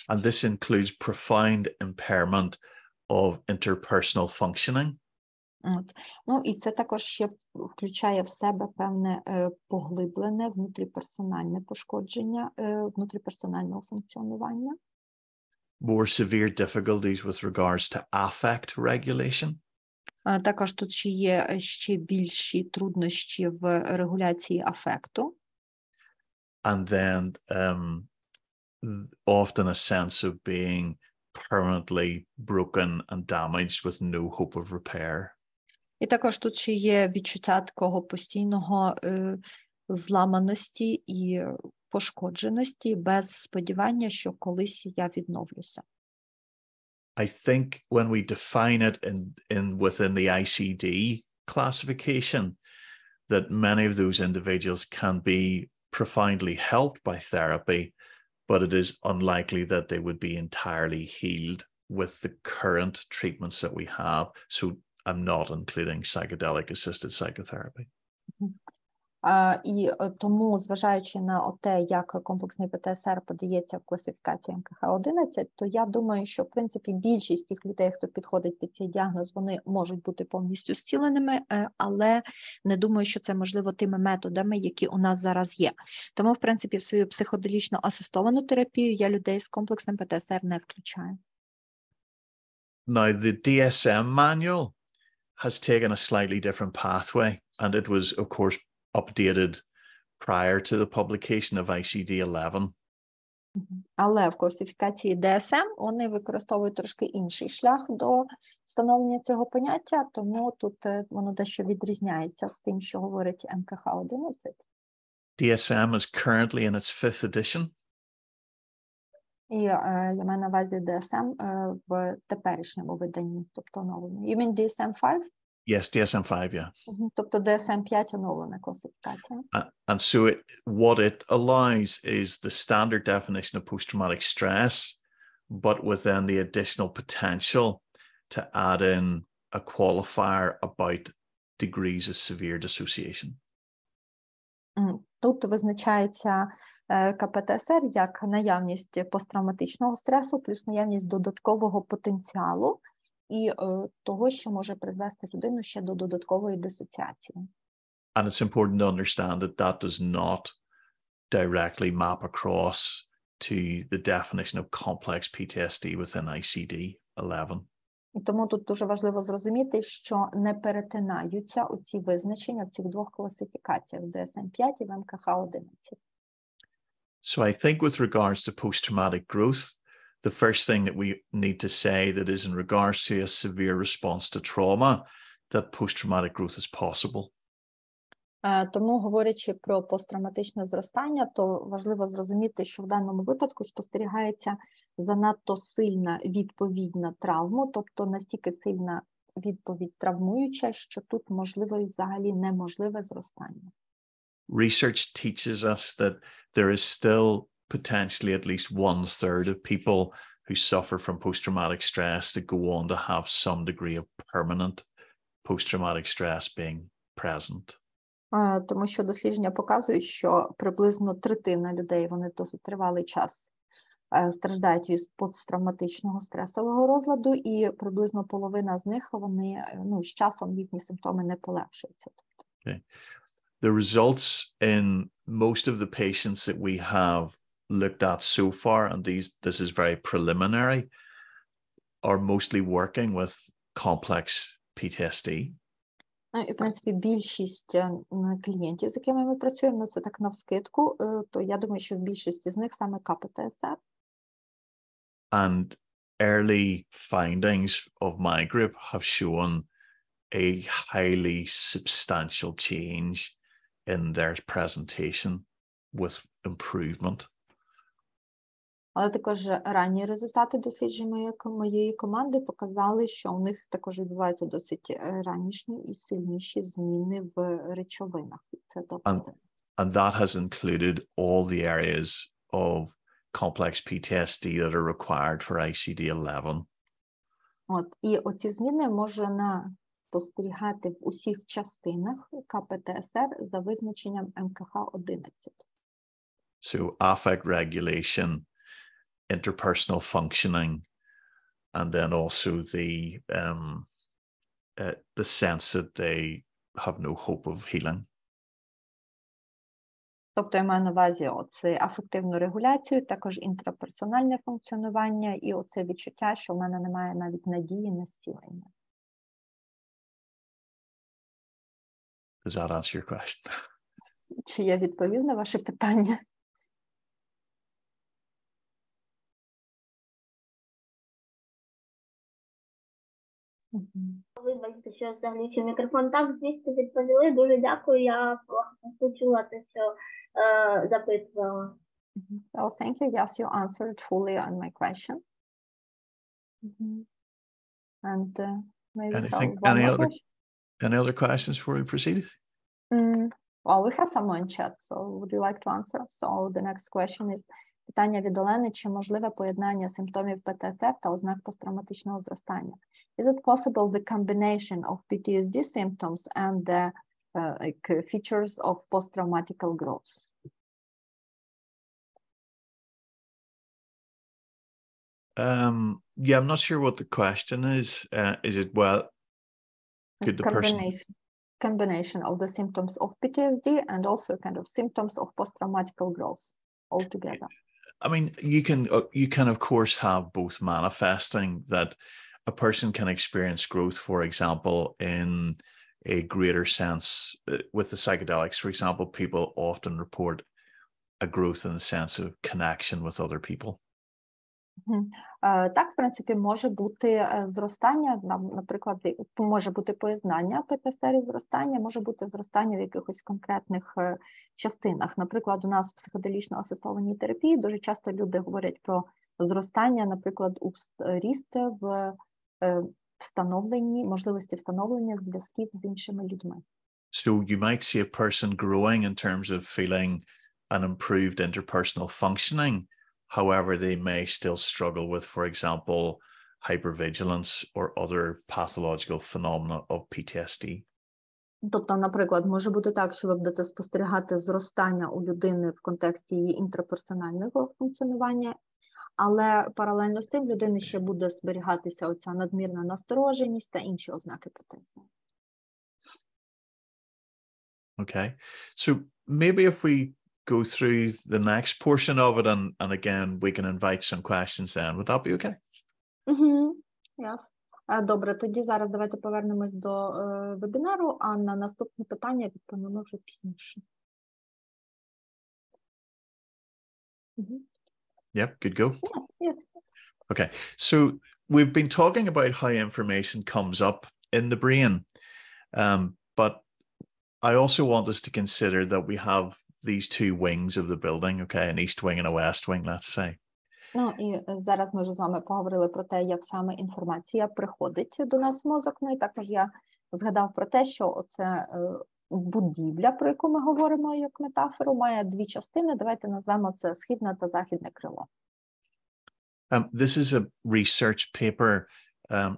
S3: And this includes profound impairment of interpersonal functioning.
S2: От. Ну, і це також ще включає в себе певне поглиблене внутріперсональне пошкодження внутріперсонального функціонування.
S3: More severe difficulties with regards to affect regulation.
S2: Також тут ще є ще більші труднощі в регуляції афекту.
S3: And then often a sense of being permanently broken and damaged with no hope of repair.
S2: І також тут ще є відчуття такого постійного зламаності і пошкодженості без сподівання, що колись я відновлюся.
S3: I think when we define it within the ICD classification, that many of those individuals can be profoundly helped by therapy, but it is unlikely that they would be entirely healed with the current treatments that we have. So I'm not including psychedelic-assisted psychotherapy.
S2: І тому, зважаючи на те, як комплексний ПТСР подається в класифікації МКХ-11, то я думаю, що, в принципі, більшість тих людей, хто підходить під цей діагноз, вони можуть бути повністю зціленими, але не думаю, що це можливо тими методами, які у нас зараз є. Тому, в принципі, в свою психоделічно асистовану терапію я людей з комплексним ПТСР не включаю.
S3: Now, the DSM manual has taken a slightly different pathway, and it was, of course, updated prior to the publication of ICD-11.
S2: Але в класифікації DSM вони використовують трошки інший шлях до встановлення цього поняття, тому тут воно дещо відрізняється з тим, що говорить МКХ-11.
S3: DSM is currently in its 5th edition.
S2: І я маю на увазі DSM в теперішньому виданні, тобто оновлено. You mean DSM-5?
S3: Yes, DSM-5, yeah.
S2: Тобто DSM-5 оновлена класифікація.
S3: And so what it allows is the standard definition of post-traumatic stress, but within the additional potential to add in a qualifier about degrees of severe dissociation.
S2: Тут визначається КПТСР як наявність посттравматичного стресу плюс наявність додаткового потенціалу і того, що може призвести людину ще до додаткової дисоціації.
S3: And it's important to understand that that does not directly map across to the definition of complex PTSD within ICD-11.
S2: І тому тут дуже важливо зрозуміти, що не перетинаються оці визначення в цих двох класифікаціях DSM-5 і в МКХ-11.
S3: So I think with regards to post-traumatic growth, the first thing that we need to say that is in regards to a severe response to trauma, that post-traumatic growth is possible.
S2: Тому, говорячи про посттравматичне зростання, то важливо зрозуміти, що в даному випадку спостерігається занадто сильна відповідь на травму, тобто настільки сильна відповідь травмуюча, що тут можливо і взагалі неможливе зростання.
S3: Research teaches us that there is still potentially at least 1/3 of people who suffer from post-traumatic stress that go on to have some degree of permanent post-traumatic stress being present.
S2: Тому що дослідження показують, що приблизно третина людей, вони досить тривалий час страждають від посттравматичного стресового розладу, і приблизно половина з них, вони, з часом їхні симптоми не полегшуються.
S3: Okay. The results in most of the patients that we have looked at so far, and this is very preliminary, are mostly working with complex PTSD.
S2: І, в принципі, більшість клієнтів, з якими ми працюємо, це так навскидку, то я думаю, що в більшості з них саме КПТСР.
S3: And early findings of my group have shown a highly substantial change in their presentation with improvement.
S2: Але також ранні результати досліджень моєї команди показали, що у них також відбуваються досить ранішні і сильніші зміни в речовинах. Це
S3: and that has included all the areas of complex PTSD that are required for ICD-11.
S2: І оці зміни можна спостерігати в усіх частинах КПТСР за визначенням МКХ-11.
S3: So affect regulation, interpersonal functioning, and then also the sense that they have no hope of healing.
S2: Тобто я маю на увазі оце афективну регуляцію, також інтраперсональне функціонування і оце відчуття, що в мене немає навіть надії на зцілення.
S3: Does that answer your question?
S2: Чи я відповів на ваше питання?
S7: Вибачте, що заглючив мікрофон. Так, звісно, відповіли. Дуже дякую. Я почула те, що запитувала.
S2: Oh, thank you. Yes, you answered fully on my question. And maybe
S3: any other questions before we proceed?
S2: Well, we have some more in chat, so would you like to answer? So the next question is, питання від Олени, чи можливе поєднання симптомів ПТСР та ознак посттравматичного зростання? Is it possible the combination of PTSD symptoms and the features of post-traumatical growth?
S3: Yeah, I'm not sure what the question is. Is it, well, could the
S2: combination of the symptoms of PTSD and also kind of symptoms of post-traumatical growth altogether?
S3: I mean, you can of course have both manifesting, that a person can experience growth, for example, in a greater sense with the psychedelics. For example, people often report a growth in the sense of connection with other people.
S2: Так, в принципі, може бути зростання, наприклад, може бути поєднання ПТСР і зростання, може бути зростання в якихось конкретних частинах. Наприклад, у нас в психоделічно-асистованій терапії дуже часто люди говорять про зростання, наприклад, у ріст в встановленні, можливості встановлення зв'язків з іншими людьми.
S3: So you might see a person growing in terms of feeling an improved interpersonal functioning. However, they may still struggle with, for example, hypervigilance or other pathological phenomena of PTSD.
S2: Тобто, наприклад, може бути так, що ви будете спостерігати зростання у людини в контексті її інтраперсонального функціонування, але паралельно з тим в людини ще буде зберігатися оця надмірна настороженість та інші ознаки ПТСР.
S3: Okay, so maybe if we go through the next portion of it, and again we can invite some questions then. Would that be okay?
S2: Yes. Добре, тоді зараз давайте повернемось до вебінару, а на наступне питання відповімо вже пізніше.
S3: Yep, good go.
S2: Yes.
S3: Okay, so we've been talking about how information comes up in the brain, but I also want us to consider that we have these two wings of the building, okay, an east wing and a west wing, let's say.
S2: Ну, і зараз ми вже з вами поговорили про те, як саме інформація приходить до нас в мозок. Ну, і також я згадав про те, що оце будівля, про яку ми говоримо як метафору, має дві частини. Давайте назвемо це східне та західне крило.
S3: This is a research paper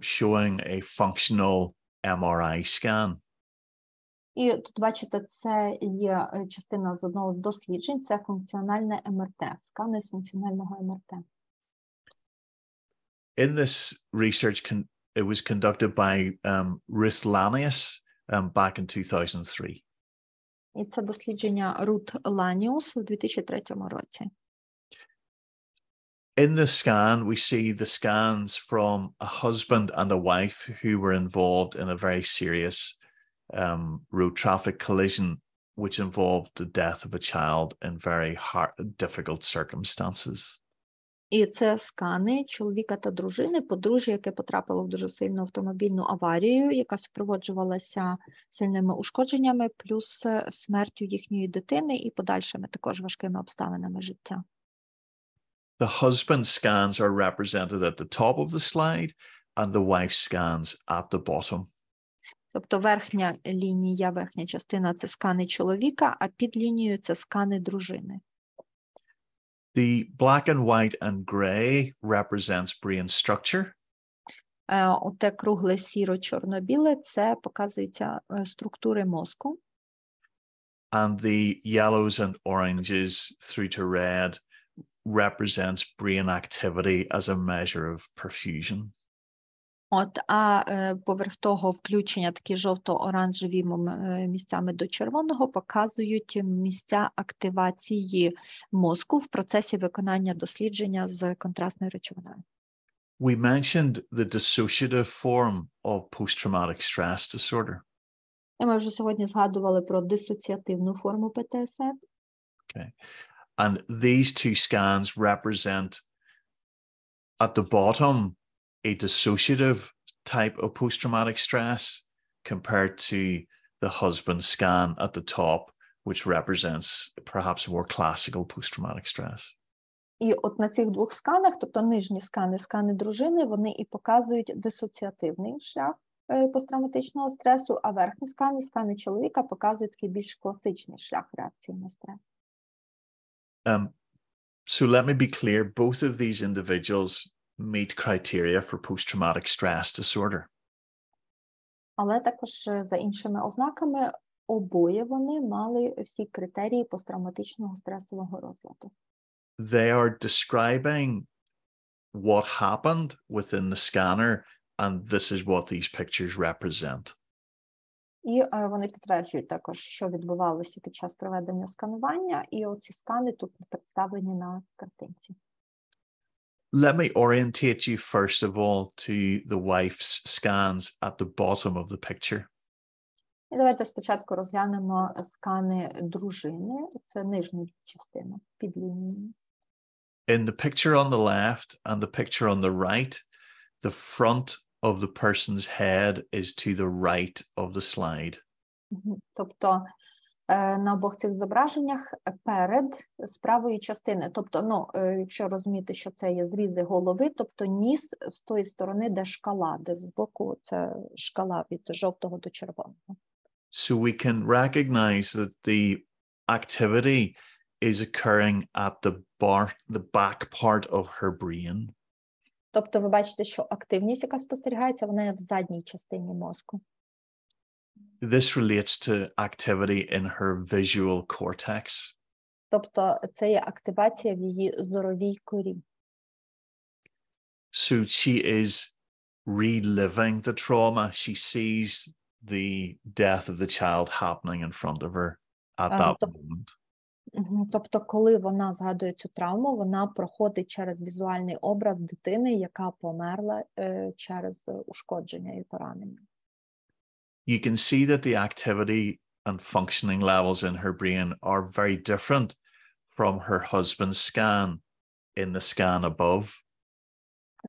S3: showing a functional MRI scan.
S2: І тут, бачите, це є частина з одного з досліджень, це функціональне МРТ, скани з функціонального МРТ.
S3: In this research, it was conducted by Ruth Lanius back in 2003.
S2: І це дослідження Рут Ланіус у 2003 році.
S3: In the scan, we see the scans from a husband and a wife who were involved in a very serious road traffic collision, which involved the death of a child in very difficult circumstances.
S2: І це скани чоловіка та дружини, подружжя, яке потрапило в дуже сильну автомобільну аварію, яка супроводжувалася сильними ушкодженнями, плюс смертю їхньої дитини і подальшими також важкими обставинами життя.
S3: The husband scans are represented at the top of the slide and the wife scans at the bottom.
S2: Тобто верхня лінія, верхня частина – це скани чоловіка, а під лінією – це скани дружини.
S3: The black and white and grey represents brain structure.
S2: Оте кругле сіро-чорно-біле – це показується структури мозку.
S3: And the yellows and oranges through to red represents brain activity as a measure of perfusion.
S2: Поверх того включення такі жовто-оранжеві місцями до червоного показують місця активації мозку в процесі виконання дослідження з контрастною речовиною.
S3: We mentioned the dissociative form of post-traumatic stress disorder.
S2: І ми вже сьогодні згадували про дисоціативну форму ПТСР.
S3: Okay. And these two scans represent at the bottom a dissociative type of post-traumatic stress compared to the husband scan at the top, which represents perhaps more classical post-traumatic stress.
S2: І от на цих двох сканах, тобто нижні скани, скани дружини, вони і показують дисоціативний шлях посттравматичного стресу, а верхні скани, скани чоловіка, показують такий більш класичний шлях реакції на стрес.
S3: So let me be clear, both of these individuals meet criteria for post-traumatic stress disorder.
S2: Але також за іншими ознаками обоє вони мали всі критерії посттравматичного стресового розладу.
S3: They are describing what happened within the scanner, and this is what these pictures represent.
S2: І вони підтверджують також, що відбувалося під час проведення сканування, і оці скани тут представлені на картинці.
S3: Let me orientate you first of all to the wife's scans at the bottom of the picture.
S2: І давайте спочатку розглянемо скани дружини, це нижня частина під лінією.
S3: In the picture on the left and the picture on the right, the front of the person's head is to the right of the slide.
S2: Тобто на обох цих зображеннях перед з правої частини, тобто, якщо розуміти, що це є зрізи голови, тобто ніс з тої сторони, де шкала, де збоку це шкала від жовтого до червоного.
S3: So we can recognize that the activity is occurring at the back part of her brain.
S2: Тобто ви бачите, що активність, яка спостерігається, вона є в задній частині мозку.
S3: This relates to activity in her visual cortex.
S2: Тобто це є активація в її зоровій корі.
S3: So she is reliving the trauma. She sees the death of the child happening in front of her at that moment.
S2: Тобто, коли вона згадує цю травму, вона проходить через візуальний образ дитини, яка померла через ушкодження і поранення.
S3: You can see that the activity and functioning levels in her brain are very different from her husband's scan in the scan above.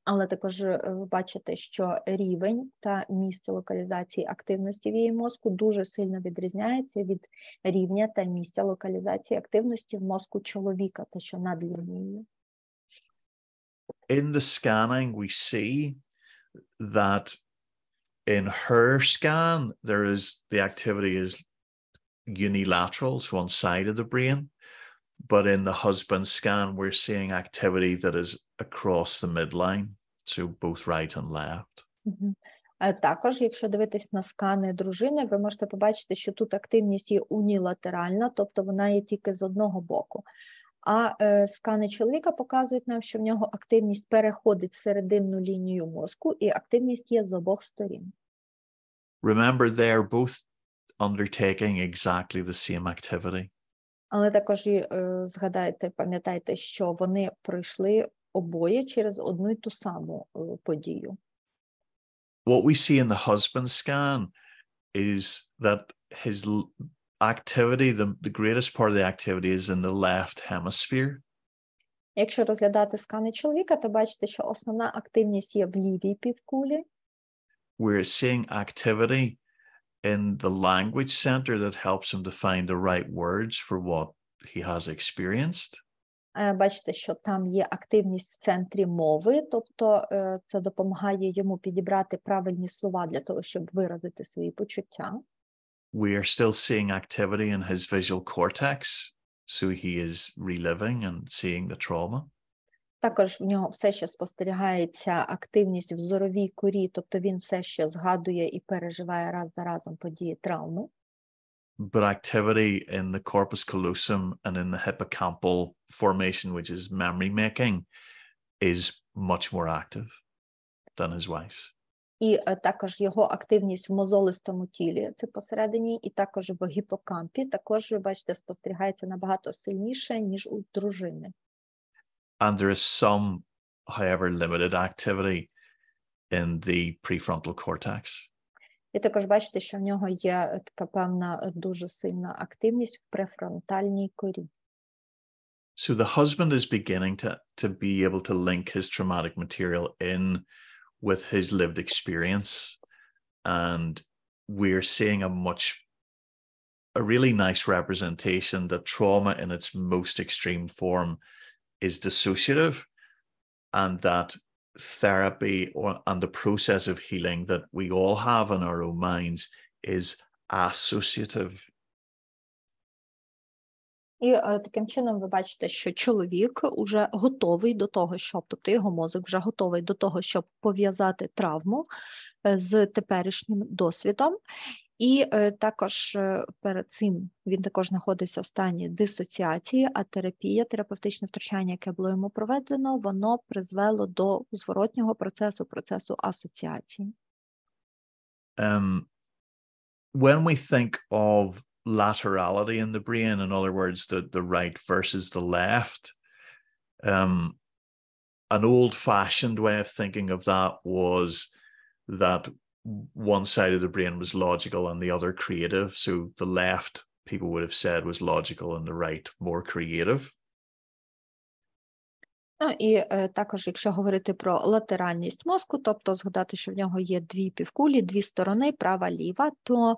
S2: Але також ви бачите, що рівень та місце локалізації активності в її мозку дуже сильно відрізняється від рівня та місця локалізації активності в мозку чоловіка, те, що над лінією.
S3: In the scanning, we see that in her scan, the activity is unilateral, it's one side of the brain. But in the husband's scan, we're seeing activity that is across the midline, so both right and left.
S2: Також, якщо дивитись на скани дружини, ви можете побачити, що тут активність є унілатеральна, тобто вона є тільки з одного боку. А скани чоловіка показують нам, що в нього активність переходить серединну лінію мозку, і активність є з обох сторін.
S3: Remember, they are both undertaking exactly the same activity.
S2: Але також згадайте, пам'ятайте, що вони пройшли обоє через одну й ту саму подію.
S3: What we see in the husband's scan is that his activity, the greatest part of the activity is in the left hemisphere.
S2: Якщо розглядати скани чоловіка, то бачите, що основна активність є в лівій півкулі.
S3: We're seeing activity in the language center that helps him to find the right words for what he has experienced.
S2: Бачите, що там є активність в центрі мови, тобто це допомагає йому підібрати правильні слова для того, щоб виразити свої почуття.
S3: We are still seeing activity in his visual cortex, so he is reliving and seeing the trauma.
S2: Також в нього все ще спостерігається активність в зоровій корі, тобто він все ще згадує і переживає раз за разом події травми.
S3: but activity in the corpus callosum and in the hippocampal formation, which is memory making, is much more active than his wife's.
S2: І також його активність в мозолистому тілі, це посередині, і також в гіпокампі, також, ви бачите, спостерігається набагато сильніше, ніж у дружини.
S3: And there is some, however, limited activity in the prefrontal cortex.
S2: І також бачите, що в нього є така певна дуже сильна активність в префронтальній корі.
S3: So the husband is beginning to be able to link his traumatic material in with his lived experience. And we're seeing a really nice representation that trauma in its most extreme form is dissociative, and that therapy and the process of healing that we all have in our own minds is associative.
S2: І таким чином ви бачите, що чоловік уже готовий до того, тобто його мозок вже готовий до того, щоб пов'язати травму з теперішнім досвідом. І також перед цим він також знаходився в стані дисоціації, а терапевтичне втручання, яке було йому проведено, воно призвело до зворотнього процесу асоціації.
S3: When we think of laterality in the brain, in other words, the right versus the left, an old-fashioned way of thinking of that was that one side of the brain was logical and the other creative. So the left, people would have said, was logical and the right more creative.
S2: Ну, і також, якщо говорити про латеральність мозку, тобто згадати, що в нього є дві півкулі, дві сторони, права, ліва, то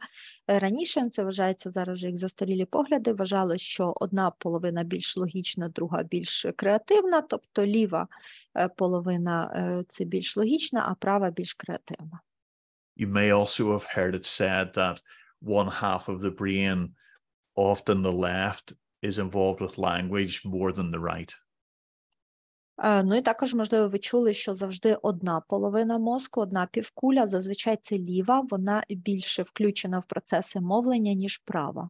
S2: раніше, це вважається зараз вже як застарілі погляди, вважали, що одна половина більш логічна, друга більш креативна, тобто ліва половина – це більш логічна, а права більш креативна.
S3: You may also have heard it said that one half of the brain, often the left, is involved with language more than the right.
S2: Ну і також, можливо, ви чули, що завжди одна половина мозку, одна півкуля, зазвичай це ліва, вона більше включена в процеси мовлення, ніж права.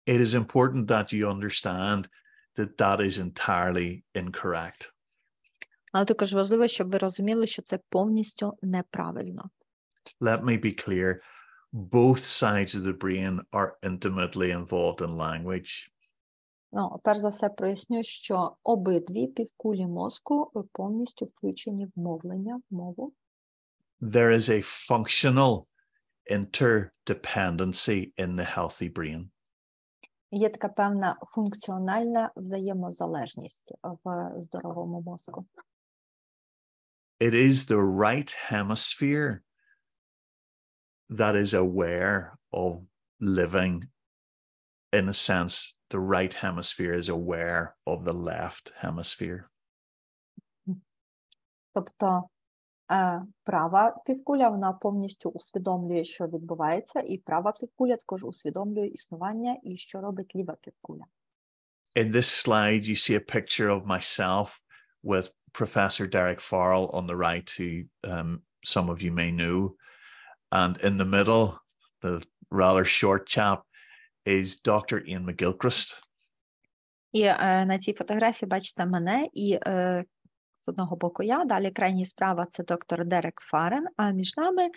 S3: It is important that you understand that that is entirely incorrect.
S2: Але також важливо, щоб ви розуміли, що це повністю неправильно.
S3: Let me be clear, both sides of the brain are intimately involved in language.
S2: Ну, перш за все проясню, що обидві півкулі мозку повністю включені в мовлення, в мову.
S3: There is a functional interdependency in the healthy brain.
S2: Є така певна функціональна взаємозалежність в здоровому мозку.
S3: It is the right hemisphere that is aware of living. In a sense, the right hemisphere is aware of the left hemisphere.
S2: Тобто права півкуля, вона повністю усвідомлює, що відбувається, і права півкуля також усвідомлює існування і що робить ліва півкуля.
S3: In this slide, you see a picture of myself with Professor Derek Farrell on the right, who some of you may know. And in the middle, the rather short chap, is Dr. Ian McGilchrist.
S2: І на цій фотографії бачите мене, і з одного боку я, далі крайній справа це доктор Дерек Фарен, а між нами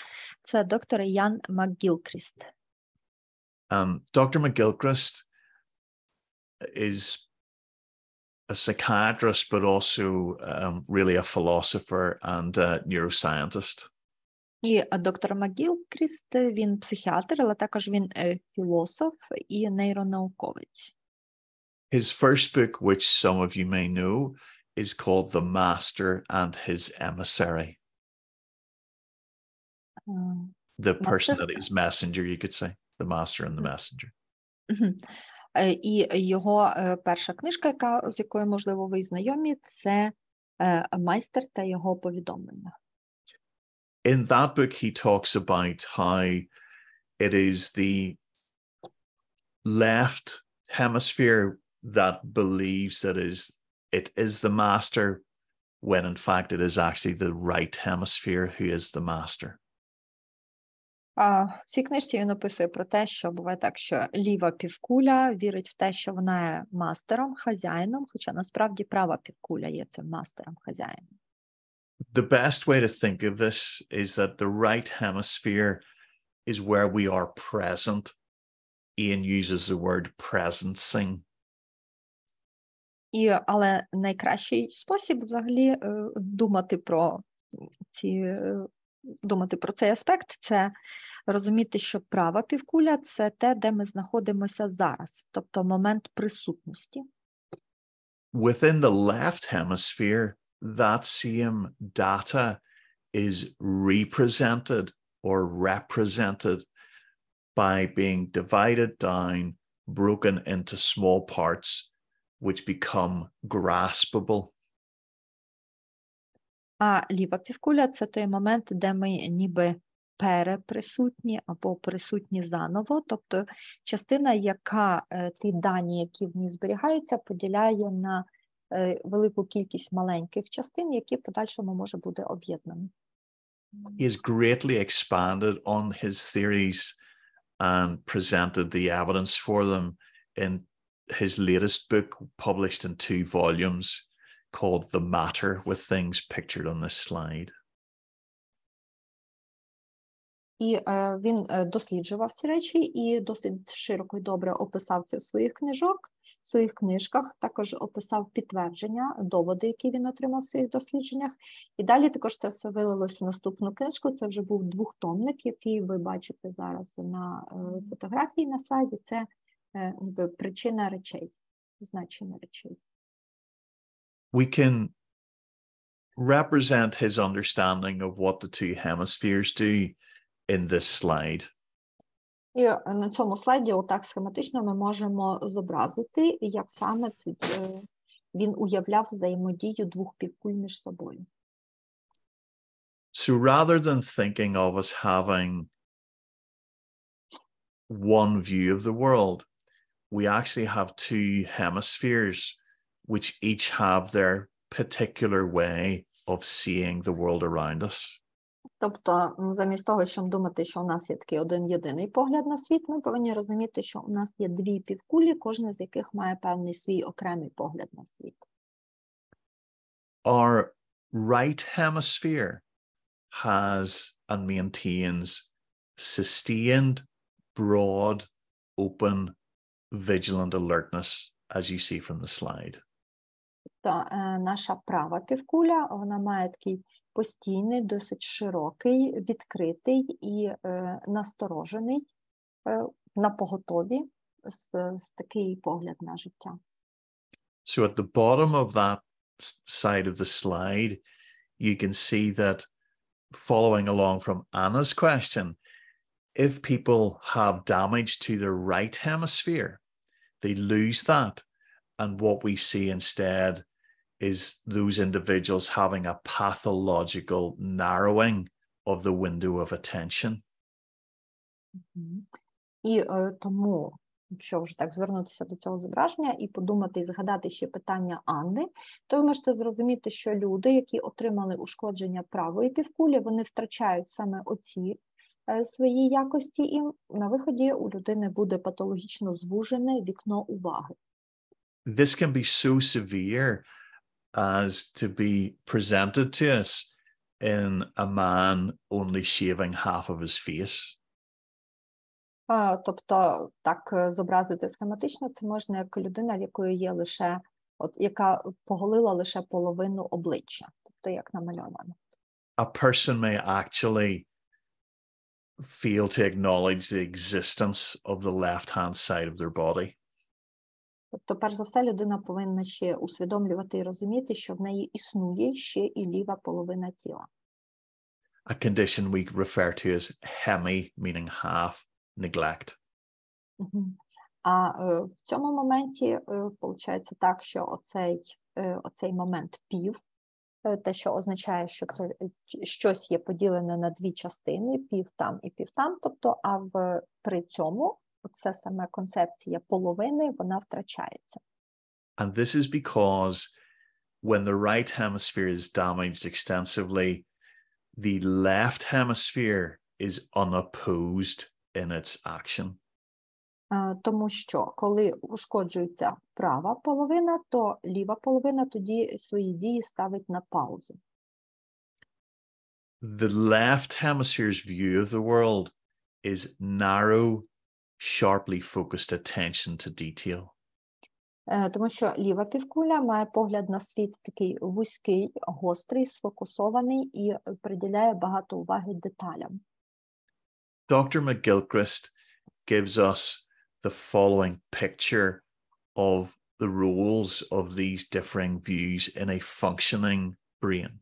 S2: це доктор Ян МакГілкріст.
S3: Dr. McGilchrist is a psychiatrist, but also really a philosopher and a neuroscientist.
S2: І доктор МакГілкріст, він психіатр, але також він філософ і нейронауковець.
S3: His first book, which some of you may know, is called The Master and His Emissary. The person that is messenger, you could say. The Master and the Messenger.
S2: І його перша книжка, з якою, можливо, ви знайомі, це «Майстер та його повідомлення».
S3: In that book, he talks about how it is the left hemisphere that believes that it is the master, when in fact it is actually the right hemisphere who is the master.
S2: В цій книжці він описує про те, що буває так, що ліва півкуля вірить в те, що вона є мастером, хазяїном, хоча насправді права півкуля є цим мастером, хазяїном.
S3: The best way to think of this is that the right hemisphere is where we are present. Ian uses the word presencing.
S2: Але найкращий спосіб взагалі думати про цей аспект – це розуміти, що права півкуля – це те, де ми знаходимося зараз, тобто момент присутності.
S3: Within the left hemisphere, that same data is represented or represented by being divided down, broken into small parts, which become graspable.
S2: А ліва півкуля – це той момент, де ми ніби переприсутні або присутні заново, тобто частина, яка ті дані, які в ній зберігаються, поділяє на велику кількість маленьких частин, які в подальшому може бути об'єднані.
S3: He has greatly expanded on his theories and presented the evidence for them in his latest book, published in 2 volumes, called The Matter with Things Pictured on this slide.
S2: І він досліджував ці речі і досить широко і добре описав це в своїх книжках, також описав підтвердження, доводи, які він отримав в своїх дослідженнях. І далі також це все вилилося в наступну книжку, це вже був 2-томник, який ви бачите зараз на фотографії на слайді, це причина речей, значення речей.
S3: We can represent his understanding of what the 2 hemispheres do in this slide.
S2: І на цьому слайді отак схематично ми можемо зобразити, як саме він уявляв взаємодію 2 півкуль між собою.
S3: So rather than thinking of us having one view of the world, we actually have 2 hemispheres which each have their particular way of seeing the world around us.
S2: Тобто, замість того, щоб думати, що у нас є такий один єдиний погляд на світ, ми повинні розуміти, що у нас є 2 півкулі, кожна з яких має певний свій окремий погляд на світ.
S3: Our right hemisphere has and maintains sustained, broad, open, vigilant alertness, as you see from the slide.
S2: Наша права півкуля, вона має такий постійний, досить широкий, відкритий і насторожений, напоготові з такий погляд на життя.
S3: So at the bottom of that side of the slide, you can see that, following along from Anna's question, if people have damage to their right hemisphere, they lose that. And what we see instead is those individuals having a pathological narrowing of the window of attention.
S2: І тому, якщо вже так звернутися до цього зображення і подумати, і згадати ще питання Анни, то ви можете зрозуміти, що люди, які отримали ушкодження правої півкулі, вони втрачають саме оці свої якості, і на виході у людини буде патологічно звужене вікно уваги.
S3: This can be so severe as to be presented to us in a man only shaving half of his face.
S2: Тобто, так зобразити схематично, це можна як людина, в якої є лише, яка поголила лише половину обличчя, тобто як намальовано.
S3: A person may actually fail to acknowledge the existence of the left-hand side of their body.
S2: Тобто, перш за все, людина повинна ще усвідомлювати і розуміти, що в неї існує ще і ліва половина тіла.
S3: A condition we refer to as hemi, meaning half, neglect.
S2: А в цьому моменті виходить так, що оцей момент пів, те, що означає, що це щось є поділене на 2 частини, пів там і пів там, тобто, при цьому це саме концепція половини, вона втрачається.
S3: And this is because when the right hemisphere is damaged extensively, the left hemisphere is unopposed in its action.
S2: Тому що, коли ушкоджується права половина, то ліва половина тоді свої дії ставить на паузу.
S3: The left hemisphere's view of the world is narrow, sharply focused attention to detail.
S2: Тому що ліва півкуля має погляд на світ такий вузький, гострий, сфокусований і приділяє багато уваги деталям.
S3: Dr. McGilchrist gives us the following picture of the roles of these differing views in a functioning brain.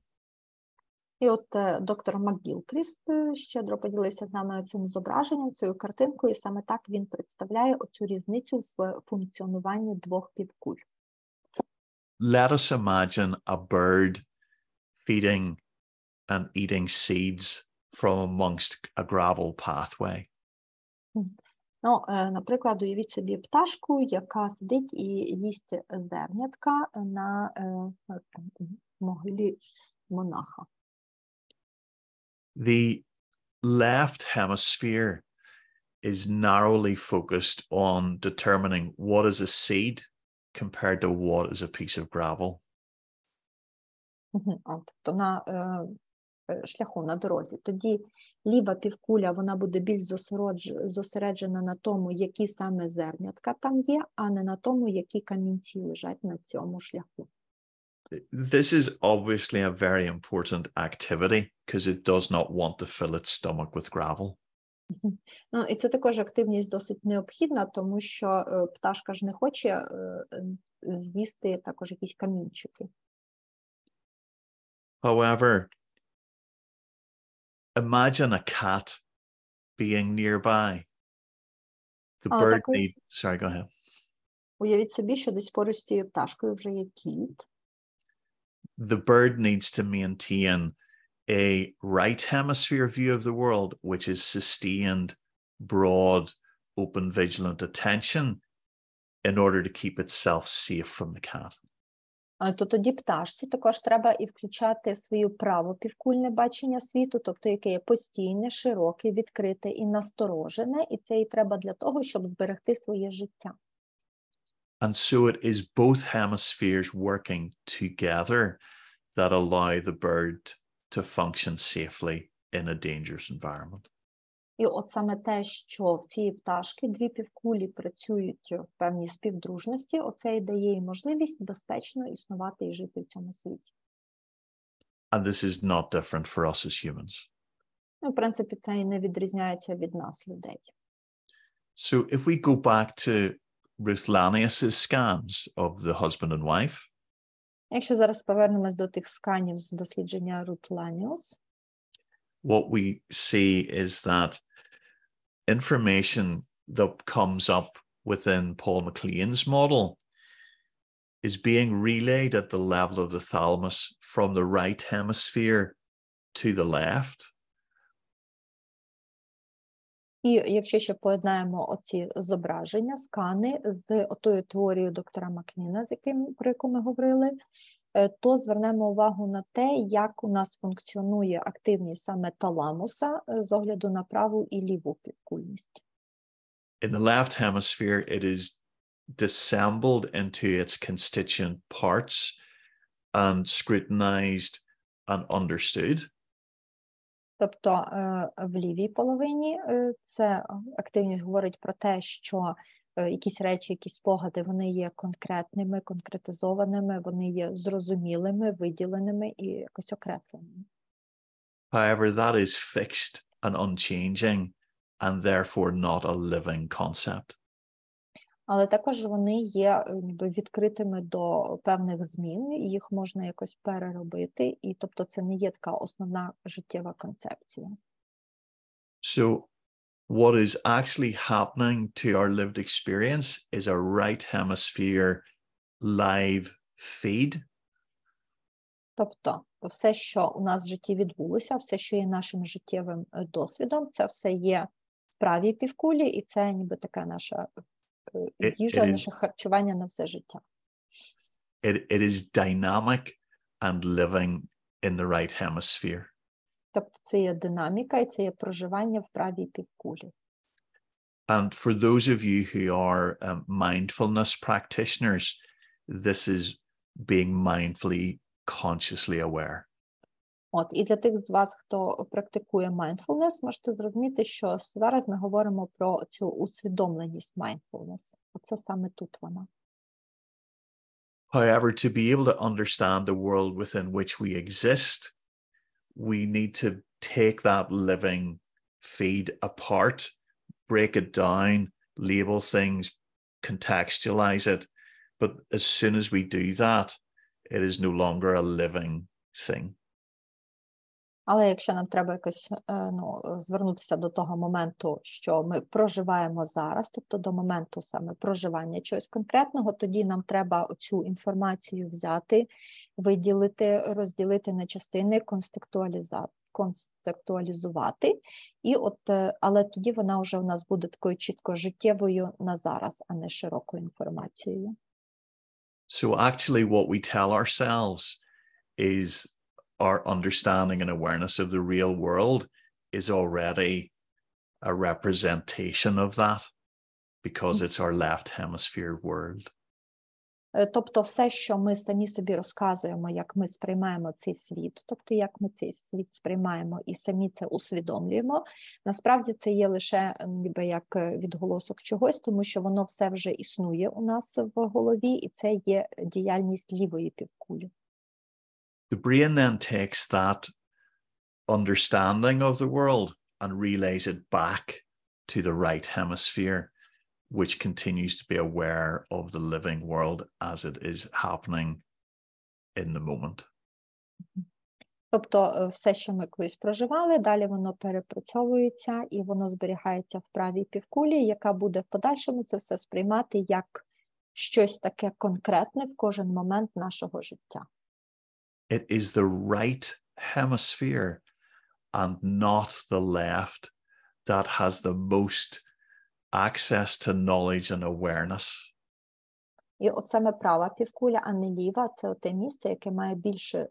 S2: І от доктор МакГілкріст щедро поділився з нами цим зображенням, цією картинкою, і саме так він представляє оцю різницю в функціонуванні двох півкуль.
S3: Let us imagine a bird feeding and eating seeds from amongst a gravel pathway.
S2: Ну, наприклад, уявіть собі пташку, яка сидить і їсть зернятка на могилі монаха.
S3: The left hemisphere is narrowly focused on determining what is a seed compared to what is a piece of gravel.
S2: Тобто на шляху, на дорозі. Тоді ліва півкуля, вона буде більш зосереджена на тому, які саме зернятка там є, а не на тому, які камінці лежать на цьому шляху.
S3: This is obviously a very important activity because it does not want to fill its stomach with gravel.
S2: Ну, і це також активність досить необхідна, тому що пташка ж не хоче з'їсти також якісь камінчики.
S3: However, imagine a cat being nearby. The bird needs... Sorry, go ahead.
S2: Уявіть собі, що десь поруч з цією пташкою вже є кіт.
S3: The bird needs to maintain a right hemisphere view of the world, which is sustained, broad, open, vigilant attention in order to keep itself safe from the cat.
S2: То тоді пташці також треба і включати своє правопівкульне бачення світу, тобто яке є постійне, широке, відкрите і насторожене, і це і треба для того, щоб зберегти своє життя.
S3: And so it is both hemispheres working together that allow the bird to function safely in a dangerous environment.
S2: І от саме те, що в цій пташки дві півкулі працюють в певній співдружності, оце і дає їй можливість безпечно існувати і жити в цьому світі.
S3: And this is not different for us as humans.
S2: Ну, в принципі, це і не відрізняється від нас, людей.
S3: So if we go back to Ruth Lanius's scans of the husband and wife,
S2: якщо зараз повернемось до тих сканів з дослідження Ruth Lanius,
S3: what we see is that information that comes up within Paul MacLean's model is being relayed at the level of the thalamus from the right hemisphere to the left.
S2: І якщо ще поєднаємо оці зображення, скани з отою теорією доктора Макліна, про яку ми говорили, то звернемо увагу на те, як у нас функціонує активність саме таламуса з огляду на праву і ліву півкульність.
S3: In the left hemisphere, it is dissembled into its constituent parts and scrutinized and understood.
S2: Тобто в лівій половині це активність говорить про те, що якісь речі, якісь спогади, вони є конкретними, конкретизованими, вони є зрозумілими, виділеними і якось окресленими.
S3: However, that is fixed and unchanging and therefore not a living concept.
S2: Але також вони є ніби відкритими до певних змін, і їх можна якось переробити, і тобто це не є така основна життєва концепція.
S3: So what is actually happening to our lived experience is a right hemisphere live feed.
S2: Тобто все, що у нас в житті відбулося, все, що є нашим життєвим досвідом, це все є в правій півкулі, і це ніби така наша їжа, наше харчування на все життя.
S3: It is dynamic and living in the right hemisphere.
S2: Тобто це є динаміка і це є проживання в правій півкулі.
S3: And for those of you who are mindfulness practitioners, this is being mindfully, consciously aware.
S2: От, і для тих з вас, хто практикує mindfulness, можете зрозуміти, що зараз ми говоримо про цю усвідомленість mindfulness. Оце саме тут вона.
S3: However, to be able to understand the world within which we exist, we need to take that living feed apart, break it down, label things, contextualize it. But as soon as we do that, it is no longer a living thing.
S2: Але якщо нам треба якось звернутися до того моменту, що ми проживаємо зараз, тобто до моменту саме проживання чогось конкретного, тоді нам треба цю інформацію взяти, виділити, розділити на частини, концептуалізувати, і але тоді вона вже у нас буде такою чітко життєвою на зараз, а не широкою інформацією.
S3: So actually what we tell ourselves is our understanding and awareness of the real world is already a representation of that because it's our left hemisphere world.
S2: Тобто все, що ми самі собі розказуємо, як ми сприймаємо цей світ, тобто як ми цей світ сприймаємо і самі це усвідомлюємо, насправді це є лише ніби як відголосок чогось, тому що воно все вже існує у нас в голові, і це є діяльність лівої півкулі.
S3: The brain then takes that understanding of the world and relays it back to the right hemisphere, which continues to be aware of the living world as it is happening in the moment.
S2: Тобто все, що ми колись проживали, далі воно перепрацьовується і воно зберігається в правій півкулі, яка буде в подальшому це все сприймати як щось таке конкретне в кожен момент нашого життя.
S3: It is the right hemisphere and not the left that has the most access to knowledge and awareness.
S2: І от саме права півкуля, а не ліва, це те місце, яке має більше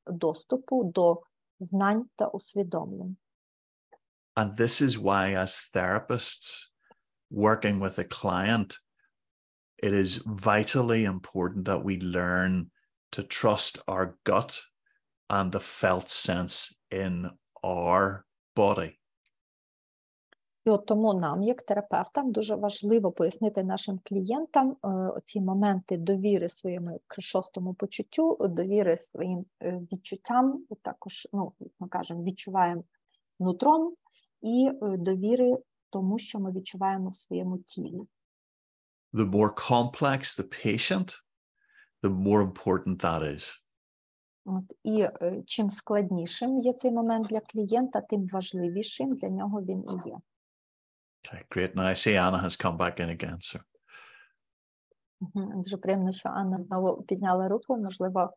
S2: доступу до знань та усвідомлень.
S3: And this is why as therapists working with a client, it is vitally important that we learn to trust our gut and the felt sense in our body.
S2: І от тому нам, як терапевтам, дуже важливо пояснити нашим клієнтам ці моменти довіри своєму шостому почуттю, довіри своїм відчуттям, також, як ми кажемо, відчуваємо нутром, і довіри тому, що ми відчуваємо в своєму тілі.
S3: The more complex the patient, the more important that is.
S2: І чим складнішим є цей момент для клієнта, тим важливішим для нього він і є.
S3: Okay, great. Now I see Anna has come back in again, so.
S2: Дуже приємно, що Анна знову підняла руку. Можливо,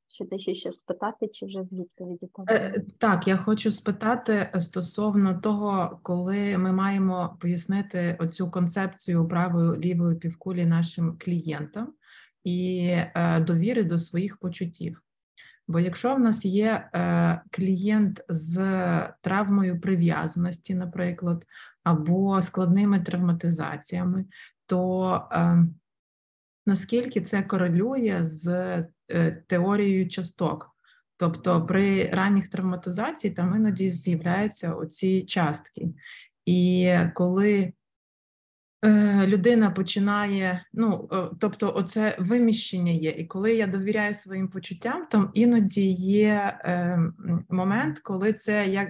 S2: що ти ще спитати, чи вже з відповіді повинна?
S6: Так, я хочу спитати стосовно того, коли ми маємо пояснити оцю концепцію правої-лівої півкулі нашим клієнтам і довіри до своїх почуттів. Бо якщо в нас є клієнт з травмою прив'язаності, наприклад, або складними травматизаціями, то наскільки це корелює з теорією часток? Тобто при ранніх травматизації там іноді з'являються оці частки. І коли людина починає, тобто оце виміщення є, і коли я довіряю своїм почуттям, там іноді є момент, коли це як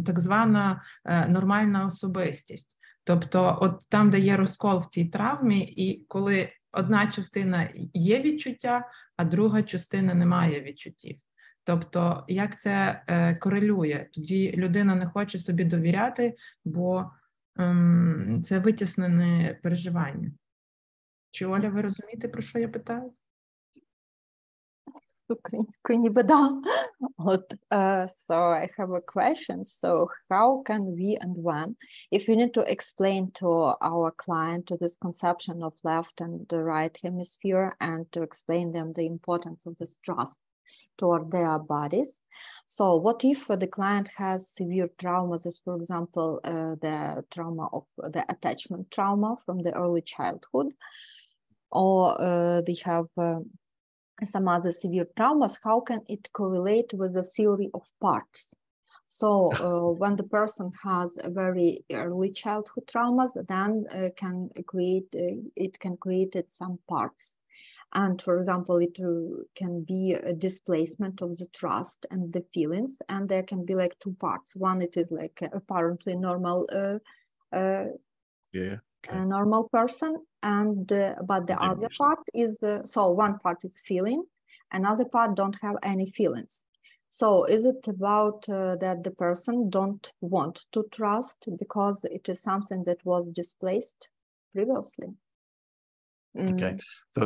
S6: так звана нормальна особистість. Тобто от там, де є розкол в цій травмі, і коли одна частина є відчуття, а друга частина не має відчуттів. Тобто як це корелює? Тоді людина не хоче собі довіряти, бо це витіснене переживання. Чи, Оля, ви розумієте, про що я питаю?
S2: Українською ніби да. So I have a question. So how can we and when, if we need to explain to our client this conception of left and the right hemisphere and to explain them the importance of this trust, toward their bodies. So what if the client has severe traumas, as for example, the trauma of the attachment trauma from the early childhood, or they have some other severe traumas? How can it correlate with the theory of parts? So when the person has a very early childhood traumas, then it can create some parts. And for example, it can be a displacement of the trust and the feelings, and there can be like two parts. One, it is like apparently normal, a normal person, and but the other part is so one part is feeling, another part don't have any feelings. So is it about that the person don't want to trust because it is something that was displaced previously?
S3: Okay,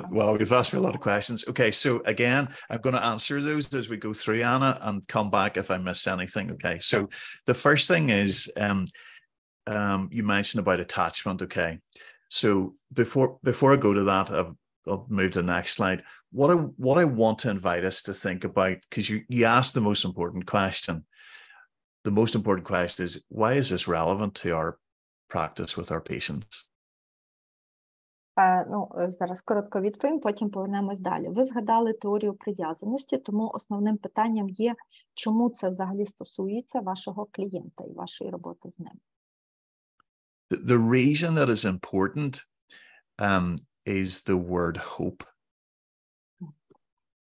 S3: well, we've asked me a lot of questions. Okay, so again, I'm going to answer those as we go through, Anna, and come back if I miss anything. Okay, so the first thing is you mentioned about attachment. Okay, so before I go to that, I'll move to the next slide. What I want to invite us to think about, because you asked the most important question. The most important question is, why is this relevant to our practice with our patients?
S2: Зараз коротко відповім, потім повернемось далі. Ви згадали теорію прив'язаності, тому основним питанням є, чому це взагалі стосується вашого клієнта і вашої роботи з ним.
S3: The reason that is important is the word hope.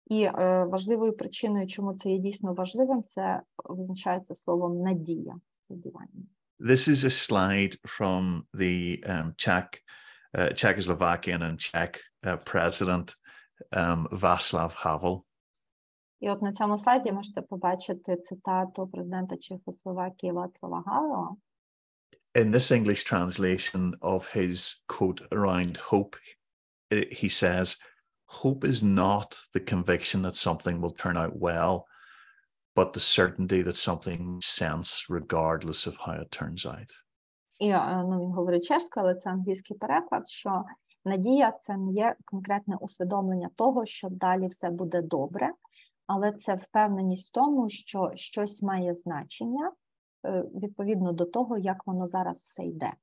S2: І важливою причиною, чому це є дійсно важливим, це визначається словом надія, сподівання.
S3: This is a slide from the Czechoslovakian and Czech president Václav Havel.
S2: І от на цьому слайді можете побачити цитату президента Чехословакії Václava Havela.
S3: In this English translation of his quote around hope, he says, hope is not the conviction that something will turn out well, but the certainty that something makes sense regardless of how it turns out.
S2: І він говорить чешською, але це англійський переклад, що надія – це не є конкретне усвідомлення того, що далі все буде добре, але це впевненість в тому, що щось має значення відповідно до того, як воно зараз все йде.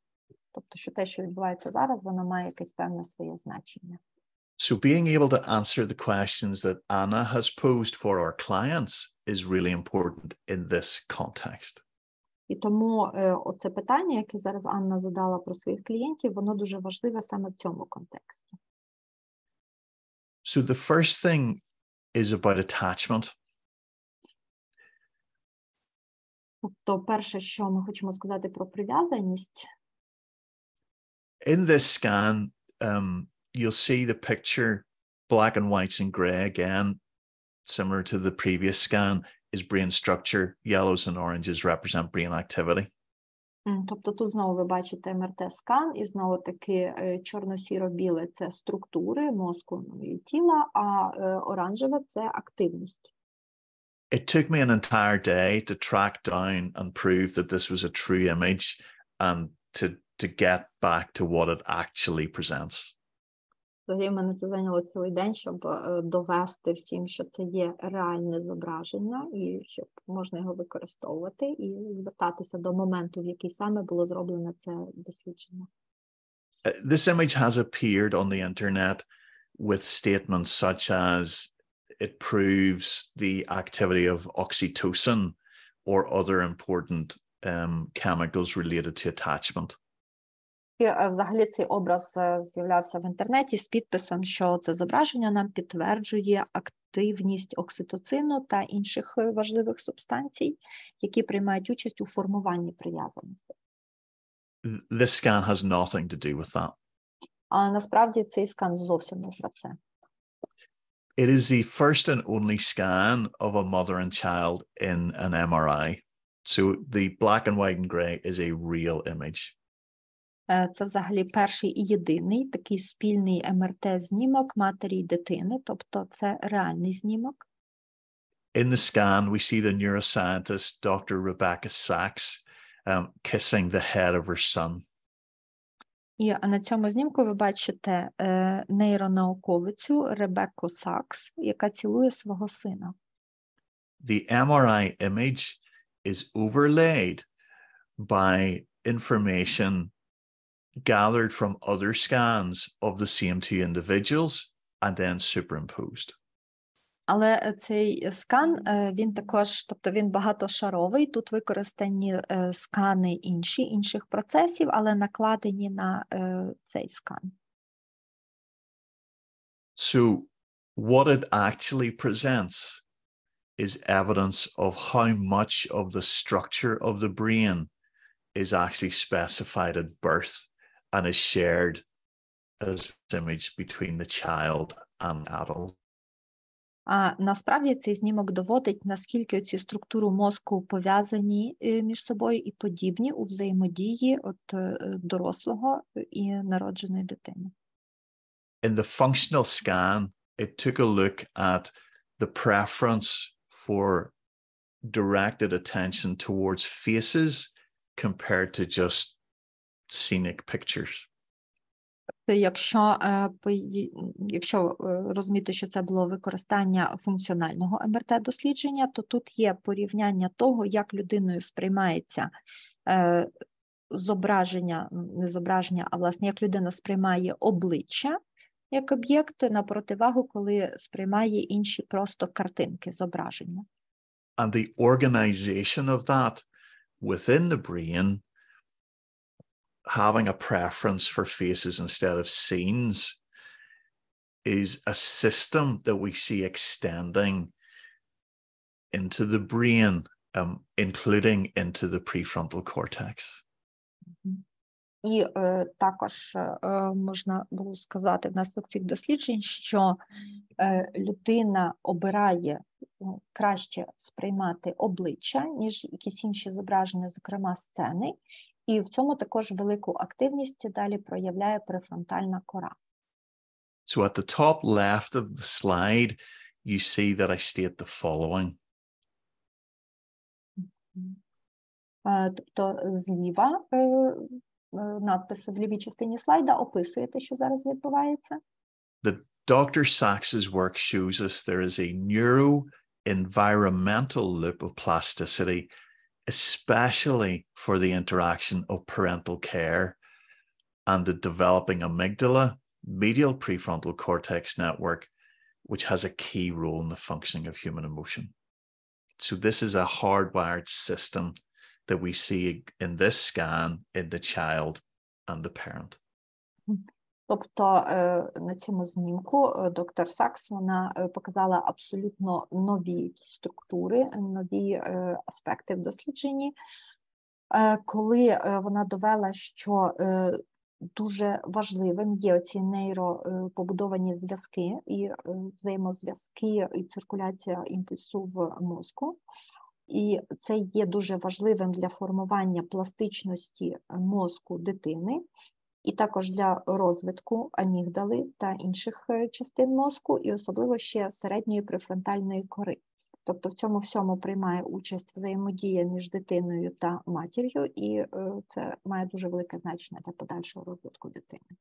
S2: Тобто, що те, що відбувається зараз, воно має якесь певне своє значення.
S3: So being able to answer the questions that Anna has posed for our clients is really important in this context.
S2: І тому оце питання, яке зараз Анна задала про своїх клієнтів, воно дуже важливе саме в цьому контексті.
S3: So the first thing is about attachment.
S2: Тобто, перше, що ми хочемо сказати про прив'язаність.
S3: In this scan, you'll see the picture, black and whites and gray again, similar to the previous scan, is brain structure. Yellows and oranges represent brain activity.
S2: Тобто тут знову ви бачите МРТ-скан, і знову таки чорно-сіро-біле – це структури мозку і тіла, а оранжеве – це активність.
S3: It took me an entire day to track down and prove that this was a true image and to get back to what it actually presents.
S2: Взагалі, в мене це зайняло цілий день, щоб довести всім, що це є реальне зображення, і щоб можна його використовувати, і звертатися до моменту, в який саме було зроблено це дослідження.
S3: This image has appeared on the internet with statements such as it proves the activity of oxytocin or other important chemicals related to attachment.
S2: І взагалі цей образ з'являвся в інтернеті з підписом, що це зображення нам підтверджує активність окситоцину та інших важливих субстанцій, які приймають участь у формуванні прив'язаності.
S3: This scan has nothing to do with that.
S2: Але насправді цей скан зовсім не про це.
S3: It is the first and only scan of a mother and child in an MRI. So the black and white and gray is a real image.
S2: Це взагалі перший і єдиний такий спільний МРТ-знімок матері і дитини, тобто це реальний знімок.
S3: In the scan, we see the neuroscientist, Dr. Rebecca Sachs, kissing the head of her son.
S2: І на цьому знімку ви бачите нейронауковицю Ребекку Сакс, яка цілує свого сина.
S3: The MRI image is overlaid by information gathered from other scans of the same two individuals and then superimposed.
S2: Але цей скан, він також, тобто він багатошаровий, тут використані скани інших процесів, але накладені на цей скан.
S3: So what it actually presents is evidence of how much of the structure of the brain is actually specified at birth and is shared as image between the child and adult.
S2: А насправді цей знімок доводить, наскільки ці структури мозку пов'язані між собою і подібні у взаємодії дорослого і народженої дитини.
S3: In the functional scan, it took a look at the preference for directed attention towards faces compared to just scenic pictures.
S2: Якщо розуміти, що це було використання функціонального МРТ-дослідження, то тут є порівняння того, як людиною сприймається як людина сприймає обличчя як об'єкт на противагу, коли сприймає інші просто картинки, зображення.
S3: And the organization of that within the brain, having a preference for faces instead of scenes, is a system that we see extending into the brain, including into the prefrontal cortex.
S2: І також можна було сказати внаслідок цих досліджень, що людина обирає краще сприймати обличчя, ніж якісь інші зображення, зокрема сцени, і в цьому також велику активність далі проявляє префронтальна кора.
S3: So at the top left of the slide, you see that I state the following.
S2: Тобто зліва надпис в лівій частині слайда описує те, що зараз відбувається.
S3: The Dr. Sachs's work shows us there is a neuro-environmental loop of plasticity, especially for the interaction of parental care and the developing amygdala, medial prefrontal cortex network, which has a key role in the functioning of human emotion. So this is a hardwired system that we see in this scan in the child and the parent.
S2: Тобто на цьому знімку доктор Сакс, вона показала абсолютно нові структури, нові аспекти в дослідженні, коли вона довела, що дуже важливим є оці нейропобудовані зв'язки і взаємозв'язки і циркуляція імпульсу в мозку. І це є дуже важливим для формування пластичності мозку дитини, і також для розвитку амігдали та інших частин мозку, і особливо ще середньої префронтальної кори. Тобто в цьому всьому приймає участь взаємодія між дитиною та матір'ю, і це має дуже велике значення для подальшого розвитку дитини.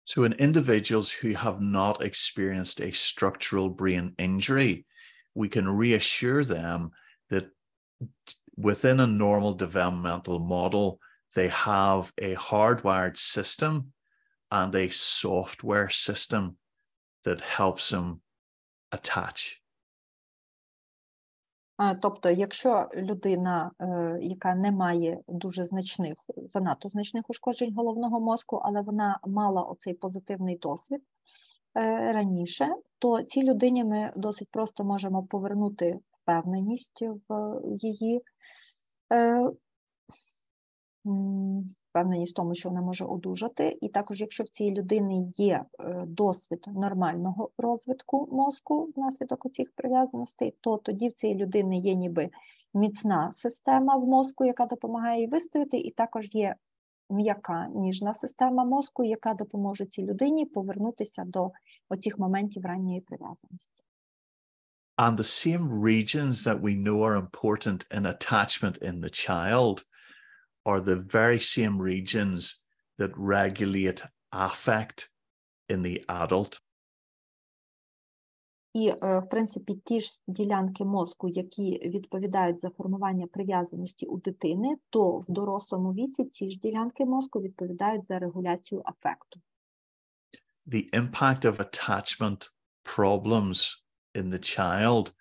S3: So in individuals who have not experienced a structural brain injury, we can reassure them that within a normal developmental model, they have a hardwired system and a software system that helps them attach.
S2: Тобто, якщо людина, яка не має занадто значних ушкоджень головного мозку, але вона мала оцей позитивний досвід раніше, то цій людині ми досить просто можемо повернути впевненість в її, впевненість в тому, що вона може одужати. І також, якщо в цій людини є досвід нормального розвитку мозку внаслідок цих прив'язаностей, то тоді в цій людини є ніби міцна система в мозку, яка допомагає їй вистояти, і також є м'яка, ніжна система мозку, яка допоможе цій людині повернутися до оцих моментів ранньої прив'язаності.
S3: And the same regions that we know are important in attachment in the child are the very same regions that regulate affect in the adult.
S2: І, в принципі, ті ж ділянки мозку, які відповідають за формування прив'язаності у дитини, то в дорослому віці ці ж ділянки мозку відповідають за регуляцію афекту.
S3: The impact of attachment problems in the child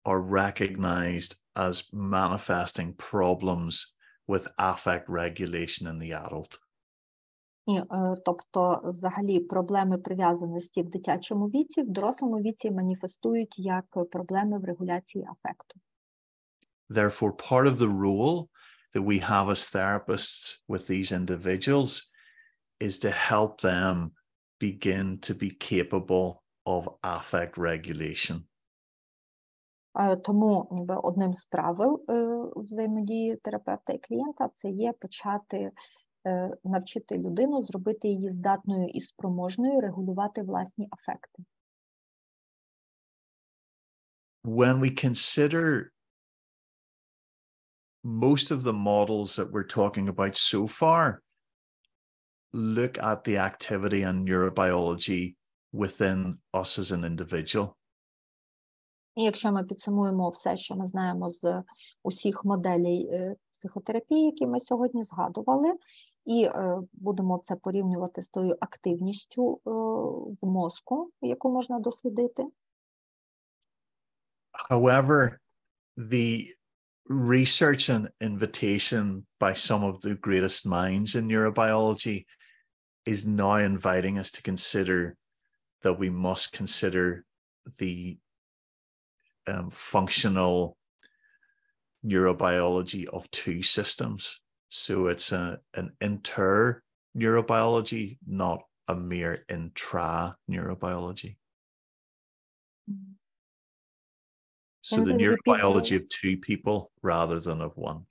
S3: are recognized as manifesting problems with affect regulation in the adult.
S2: І, тобто, взагалі, проблеми прив'язаності в дитячому віці, в дорослому віці маніфестують як проблеми в регуляції афекту.
S3: Therefore, part of the role that we have as therapists with these individuals is to help them begin to be capable of affect regulation.
S2: Тому одним з правил взаємодії терапевта і клієнта це є почати навчити людину, зробити її здатною і спроможною регулювати власні афекти.
S3: When we consider most of the models that we're talking about so far, look at the activity and neurobiology within us as an individual.
S2: І якщо ми підсумуємо все, що ми знаємо з усіх моделей психотерапії, які ми сьогодні згадували, і будемо це порівнювати з тою активністю в мозку, яку можна дослідити.
S3: However, the research and invitation by some of the greatest minds in neurobiology is now inviting us to consider that we must consider the functional neurobiology of two systems. So it's an inter-neurobiology, not a mere intra-neurobiology. So the neurobiology of two people rather than of one.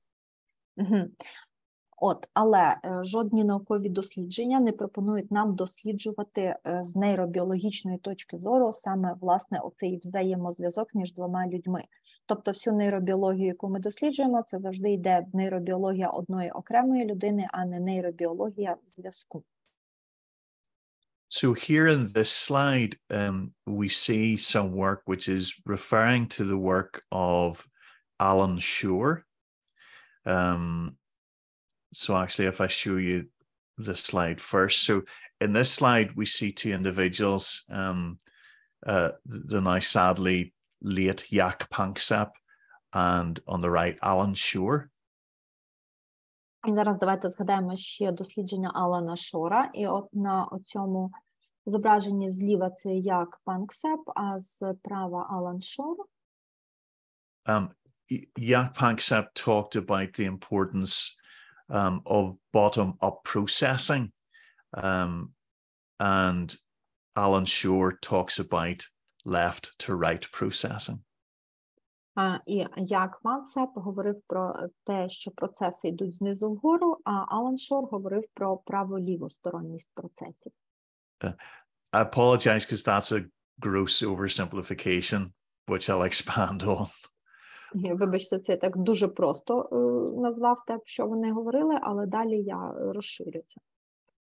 S2: Але жодні наукові дослідження не пропонують нам досліджувати з нейробіологічної точки зору саме, власне, оцей взаємозв'язок між двома людьми. Тобто всю нейробіологію, яку ми досліджуємо, це завжди йде нейробіологія одної окремої людини, а не нейробіологія зв'язку.
S3: So here in this slide, we see some work which is referring to the work of Alan Shore. So actually, if I show you the slide first. So in this slide, we see two individuals, the now sadly late Jaak Panksepp and on the right, Alan Shore.
S2: І зараз давайте згадаємо ще дослідження Алана Шора. І от на цьому зображенні зліва це Jaak Panksepp, а справа Алан Шор.
S3: Jaak Panksepp talked about the importance of bottom-up processing, and Alan Shore talks about left-to-right processing.
S2: І Jaak Panksepp говорив про те, що процеси йдуть знизу вгору, а Алан Шор говорив про право-лівосторонність процесів.
S3: I apologize because that's a gross oversimplification, which I'll expand on.
S2: Вибачте, це я так дуже просто назвав те, що вони говорили, але далі я розширю це.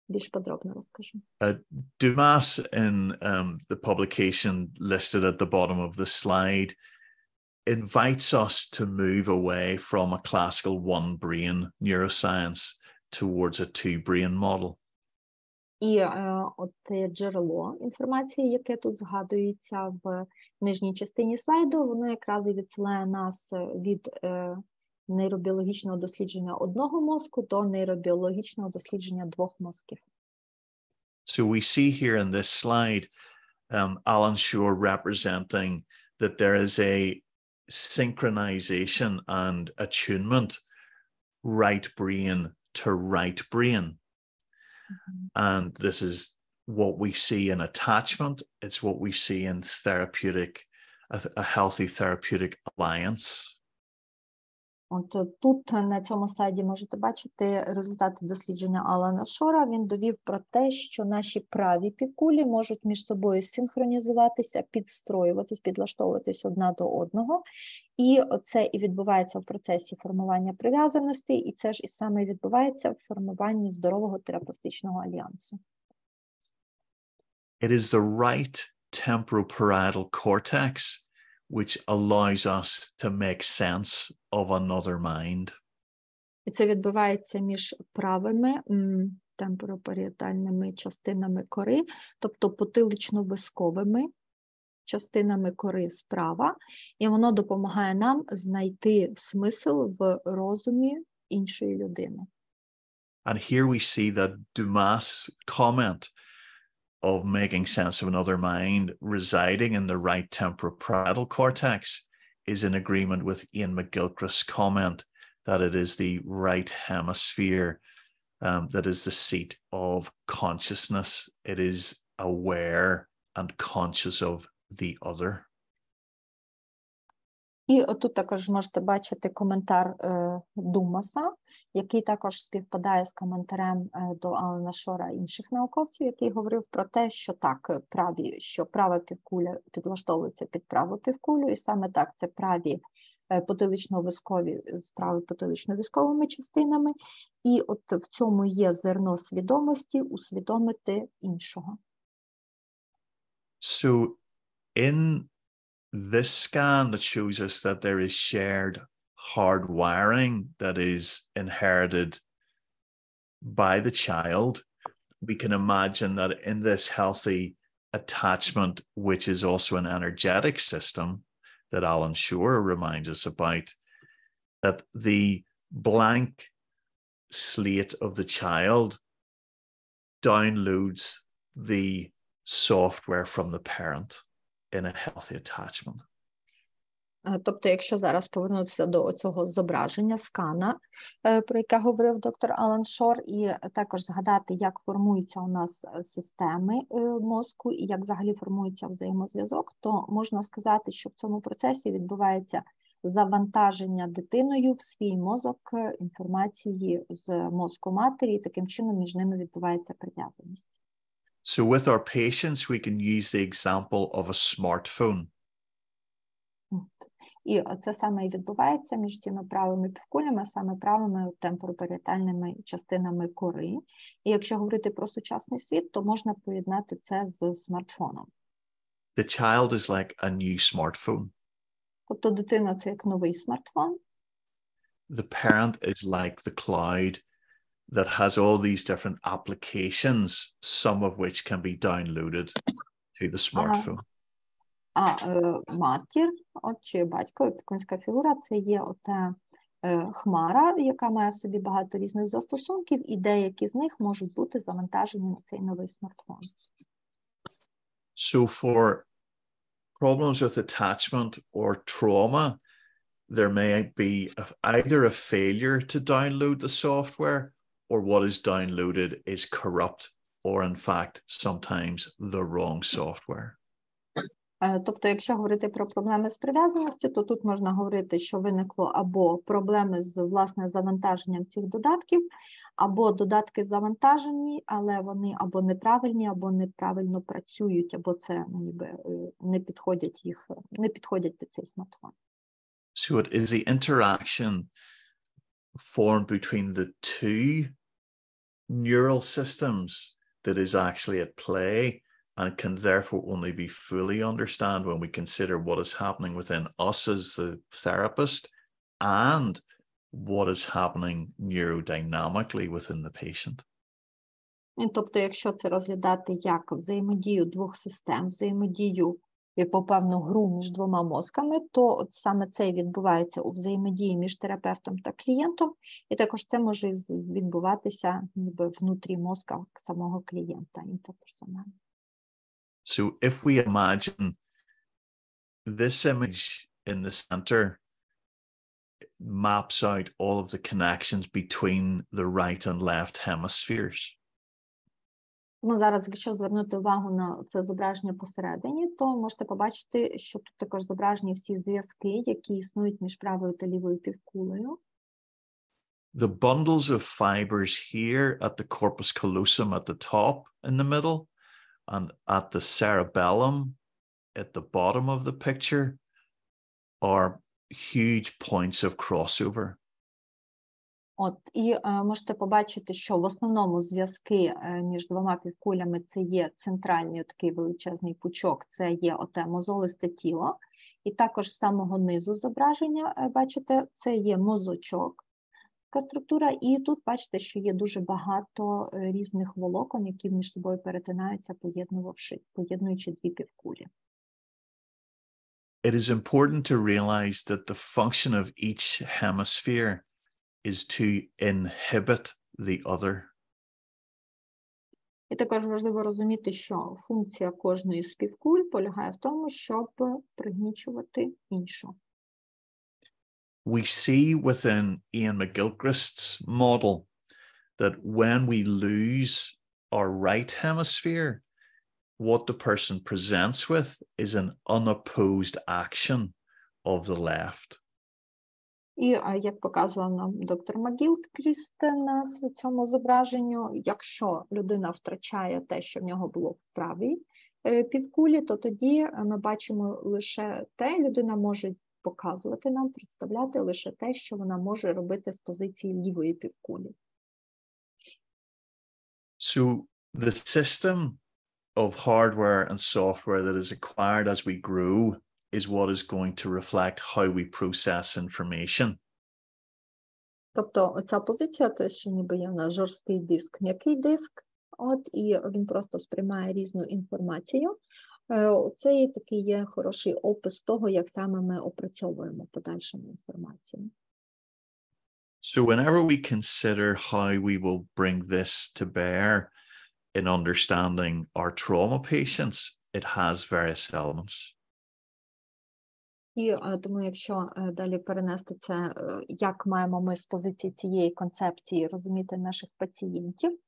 S2: Більш подробно розкажу.
S3: Dumas in the publication listed at the bottom of the slide invites us to move away from a classical one-brain neuroscience towards a two-brain model.
S2: І от джерело інформації, яке тут згадується в нижній частині слайду, воно якраз і відсилає нас від нейробіологічного дослідження одного мозку до нейробіологічного дослідження двох мозків.
S3: So we see here in this slide Alan Shore representing that there is a synchronization and attunement right brain to right brain. And this is what we see in attachment. It's what we see in therapeutic, a healthy therapeutic alliance.
S2: От тут на цьому слайді можете бачити результати дослідження Алана Шора. Він довів про те, що наші праві півкулі можуть між собою синхронізуватися, підстроюватись, підлаштовуватись одна до одного. І це і відбувається в процесі формування прив'язаності, і це ж і саме відбувається в формуванні здорового терапевтичного альянсу.
S3: It is the right temporoparietal cortex which allows us to make sense of another mind.
S2: І це відбувається між правими темпоропаріетальними частинами кори, тобто потилично-висковими частинами кори справа, і воно допомагає нам знайти смисл в розумі іншої людини.
S3: And here we see that Dumas' comment of making sense of another mind residing in the right temporoparietal cortex is in agreement with Ian McGilchrist's comment that it is the right hemisphere that is the seat of consciousness. It is aware and conscious of the other.
S2: І отут також можете бачити коментар Думаса, який також співпадає з коментарем до Алана Шора і інших науковців, який говорив про те, що так, що права півкуля підлаштовується під праву півкулю, і саме так це праві потилично-вискові з прави потилично-висковими частинами, і от в цьому є зерно свідомості усвідомити іншого.
S3: So in this scan that shows us that there is shared hardwiring that is inherited by the child, we can imagine that in this healthy attachment, which is also an energetic system that Alan Shore reminds us about, that the blank slate of the child downloads the software from the parent in a healthy attachment.
S2: Тобто, якщо зараз повернутися до цього зображення, скана, про яке говорив доктор Алан Шор, і також згадати, як формуються у нас системи мозку і як взагалі формується взаємозв'язок, то можна сказати, що в цьому процесі відбувається завантаження дитиною в свій мозок інформації з мозку матері, і таким чином між ними відбувається прив'язаність.
S3: So with our patients, we can use the example of a smartphone.
S2: І це саме і відбувається між цими правими півкулями, а саме правими темпоропаріетальними частинами кори. І якщо говорити про сучасний світ, то можна поєднати це з смартфоном.
S3: The child is like a new smartphone.
S2: Тобто дитина – це як новий смартфон.
S3: The parent is like the cloud that has all these different applications, some of which can be downloaded to the smartphone.
S2: Матір, чи батько, опікунська фігура – це є ота хмара, яка має в собі багато різних застосунків, і деякі з них можуть бути завантажені на цей новий смартфон.
S3: So for problems with attachment or trauma, there may be either a failure to download the software, or what is downloaded is corrupt, or in fact, sometimes the wrong software.
S2: Тобто, якщо говорити про проблеми з прив'язаністю, то тут можна говорити, що виникло або проблеми з, власне, завантаженням цих додатків, або додатки завантажені, але вони або неправильні, або неправильно працюють, або це ніби не підходять під цей смартфон.
S3: So it is the interaction formed between the two neural systems that is actually at play, and can therefore only be fully understood when we consider what is happening within us as the therapist and what is happening neurodynamically within the patient.
S2: Тобто, якщо це розглядати як взаємодію двох систем, взаємодію по певну гру між двома мозками, то от саме це відбувається у взаємодії між терапевтом та клієнтом, і також це може відбуватися ніби внутрі мозка самого клієнта, інтерперсонально.
S3: So if we imagine this image in the center maps out all of the connections between the right and left hemispheres.
S2: Тому зараз, якщо звернути увагу на це зображення посередині, то можете побачити, що тут також зображені всі зв'язки, які існують між правою та лівою півкулею.
S3: The bundles of fibers here at the corpus callosum at the top in the middle and at the cerebellum at the bottom of the picture are huge points of crossover.
S2: От, і можете побачити, що в основному зв'язки між двома півкулями це є центральний такий величезний пучок, це є оте мозолисте тіло, і також з самого низу зображення, бачите, це є мозочок, така структура, і тут бачите, що є дуже багато різних волокон, які між собою перетинаються, поєднуючи дві півкулі.
S3: It is important to realize that the function of each hemisphere is to inhibit the other.
S2: І також важливо розуміти, що функція кожної з півкуль полягає в тому, щоб пригнічувати іншу.
S3: We see within Ian McGilchrist's model that when we lose our right hemisphere, what the person presents with is an unopposed action of the left.
S2: І, як показував нам доктор МакГілкріст на цьому зображенню, якщо людина втрачає те, що в нього було в правій півкулі, то тоді ми бачимо лише те, людина може показувати нам, представляти лише те, що вона може робити з позиції лівої півкулі.
S3: So the system of hardware and software that is acquired as we grow is what is going to reflect how we process information.
S2: Тобто оця позиція, те, що ніби є в нас жорсткий диск, м'який диск, от, і він просто сприймає різну інформацію. Це і такий є хороший опис того, як саме ми опрацьовуємо подальшому інформацію.
S3: So whenever we consider how we will bring this to bear in understanding our trauma patients, it has various elements.
S2: І тому, якщо далі перенести це, як маємо ми з позиції цієї концепції розуміти наших пацієнтів,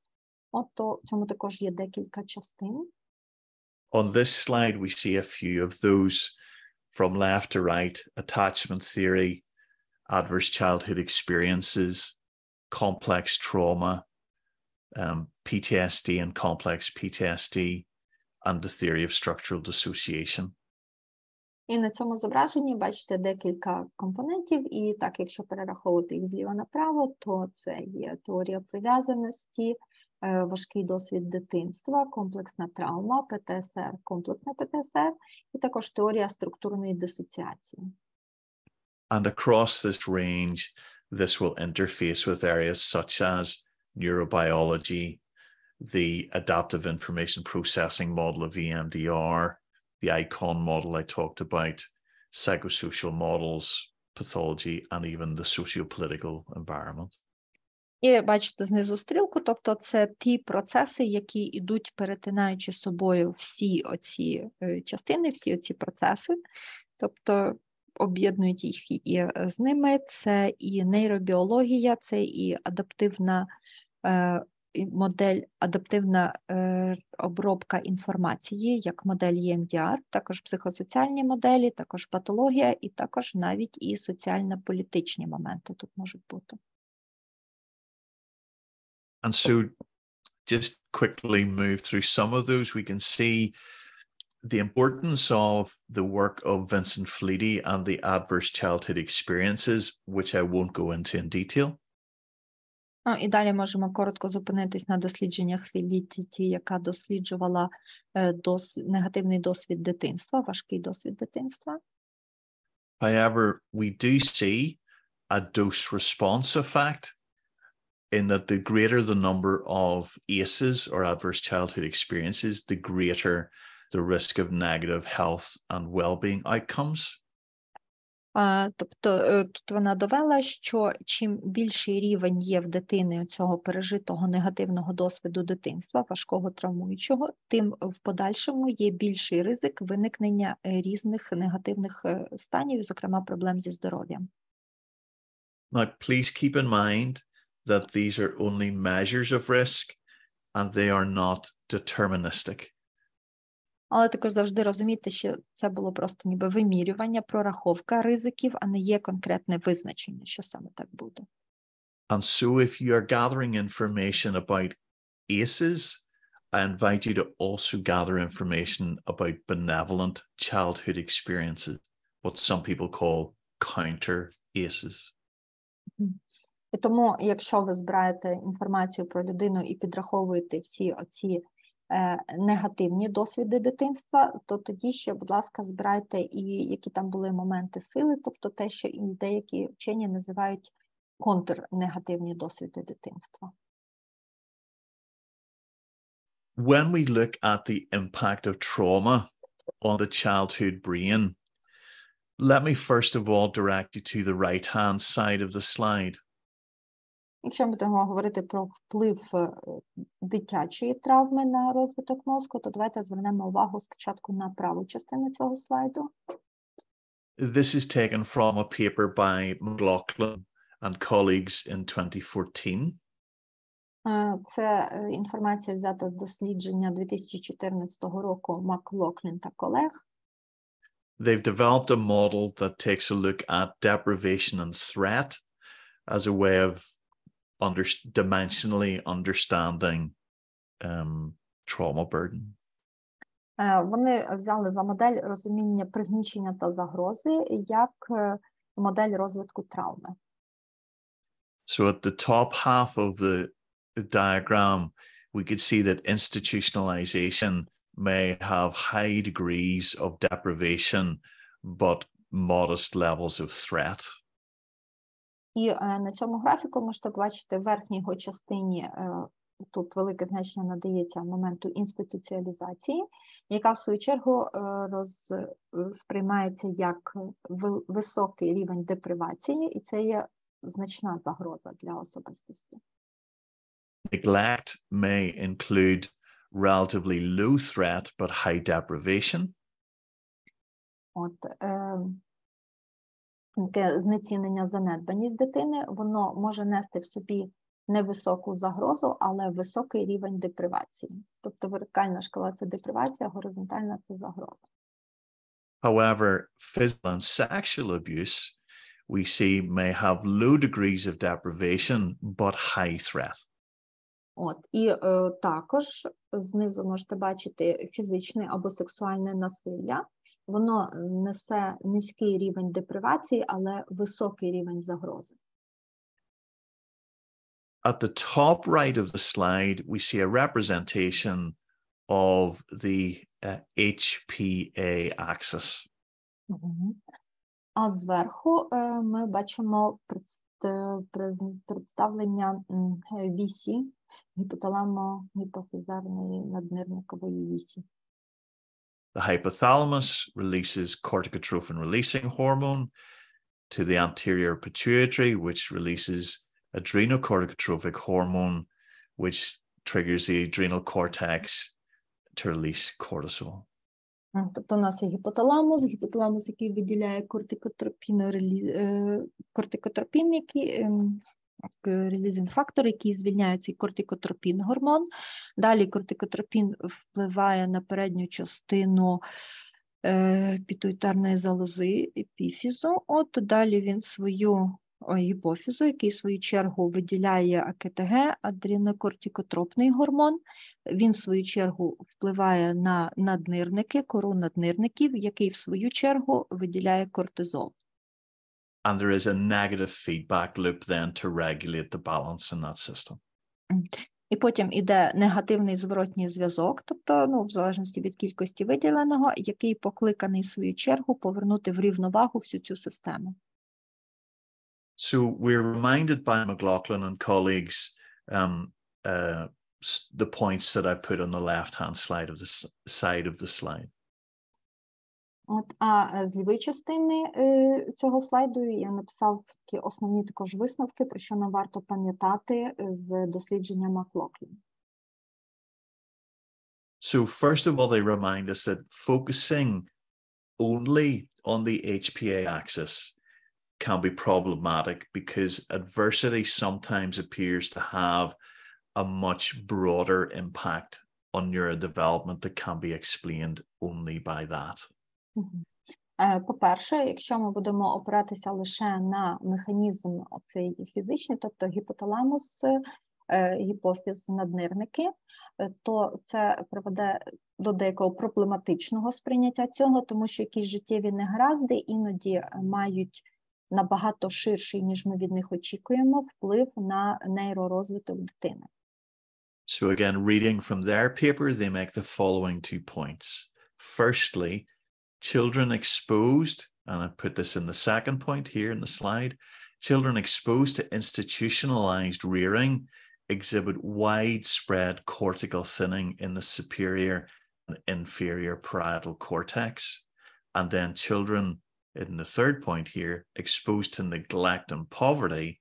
S2: от, то в цьому також є декілька частин.
S3: On this slide, we see a few of those from left to right: attachment theory, adverse childhood experiences, complex trauma, PTSD and complex PTSD, and the theory of structural dissociation.
S2: І на цьому зображенні бачите декілька компонентів, і так, якщо перераховувати їх зліва направо, то це є теорія прив'язаності, важкий досвід дитинства, комплексна травма, ПТСР, комплексна ПТСР, і також теорія структурної дисоціації.
S3: And across this range, this will interface with areas such as neurobiology, the adaptive information processing model of EMDR, the ICON model I talked about, psychosocial models, pathology, and even the socio-political environment.
S2: І бачите знизу стрілку, тобто це ті процеси, які йдуть, перетинаючи собою всі оці частини, всі оці процеси, тобто об'єднують їх і з ними. Це і нейробіологія, це і адаптивна модель, адаптивна обробка інформації, як модель EMDR, також психосоціальні моделі, також патологія і також навіть і соціально-політичні моменти тут можуть бути.
S3: And so just quickly move through some of those. We can see the importance of the work of Vincent Fleety and the adverse childhood experiences, which I won't go into in detail.
S2: І далі можемо коротко зупинитись на дослідженнях Феліті, яка досліджувала негативний досвід дитинства, важкий досвід дитинства.
S3: However, we do see a dose-response effect in that the greater the number of ACEs or adverse childhood experiences, the greater the risk of negative health and well-being outcomes.
S2: Тобто тут вона довела, що чим більший рівень є в дитини цього пережитого негативного досвіду дитинства, важкого травмуючого, тим в подальшому є більший ризик виникнення різних негативних станів, зокрема проблем зі здоров'ям.
S3: Now, please keep in mind that these are only measures of risk and they are not deterministic.
S2: Але також завжди розумійте, що це було просто ніби вимірювання, прораховка ризиків, а не є конкретне визначення, що саме так буде.
S3: And so if you are gathering information about ACEs, I invite you to also gather information about benevolent childhood experiences, what some people call counter ACEs.
S2: І тому, якщо ви збираєте інформацію про людину і підраховуєте всі оці негативні досвіди дитинства, то тоді ще, будь ласка, збирайте і які там були моменти сили, тобто те, що і деякі вчені називають контрнегативні досвіди дитинства.
S3: When we look at the impact of trauma on the childhood brain, let me first of all direct you to the right-hand side of the slide.
S2: Якщо ми будемо говорити про вплив дитячої травми на розвиток мозку, то давайте звернемо увагу спочатку на праву частину цього слайду.
S3: This is taken from a paper by McLaughlin and colleagues in 2014.
S2: Це інформація взята з дослідження 2014 року Маклохлін та колег.
S3: They've developed a model that takes a look at deprivation and threat as a way of dimensionally understanding trauma burden.
S2: Вони взяли за модель розуміння пригнічення та загрози як модель розвитку травми.
S3: So at the top half of the diagram, we could see that institutionalization may have high degrees of deprivation, but modest levels of threat.
S2: І на цьому графіку можете бачити в верхній його частині, тут велике значення надається моменту інституціалізації, яка в свою чергу сприймається як високий рівень депривації, і це є значна загроза для особистості.
S3: Neglect may include relatively low threat but high deprivation.
S2: Таке знецінення, занедбаність дитини, воно може нести в собі невисоку загрозу, але високий рівень депривації. Тобто вертикальна шкала – це депривація, горизонтальна – це загроза.
S3: However, physical and sexual abuse, we see, may have low degrees of deprivation but high threat.
S2: І також знизу можете бачити фізичне або сексуальне насилля. Воно несе низький рівень депривації, але високий рівень загрози.
S3: At the top right of the slide, we see a representation of the HPA axis.
S2: А зверху ми бачимо представлення вісі, гіпоталамо-гіпофізарної наднирникової вісі.
S3: The hypothalamus releases corticotrophin-releasing hormone to the anterior pituitary, which releases adrenocorticotropic hormone, which triggers the adrenal cortex to release cortisol.
S2: Тобто у нас є гіпоталамус, який виділяє кортикотропін, який релізинг фактор, який звільняє цей кортикотропін гормон. Далі кортикотропін впливає на передню частину пітуїтарної залози епіфізу. Далі він гіпофізу, який в свою чергу виділяє АКТГ, адренокортикотропний гормон. Він в свою чергу впливає на наднирники, кору наднирників, який в свою чергу виділяє кортизол.
S3: And there is a negative feedback loop then to regulate the balance in that system.
S2: І потім іде негативний зворотній зв'язок, тобто, в залежності від кількості виділеного, який покликаний в свою чергу повернути в рівновагу всю цю систему.
S3: So we're reminded by McLaughlin and colleagues the points that I put on the left-hand side of the slide.
S2: А з лівої частини цього слайду я написав такі основні також висновки, про що нам варто пам'ятати з дослідження Маклохлін.
S3: So first of all, they remind us that focusing only on the HPA axis can be problematic because adversity sometimes appears to have a much broader impact on neurodevelopment that can be explained only by that.
S2: По-перше, якщо ми будемо опиратися лише на механізм оцей фізичний, тобто гіпоталамус, гіпофіз, наднирники, то це приведе до деякого проблематичного сприйняття цього, тому що якісь життєві негаразди іноді мають набагато ширший, ніж ми від них очікуємо, вплив на нейророзвиток дитини.
S3: So again, reading from their paper, they make the following 2 points. Firstly, children exposed, and I put this in the second point here in the slide, children exposed to institutionalized rearing exhibit widespread cortical thinning in the superior and inferior parietal cortex. And then children, in the third point here, exposed to neglect and poverty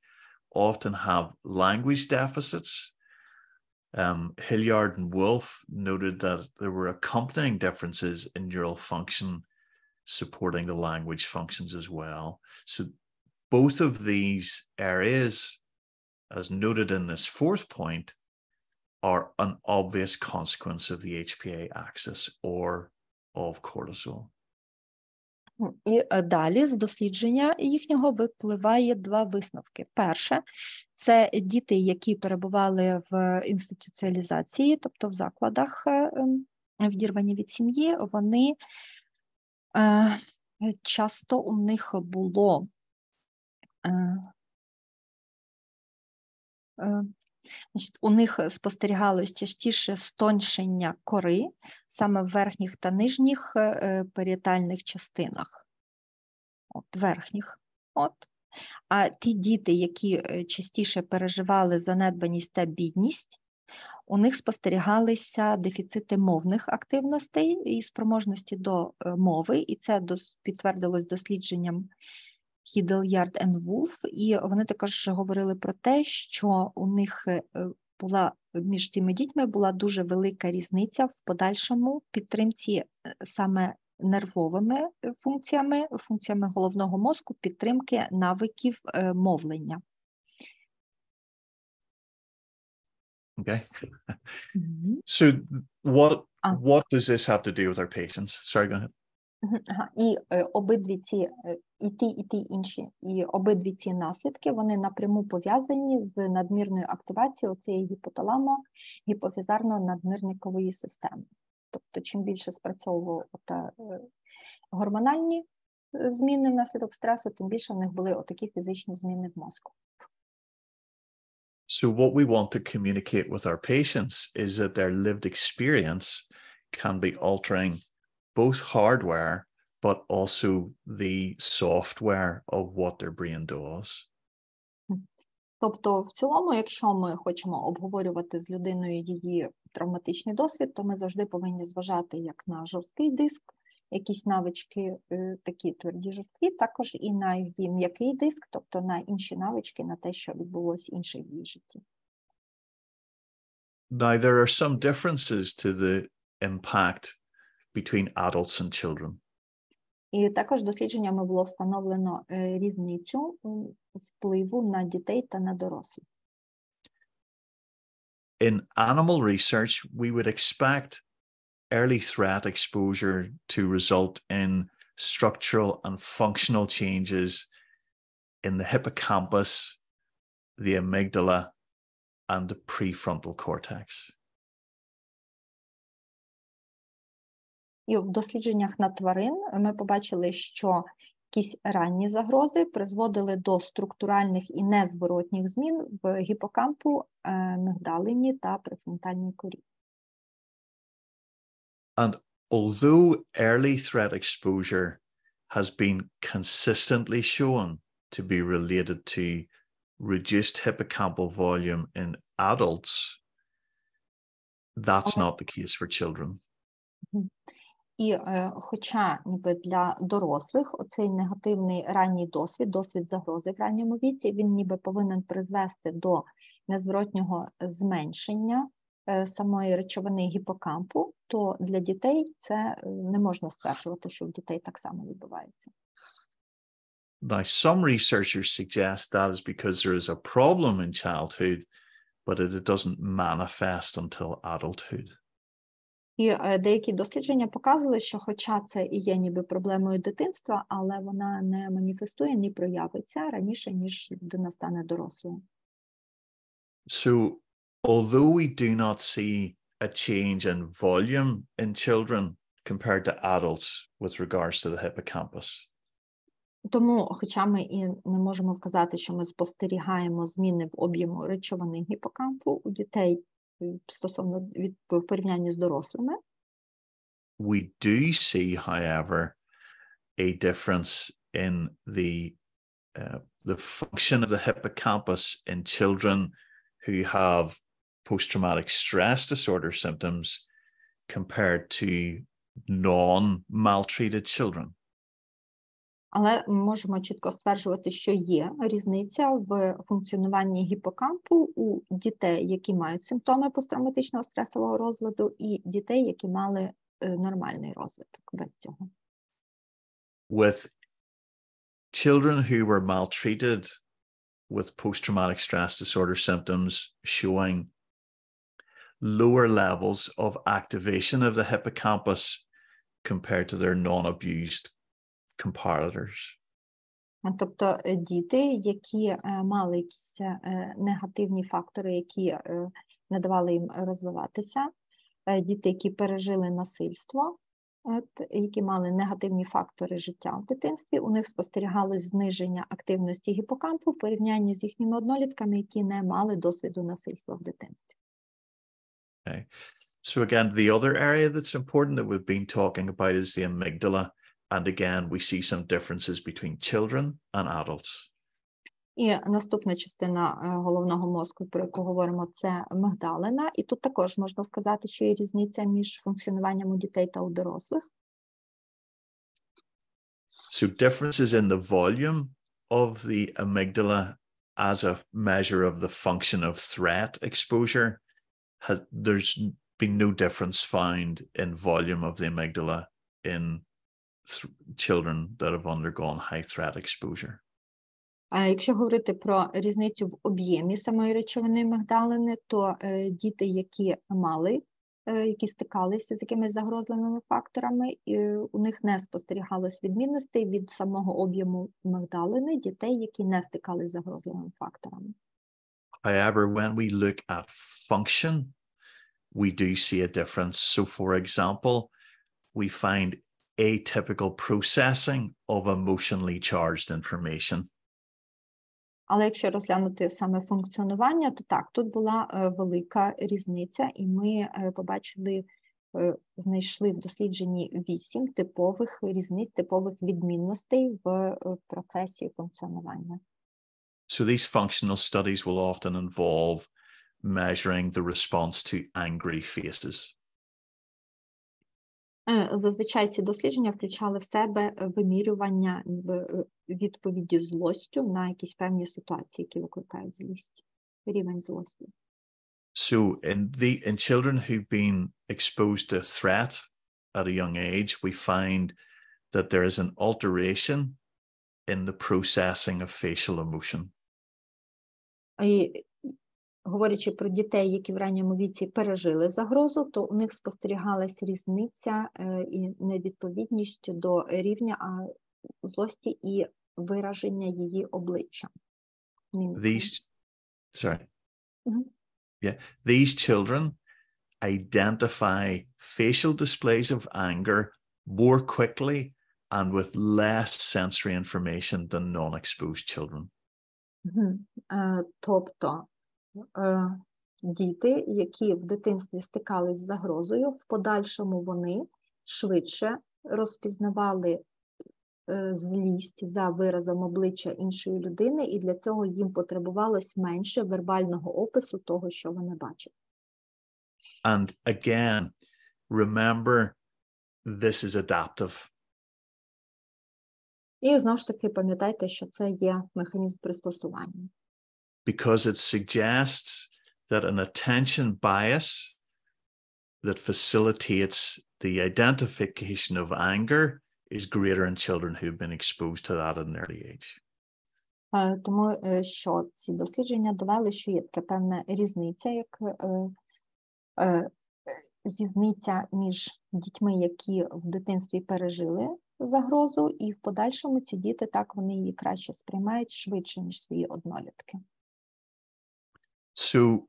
S3: often have language deficits. Hilliard and Wolf noted that there were accompanying differences in neural function supporting the language functions as well. So both of these areas, as noted in this fourth point, are an obvious consequence of the HPA axis or of cortisol.
S2: І далі з дослідження їхнього випливає 2 висновки. Перше, це діти, які перебували в інституціалізації, тобто в закладах, відірвані від сім'ї, вони часто у них було у них спостерігалось частіше стоншення кори саме в верхніх та нижніх паріетальних частинах. Верхніх. А ті діти, які частіше переживали занедбаність та бідність, у них спостерігалися дефіцити мовних активностей і спроможності до мови, і це підтвердилось дослідженням Hilliard and Wolf, і вони також говорили про те, що у них була між тими дітьми була дуже велика різниця в подальшому підтримці саме нервовими функціями головного мозку, підтримки навиків мовлення.
S3: Okay. So what does this have to do with our patients? Sorry, go ahead.
S2: І обидві ці, і ті інші, і обидві ці наслідки, вони напряму пов'язані з надмірною активацією цієї гіпоталамо-гіпофізарно-наднирникової системи. Тобто, чим більше спрацьовували гормональні зміни внаслідок стресу, тим більше в них були отакі фізичні зміни в мозку.
S3: So what we want to communicate with our patients is that their lived experience can be altering both hardware, but also the software of what their brain does.
S2: Тобто, в цілому, якщо ми хочемо обговорювати з людиною її травматичний досвід, то ми завжди повинні зважати як на жорсткий диск, якісь навички такі тверді жорсткі, також і на її м'який диск, тобто на інші навички, на те, що відбулося інше в її житті.
S3: Now, there are some differences to the impact between adults and children.
S2: І також дослідженнями було встановлено різницю впливу на дітей та на дорослих.
S3: In animal research, we would expect early threat exposure to result in structural and functional changes in the hippocampus, the amygdala, and the prefrontal cortex.
S2: І в дослідженнях на тварин ми побачили, що якісь ранні загрози призводили до структуральних і незворотніх змін в гіпокампу, мигдалині та префронтальній корі.
S3: And although early threat exposure has been consistently shown to be related to reduced hippocampal volume in adults, that's not the case for children.
S2: І хоча ніби для дорослих оцей негативний ранній досвід загрози в ранньому віці, він ніби повинен призвести до незворотнього зменшення самої речовини гіпокампу, то для дітей це не можна стверджувати, що в дітей так само відбувається.
S3: Now, some researchers suggest that is because there is a problem in childhood but it doesn't manifest until adulthood.
S2: І деякі дослідження показували, що хоча це і є ніби проблемою дитинства, але вона не маніфестує, не проявиться раніше, ніж людина стане дорослою.
S3: So, although we do not see a change in volume in children compared to adults with regards to the hippocampus,
S2: Тому, хоча ми і не можемо вказати, що ми спостерігаємо зміни в об'єму речовини гіпокампу у дітей стосовно в порівнянні з дорослими,
S3: we do see, however, a difference in the function of the hippocampus in children who have post-traumatic stress disorder symptoms compared to non-maltreated children.
S2: але ми можемо чітко стверджувати, що є різниця в функціонуванні гіпокампу у дітей, які мають симптоми посттравматичного стресового розладу, і дітей, які мали нормальний розвиток без цього.
S3: With children who were maltreated with post-traumatic stress disorder symptoms showing lower levels of activation of the hippocampus compared to their non-abused comparators.
S2: Тобто діти, які мали якісь негативні фактори, які не давали їм розвиватися, діти, які пережили насильство, які мали негативні фактори життя в дитинстві, у них спостерігалось зниження активності гіпокампу в порівнянні з їхніми однолітками, які не мали досвіду насильства в дитинстві.
S3: Okay. So again, the other area that's important that we've been talking about is the amygdala. And again, we see some differences between children and adults.
S2: І наступна частина головного мозку, про яку говоримо, це мигдалина. І тут також можна сказати, що є різниця між функціонуванням у дітей та у дорослих.
S3: So differences in the volume of the amygdala as a measure of the function of threat exposure, there's been no difference found in volume of the amygdala in children that have undergone high threat exposure.
S2: А якщо говорити про різницю в об'ємі самої речовини мигдалини, то діти, які стикалися з якимись загрозливими факторами, у них не спостерігалось відмінностей від самого об'єму мигдалини дітей, які не стикалися з загрозливими факторами.
S3: However, when we look at function, we do see a difference. So, for example, we find atypical processing of emotionally charged information.
S2: Але якщо розглянути саме функціонування, то так, тут була велика різниця, і ми знайшли в дослідженні 8 типових різниць, типових відмінностей в процесі функціонування.
S3: So these functional studies will often involve measuring the response to angry faces.
S2: Зазвичай ці дослідження включали в себе вимірювання відповіді злостю на якісь певні ситуації, які викликають злість, рівень злості.
S3: So in children who've been exposed to threat at a young age, we find that there is an alteration in the processing of facial emotion.
S2: І говорячи про дітей, які в ранньому віці пережили загрозу, то у них спостерігалась різниця і невідповідність до рівня злості і вираження її обличчя.
S3: These children identify facial displays of anger more quickly and with less sensory information than non-exposed children.
S2: Тобто діти, які в дитинстві стикались з загрозою, в подальшому вони швидше розпізнавали злість за виразом обличчя іншої людини, і для цього їм потребувалось менше вербального опису того, що вони бачать.
S3: And again, remember, this is adaptive.
S2: І знову ж таки пам'ятайте, що це є механізм пристосування.
S3: Because it suggests that an attention bias that facilitates the identification of anger is greater in children who've been exposed to that at an early age.
S2: Тому що ці дослідження довели, що є така певна різниця, як різниця між дітьми, які в дитинстві пережили загрозу, і в подальшому ці діти так вони її краще сприймають швидше, ніж свої однолітки.
S3: So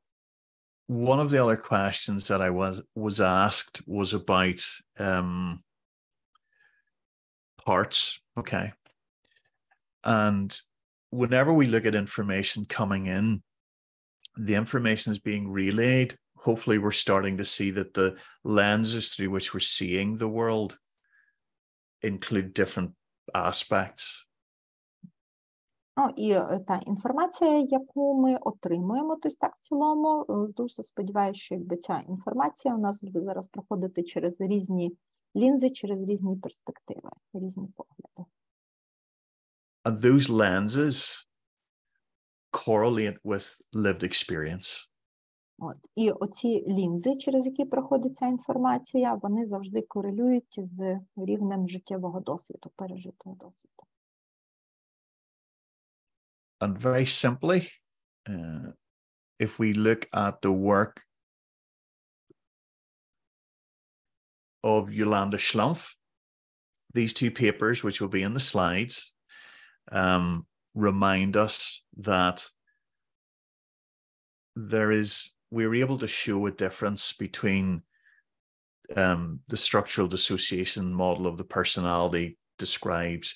S3: one of the other questions that I was asked was about parts, okay? And whenever we look at information coming in, the information is being relayed. Hopefully we're starting to see that the lenses through which we're seeing the world include different aspects.
S2: І та інформація, яку ми отримуємо, тобто так в цілому, дуже сподіваюся, що якби ця інформація у нас буде зараз проходити через різні лінзи, через різні перспективи, різні погляди.
S3: And those lenses correlate with lived experience.
S2: І оці лінзи, через які проходить ця інформація, вони завжди корелюють з рівнем життєвого досвіду, пережитого досвіду.
S3: And very simply, if we look at the work of Yolanda Schlumpf, these two papers, which will be in the slides, remind us that we're able to show a difference between the structural dissociation model of the personality describes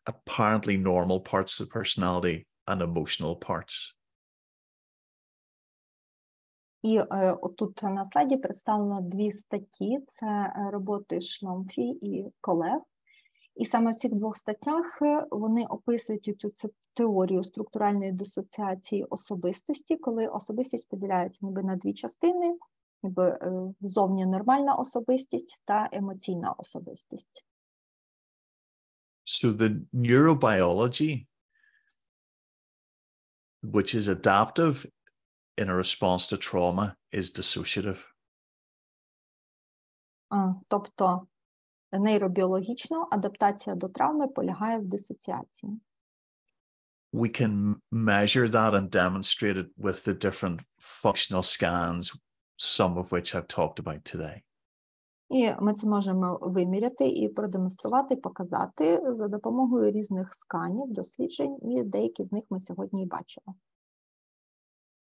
S3: apparently normal parts of the personality and emotional parts.
S2: І отут на слайді представлено дві статті, це роботи Шломфі і колег. І саме в цих двох статтях вони описують цю теорію структуральної дисоціації особистості, коли особистість поділяється ніби на дві частини, ніби зовні нормальна особистість та емоційна особистість.
S3: So the neurobiology, which is adaptive in a response to trauma, is dissociative.
S2: Тобто нейробіологічно адаптація до травми полягає в дисоціації.
S3: We can measure that and demonstrate it with the different functional scans, some of which I've talked about today.
S2: І ми це можемо виміряти і продемонструвати, показати за допомогою різних сканів, досліджень, і деякі з них ми сьогодні і бачили.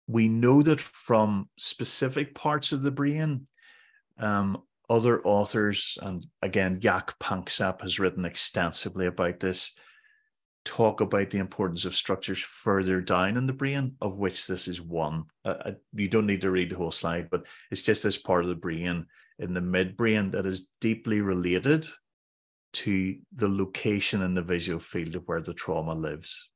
S3: We know that from specific parts of the brain, other authors, and again, Jaak Panksepp has written extensively about this, talk about the importance of structures further down in the brain, of which this is one. You don't need to read the whole slide, but it's just this part of the brain in the midbrain that is deeply related to the location in the visual field of where the trauma lives.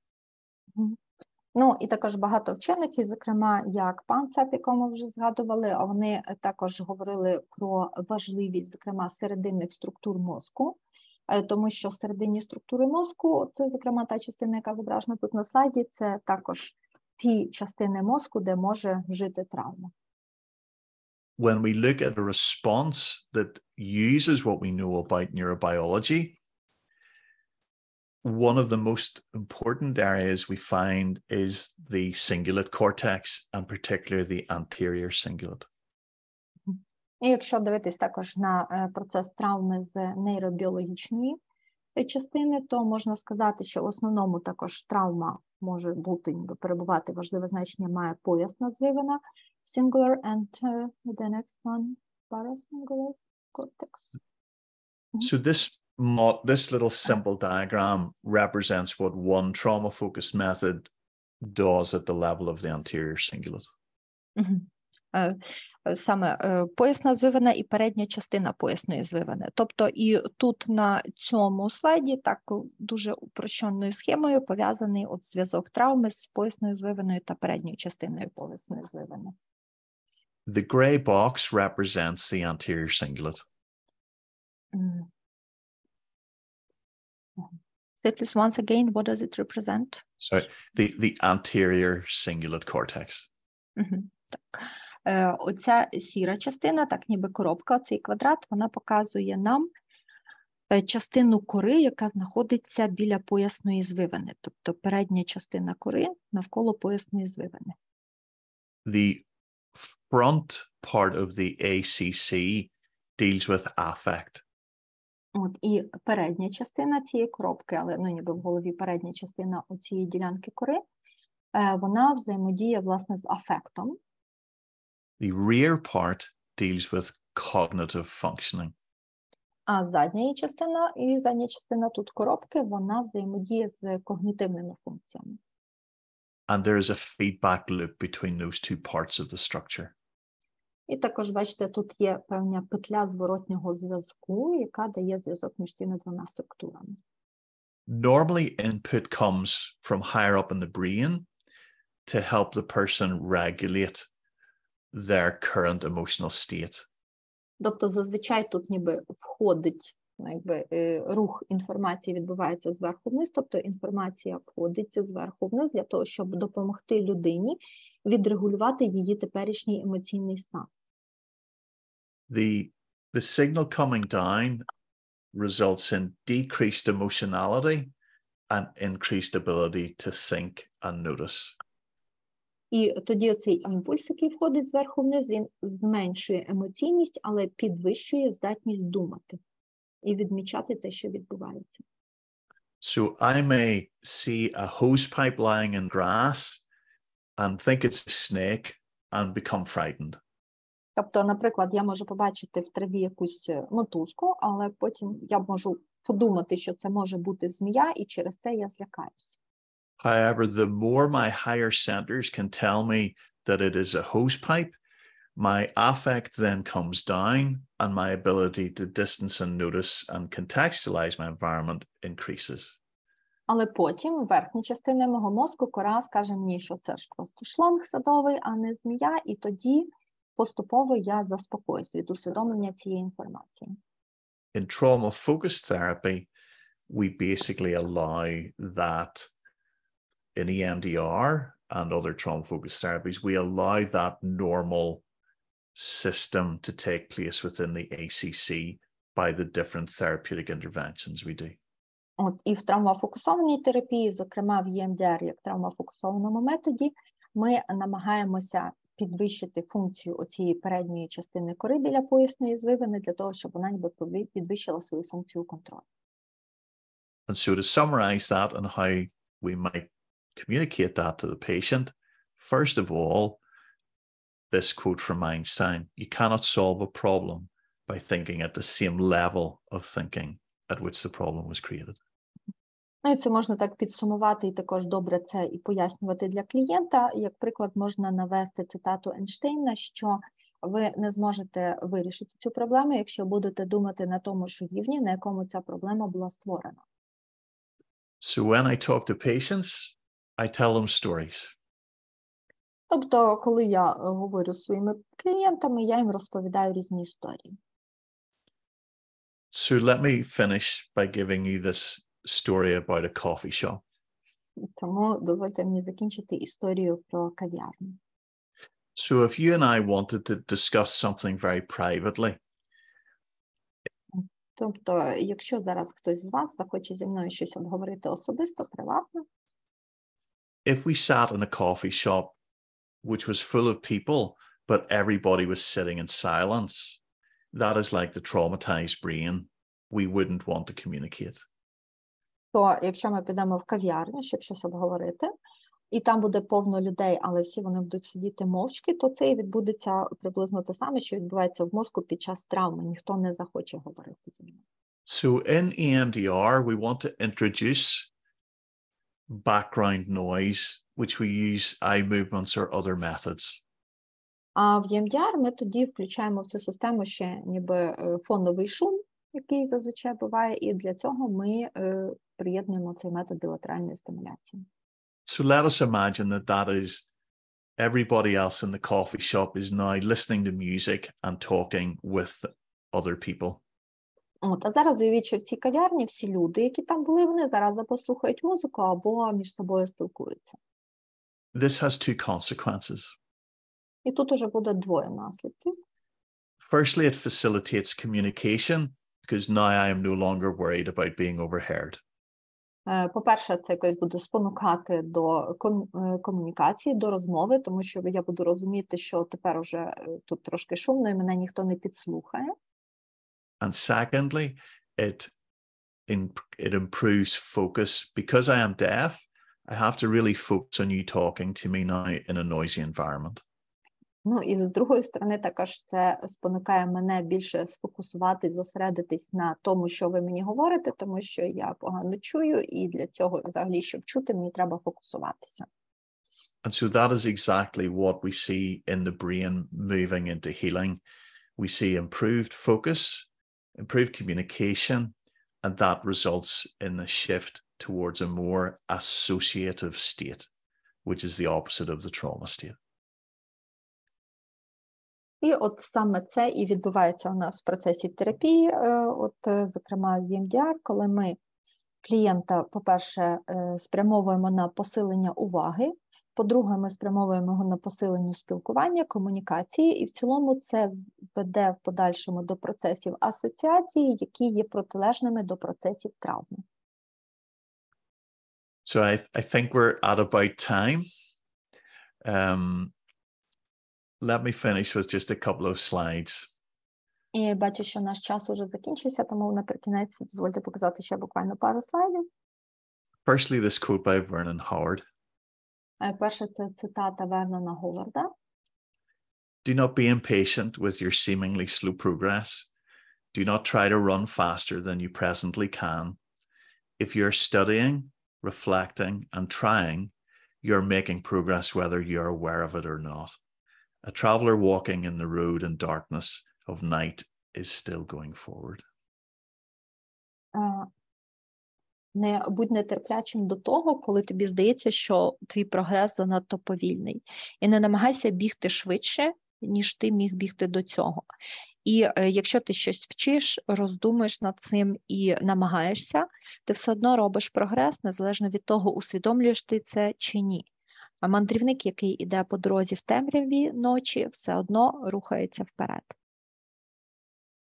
S2: Ну, і також багато вчених, і, зокрема, як Панцеп, якому ми вже згадували, вони також говорили про важливість, зокрема, серединних структур мозку, тому що всередині структури мозку, це, зокрема, та частина, яка зображена тут на слайді, це також ті частини мозку, де може жити травма.
S3: When we look at a response that uses what we know about neurobiology, one of the most important areas we find is the cingulate cortex, and particularly the anterior cingulate.
S2: І якщо дивитись також на процес травми з нейробіологічної частини, то можна сказати, що в основному також травма може бути, ніби перебувати, важливе значення має поясна звивина, singular and the next one, parasingular cortex.
S3: So this little simple diagram represents what one trauma-focused method does at the level of the anterior cingulate.
S2: Саме поясна звивина і передня частина поясної звивини. Тобто і тут на цьому слайді так дуже упрощеною схемою пов'язаний от зв'язок травми з поясною звивиною та передньою частиною поясної звивини.
S3: The gray box represents the anterior cingulate.
S2: Say please once again, what does it represent?
S3: Sorry, the anterior cingulate cortex.
S2: Так. Оця сіра частина, так ніби коробка, оцей квадрат, вона показує нам частину кори, яка знаходиться біля поясної звивини, тобто передня частина кори навколо поясної звивини.
S3: The front part of the ACC deals with affect.
S2: От, і передня частина цієї коробки, але ніби в голові передня частина цієї ділянки кори, вона взаємодіє, власне, з афектом.
S3: The rear part deals with cognitive functioning.
S2: А задня частина тут коробки, вона взаємодіє з когнітивними функціями.
S3: And there is a feedback loop between those two parts of the structure.
S2: І також, бачите, тут є певна петля зворотнього зв'язку, яка дає зв'язок між цими двома структурами.
S3: Normally, input comes from higher up in the brain to help the person regulate their current emotional state.
S2: Тобто, зазвичай тут ніби входить, рух інформації відбувається зверху вниз, тобто інформація входить зверху вниз для того, щоб допомогти людині відрегулювати її теперішній емоційний стан.
S3: The signal coming down results in decreased emotionality and increased ability to think and notice.
S2: І тоді оцей імпульс, який входить зверху вниз, він зменшує емоційність, але підвищує здатність думати і відмічати те, що відбувається.
S3: So I may see a hose pipe lying in grass and think it's a snake and become frightened.
S2: Тобто, наприклад, я можу побачити в траві якусь мотузку, але потім я можу подумати, що це може бути змія, і через це я злякаюся.
S3: However, the more my higher centers can tell me that it is a hose pipe, my affect then comes down and my ability to distance and notice and contextualize my environment increases.
S2: Але потім верхня частина мого мозку, кора, скаже мені, що це ж просто шланг садовий, а не змія, і тоді поступово я заспокоюсь від усвідомлення цієї інформації.
S3: In trauma-focused therapy, we basically allow that in EMDR and other trauma-focused therapies, we allow that normal system to take place within the ACC by the different therapeutic interventions we do.
S2: От, і в травмофокусованій терапії, зокрема в EMDR, як травмофокусованому методі, ми намагаємося підвищити функцію оцієї передньої частини кори біля поясної звивини для того, щоб вона ніби підвищила свою функцію контролю.
S3: And so to summarize that and how we might communicate that to the patient, first of all, this quote from Einstein, you cannot solve a problem by thinking at the same level of thinking at which the problem was created.
S2: Ну, і це можна так підсумувати, і також добре це і пояснювати для клієнта. Як приклад, можна навести цитату Ейнштейна, що ви не зможете вирішити цю проблему, якщо будете думати на тому ж рівні, на якому ця проблема була створена.
S3: So when I talk to patients, I tell them stories.
S2: Тобто, коли я говорю з своїми клієнтами, я їм розповідаю різні історії.
S3: So let me finish by giving you this story about a coffee shop.
S2: Тому дозвольте мені закінчити історію про кав'ярню.
S3: So if you and I wanted to discuss something very privately,
S2: Тобто, якщо зараз хтось з вас захоче зі мною щось обговорити особисто, приватно,
S3: if we sat in a coffee shop which was full of people, but everybody was sitting in silence, that is like the traumatized brain. We wouldn't want to communicate.
S2: то якщо ми підемо в кав'ярню, щоб щось обговорити, і там буде повно людей, але всі вони будуть сидіти мовчки, то це і відбудеться приблизно те саме, що відбувається в мозку під час травми. Ніхто не захоче говорити зі мною.
S3: So in EMDR, we want to introduce background noise, which we use eye movements or other methods.
S2: А в EMDR ми тоді включаємо в цю систему ще ніби фоновий шум, який зазвичай буває, і для цього ми приєднуємо цей метод білатеральної стимуляції.
S3: So let us imagine that that is everybody else in the coffee shop is now listening to music and talking with other people.
S2: От, а зараз уявіть, що в цій кав'ярні всі люди, які там були, вони зараз або слухають музику, або між собою спілкуються.
S3: This has two consequences.
S2: І тут уже буде двоє наслідків.
S3: Firstly, it facilitates communication because now I am no longer worried about being overheard.
S2: По-перше, це якось буде спонукати до комунікації, до розмови, тому що я буду розуміти, що тепер уже тут трошки шумно і мене ніхто не підслухає.
S3: And secondly, it improves focus. Because I am deaf, I have to really focus on you talking to me now in a noisy environment.
S2: Ну, і з другої сторони, також це спонукає мене більше сфокусуватись, зосередитись на тому, що ви мені говорите, тому що я погано чую, і для цього, взагалі, щоб чути, мені треба фокусуватися.
S3: And so that is exactly what we see in the brain moving into healing. We see improved focus, improved communication, and that results in a shift towards a more associative state, which is the opposite of the trauma state.
S2: І от саме це і відбувається у нас в процесі терапії, зокрема в EMDR, коли ми клієнта, по-перше, спрямовуємо на посилення уваги, по-друге, ми спрямовуємо його на посилення спілкування, комунікації, і в цілому це веде в подальшому до процесів асоціації, які є протилежними до процесів травми.
S3: So I think we're at about time. Let me finish with just a couple of slides.
S2: І бачу, що наш час уже закінчився, тому наприкінець дозвольте показати ще буквально пару слайдів.
S3: Firstly, this quote by Vernon Howard.
S2: Перше, це цитата Вернона Говарда.
S3: Do not be impatient with your seemingly slow progress. Do not try to run faster than you presently can. If you're studying, reflecting, and trying, you're making progress whether you're aware of it or not. A traveler walking in the road in darkness of night is still going forward.
S2: Не будь нетерплячим до того, коли тобі здається, що твій прогрес занадто повільний. І не намагайся бігти швидше, ніж ти міг бігти до цього. І якщо ти щось вчиш, роздумуєш над цим і намагаєшся, ти все одно робиш прогрес, незалежно від того, усвідомлюєш ти це чи ні. А мандрівник, який іде по дорозі в темряві ночі, все одно рухається вперед.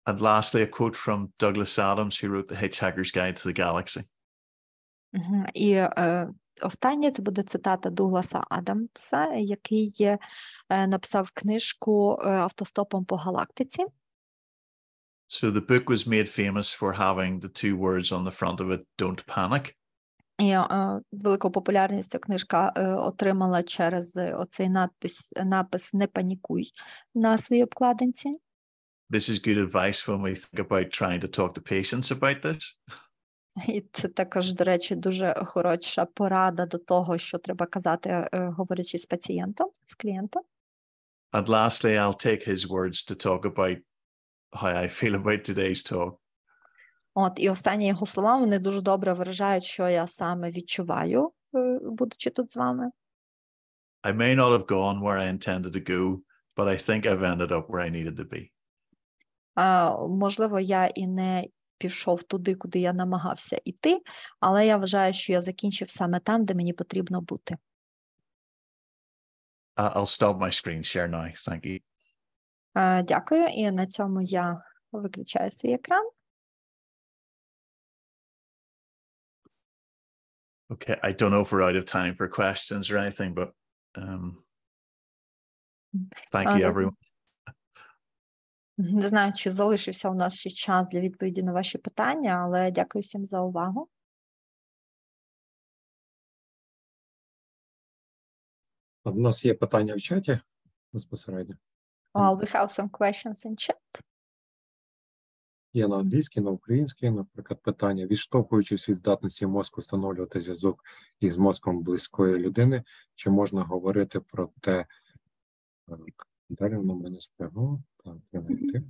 S3: And lastly, a quote from Douglas Adams, who wrote The Hitchhiker's Guide to the Galaxy.
S2: І останнє, це буде цитата Дугласа Адамса, який написав книжку «Автостопом по галактиці».
S3: So the book was made famous for having the two words on the front of it, "Don't panic."
S2: І велику популярність ця книжка отримала через оцей напис «Не панікуй» на своїй обкладинці.
S3: This is good advice when we think about trying to talk to patients about this.
S2: І це також, до речі, дуже хороша порада до того, що треба казати, говорячи з пацієнтом, з клієнтом.
S3: And lastly, I'll take his words to talk about how I feel about today's talk.
S2: І останні його слова, вони дуже добре виражають, що я саме відчуваю, будучи тут з вами.
S3: I may not have gone where I intended to go, but I think I've ended up where I needed to be.
S2: Можливо, я і не пішов туди, куди я намагався йти, але я вважаю, що я закінчив саме там, де мені потрібно бути.
S3: I'll stop my screen share now. Thank you.
S2: Дякую, і на цьому я виключаю свій екран.
S3: Okay, I don't know if we're out of time for questions or anything, but thank you, everyone.
S2: Не знаю, чи залишився у нас ще час для відповіді на ваші питання, але дякую всім за увагу.
S1: У нас є питання в чаті безпосередньо.
S2: Well, we have some questions in chat.
S1: Є на англійській, на українській, наприклад, питання. Відштовхуючись від здатності мозку встановлювати зв'язок із мозком близької людини, чи можна говорити про те, далі воно мене спрягнуло, так, знайти.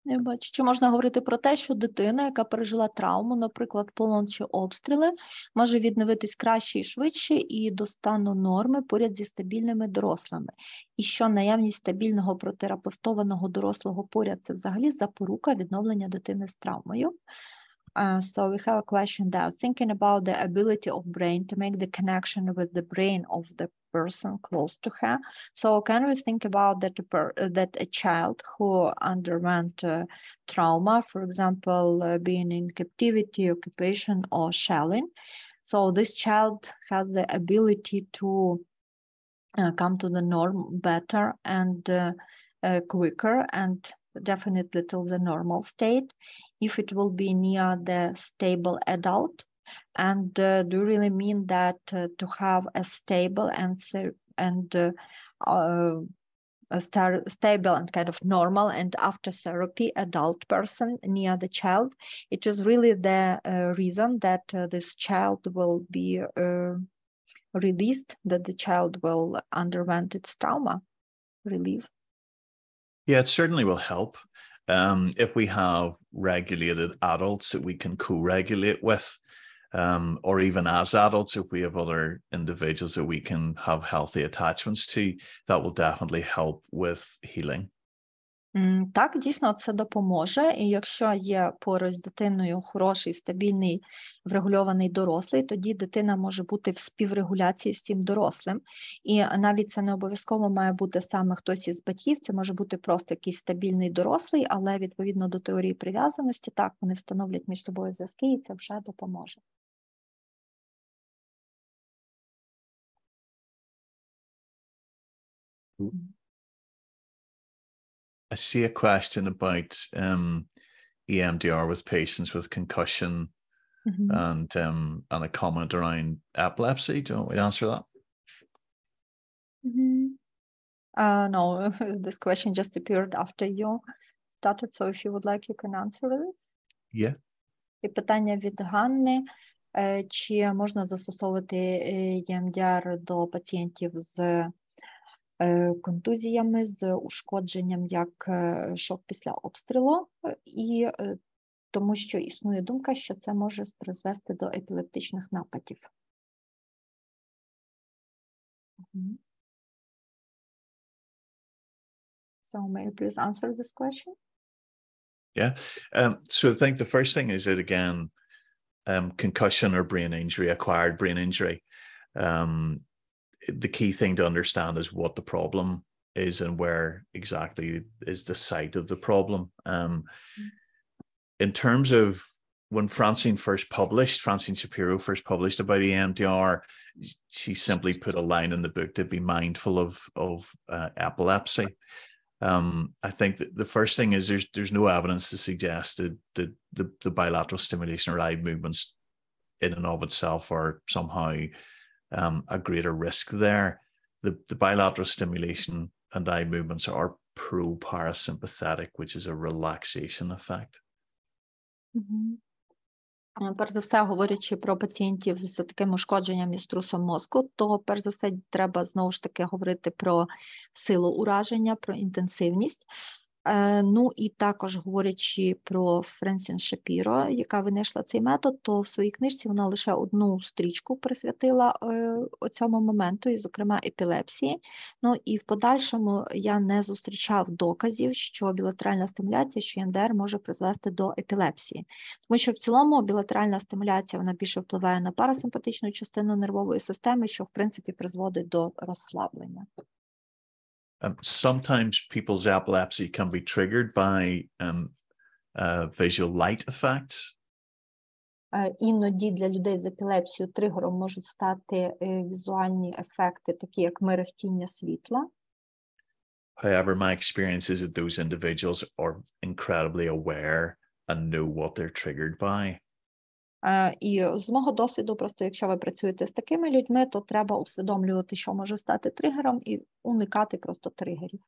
S2: Я бачу, чи можна говорити про те, що дитина, яка пережила травму, наприклад, полон чи обстріли, може відновитись краще і швидше і до стану норми поряд зі стабільними дорослими. І що наявність стабільного протерапевтованого дорослого поряд – це взагалі запорука відновлення дитини з травмою. So we have a question there. Thinking about the ability of brain to make the connection with the brain of the person close to her. So can we think about that a child who underwent trauma, for example, being in captivity, occupation, or shelling, so this child has the ability to come to the norm better and quicker and definitely to the normal state if it will be near the stable adult? And do you really mean that to have a stable and a stable and kind of normal and after therapy adult person near the child, it is really the reason that this child will be released, that the child will underwent its trauma relief?
S3: Yeah, it certainly will help. If we have regulated adults that we can co-regulate with, or even as adults, if we have other individuals that we can have healthy attachments to, that will definitely help with healing.
S2: Так, дійсно, це допоможе. І якщо є поруч з дитиною хороший, стабільний, врегульований дорослий, тоді дитина може бути в співрегуляції з цим дорослим. І навіть це не обов'язково має бути саме хтось із батьків, це може бути просто якийсь стабільний дорослий, але відповідно до теорії прив'язаності, так, вони встановлять між собою зв'язки, і це вже допоможе.
S3: I see a question about EMDR with patients with concussion and a comment around epilepsy. Do you want me to answer that?
S2: No, this question just appeared after you started, so if you would like, you can answer this.
S3: Yeah.
S2: І питання від Ганни. Чи можна застосовувати EMDR до пацієнтів з контузіями, з ушкодженням як шок після обстрілу, і тому що існує думка, що це може призвести до епілептичних нападів. So may you please answer this question?
S3: Yeah. So I think the first thing is that, again, concussion or brain injury, acquired brain injury, the key thing to understand is what the problem is and where exactly is the site of the problem. In terms of when Francine Shapiro first published about EMDR, she simply put a line in the book to be mindful of epilepsy. I think that the first thing is there's no evidence to suggest that the bilateral stimulation or eye movements in and of itself are somehow a greater risk there. The bilateral stimulation and eye movements are pro-parasympathetic, which is a relaxation effect.
S2: Перш за все, говорячи про пацієнтів з таким ушкодженням і струсом мозку, то перш за все треба знову ж таки говорити про силу ураження, про інтенсивність. Ну і також говорячи про Франсін Шапіро, яка винайшла цей метод, то в своїй книжці вона лише одну стрічку присвятила цьому моменту, і зокрема епілепсії. Ну і в подальшому я не зустрічав доказів, що білатеральна стимуляція, що ЕМДР може призвести до епілепсії. Тому що в цілому білатеральна стимуляція, вона більше впливає на парасимпатичну частину нервової системи, що в принципі призводить до розслаблення.
S3: Sometimes people's epilepsy can be triggered by visual light effects.
S2: Іноді для людей з епілепсією тригером можуть стати візуальні ефекти, такі як мерехтіння світла.
S3: However, my experience is that those individuals are incredibly aware and know what they're triggered by.
S2: І з мого досвіду, просто якщо ви працюєте з такими людьми, то треба усвідомлювати, що може стати тригером, і уникати просто тригерів.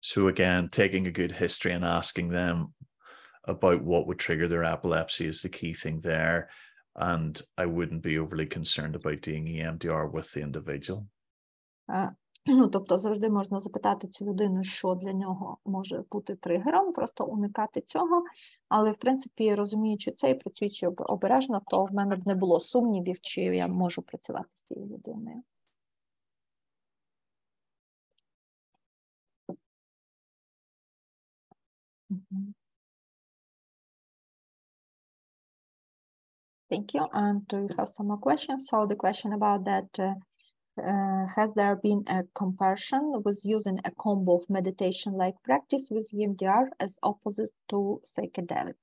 S3: So again, taking a good history and asking them about what would trigger their epilepsy is the key thing there. And I wouldn't be overly concerned about doing EMDR with the individual.
S2: Тобто завжди можна запитати цю людину, що для нього може бути тригером, просто уникати цього. Але, в принципі, розуміючи це і працюючи обережно, то в мене б не було сумнівів, чи я можу працювати з цією людиною. Thank you. And we have some more questions. So the question about that has there been a comparison with using a combo of meditation-like practice with EMDR as opposite to psychedelic?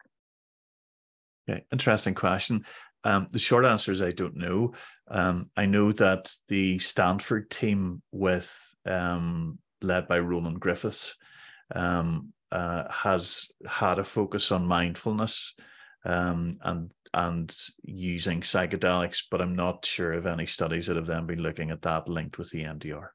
S3: Okay, interesting question. The short answer is I don't know. I know that the Stanford team led by Roland Griffiths has had a focus on mindfulness and using psychedelics, but I'm not sure of any studies that have then been looking at that linked with the EMDR.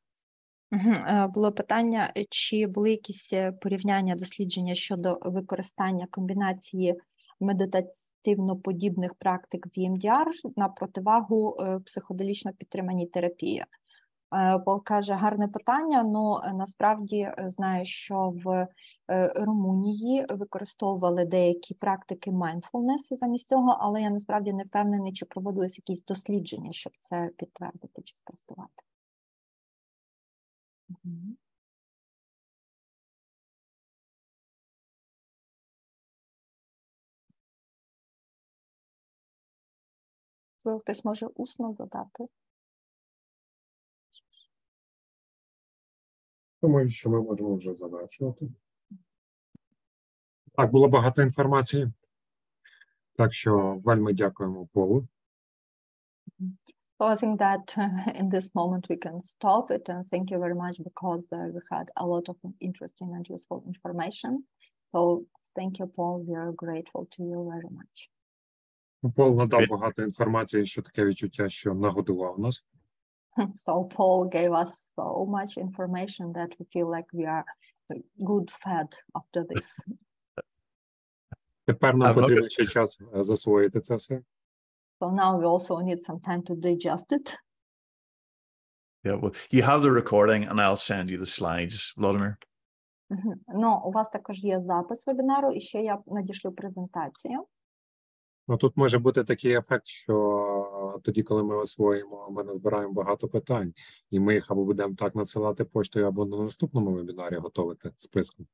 S2: Було питання, чи були якісь порівняння, дослідження щодо використання комбінації медитативно-подібних практик з EMDR на противагу психоделічно підтриманій терапії. Пол каже, гарне питання, але насправді знаю, що в Румунії використовували деякі практики mindfulness замість цього, але я насправді не впевнений, чи проводились якісь дослідження, щоб це підтвердити чи спростувати. Хтось може усно задати?
S1: Думаю, що ми можемо вже завершувати. Так, було багато інформації. Так що вельми дякуємо Полу.
S2: So I think that in this moment we can stop it, and thank you very much, because we had a lot of interesting and useful information. So thank you, Paul. We are grateful to you very much.
S1: Пол надав багато інформації, що таке відчуття, що нагодував нас.
S2: So Paul gave us so much information that we feel like we are good fed after this.
S1: Тепер нам потрібен ще час засвоїти це все.
S2: So now we also need some time to digest it.
S3: Yeah, well, you have the recording and I'll send you the slides, Vladimir.
S2: Ну, у вас також є запис вебінару, і ще я надішлю презентацію.
S1: Ну, тут може бути такий ефект, що тоді, коли ми освоїмо, ми назбираємо багато питань, і ми їх або будемо так надсилати поштою, або на наступному вебінарі готувати списком.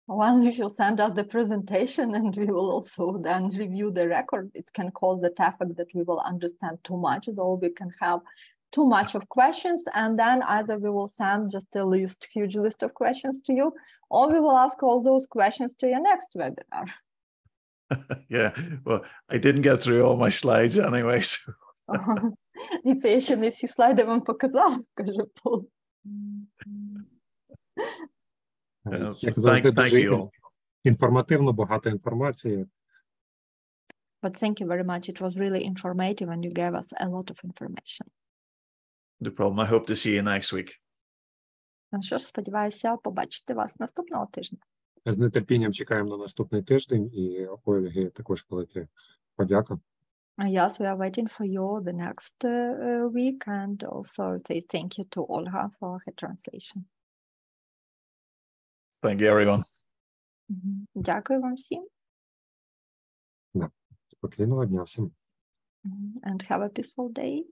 S2: Well, you should send us the presentation and we will also then review the record. It can cause the effect that we will understand too much, so we can have too much of questions, and then either we will send just a huge list of questions to you, or we will ask all those questions to your next webinar.
S3: Yeah, well, I didn't get through all my slides anyway, so.
S2: І це я ще не всі слайди вам показав, каже Пол.
S1: Завжди дуже інформативно, багато інформації.
S2: But thank you very much. It was really informative and you gave us a lot of information.
S3: No problem. I hope to see you next week.
S2: Ну що ж, сподіваюся побачити вас наступного тижня.
S1: З нетерпінням чекаємо на наступний тиждень, і Ольгі також велике подяка.
S2: Yes, we are waiting for you the next week, and also say thank you to Olga for her translation.
S3: Thank you, everyone.
S2: Дякую вам всім.
S1: Спокійного дня всім.
S2: And have a peaceful day.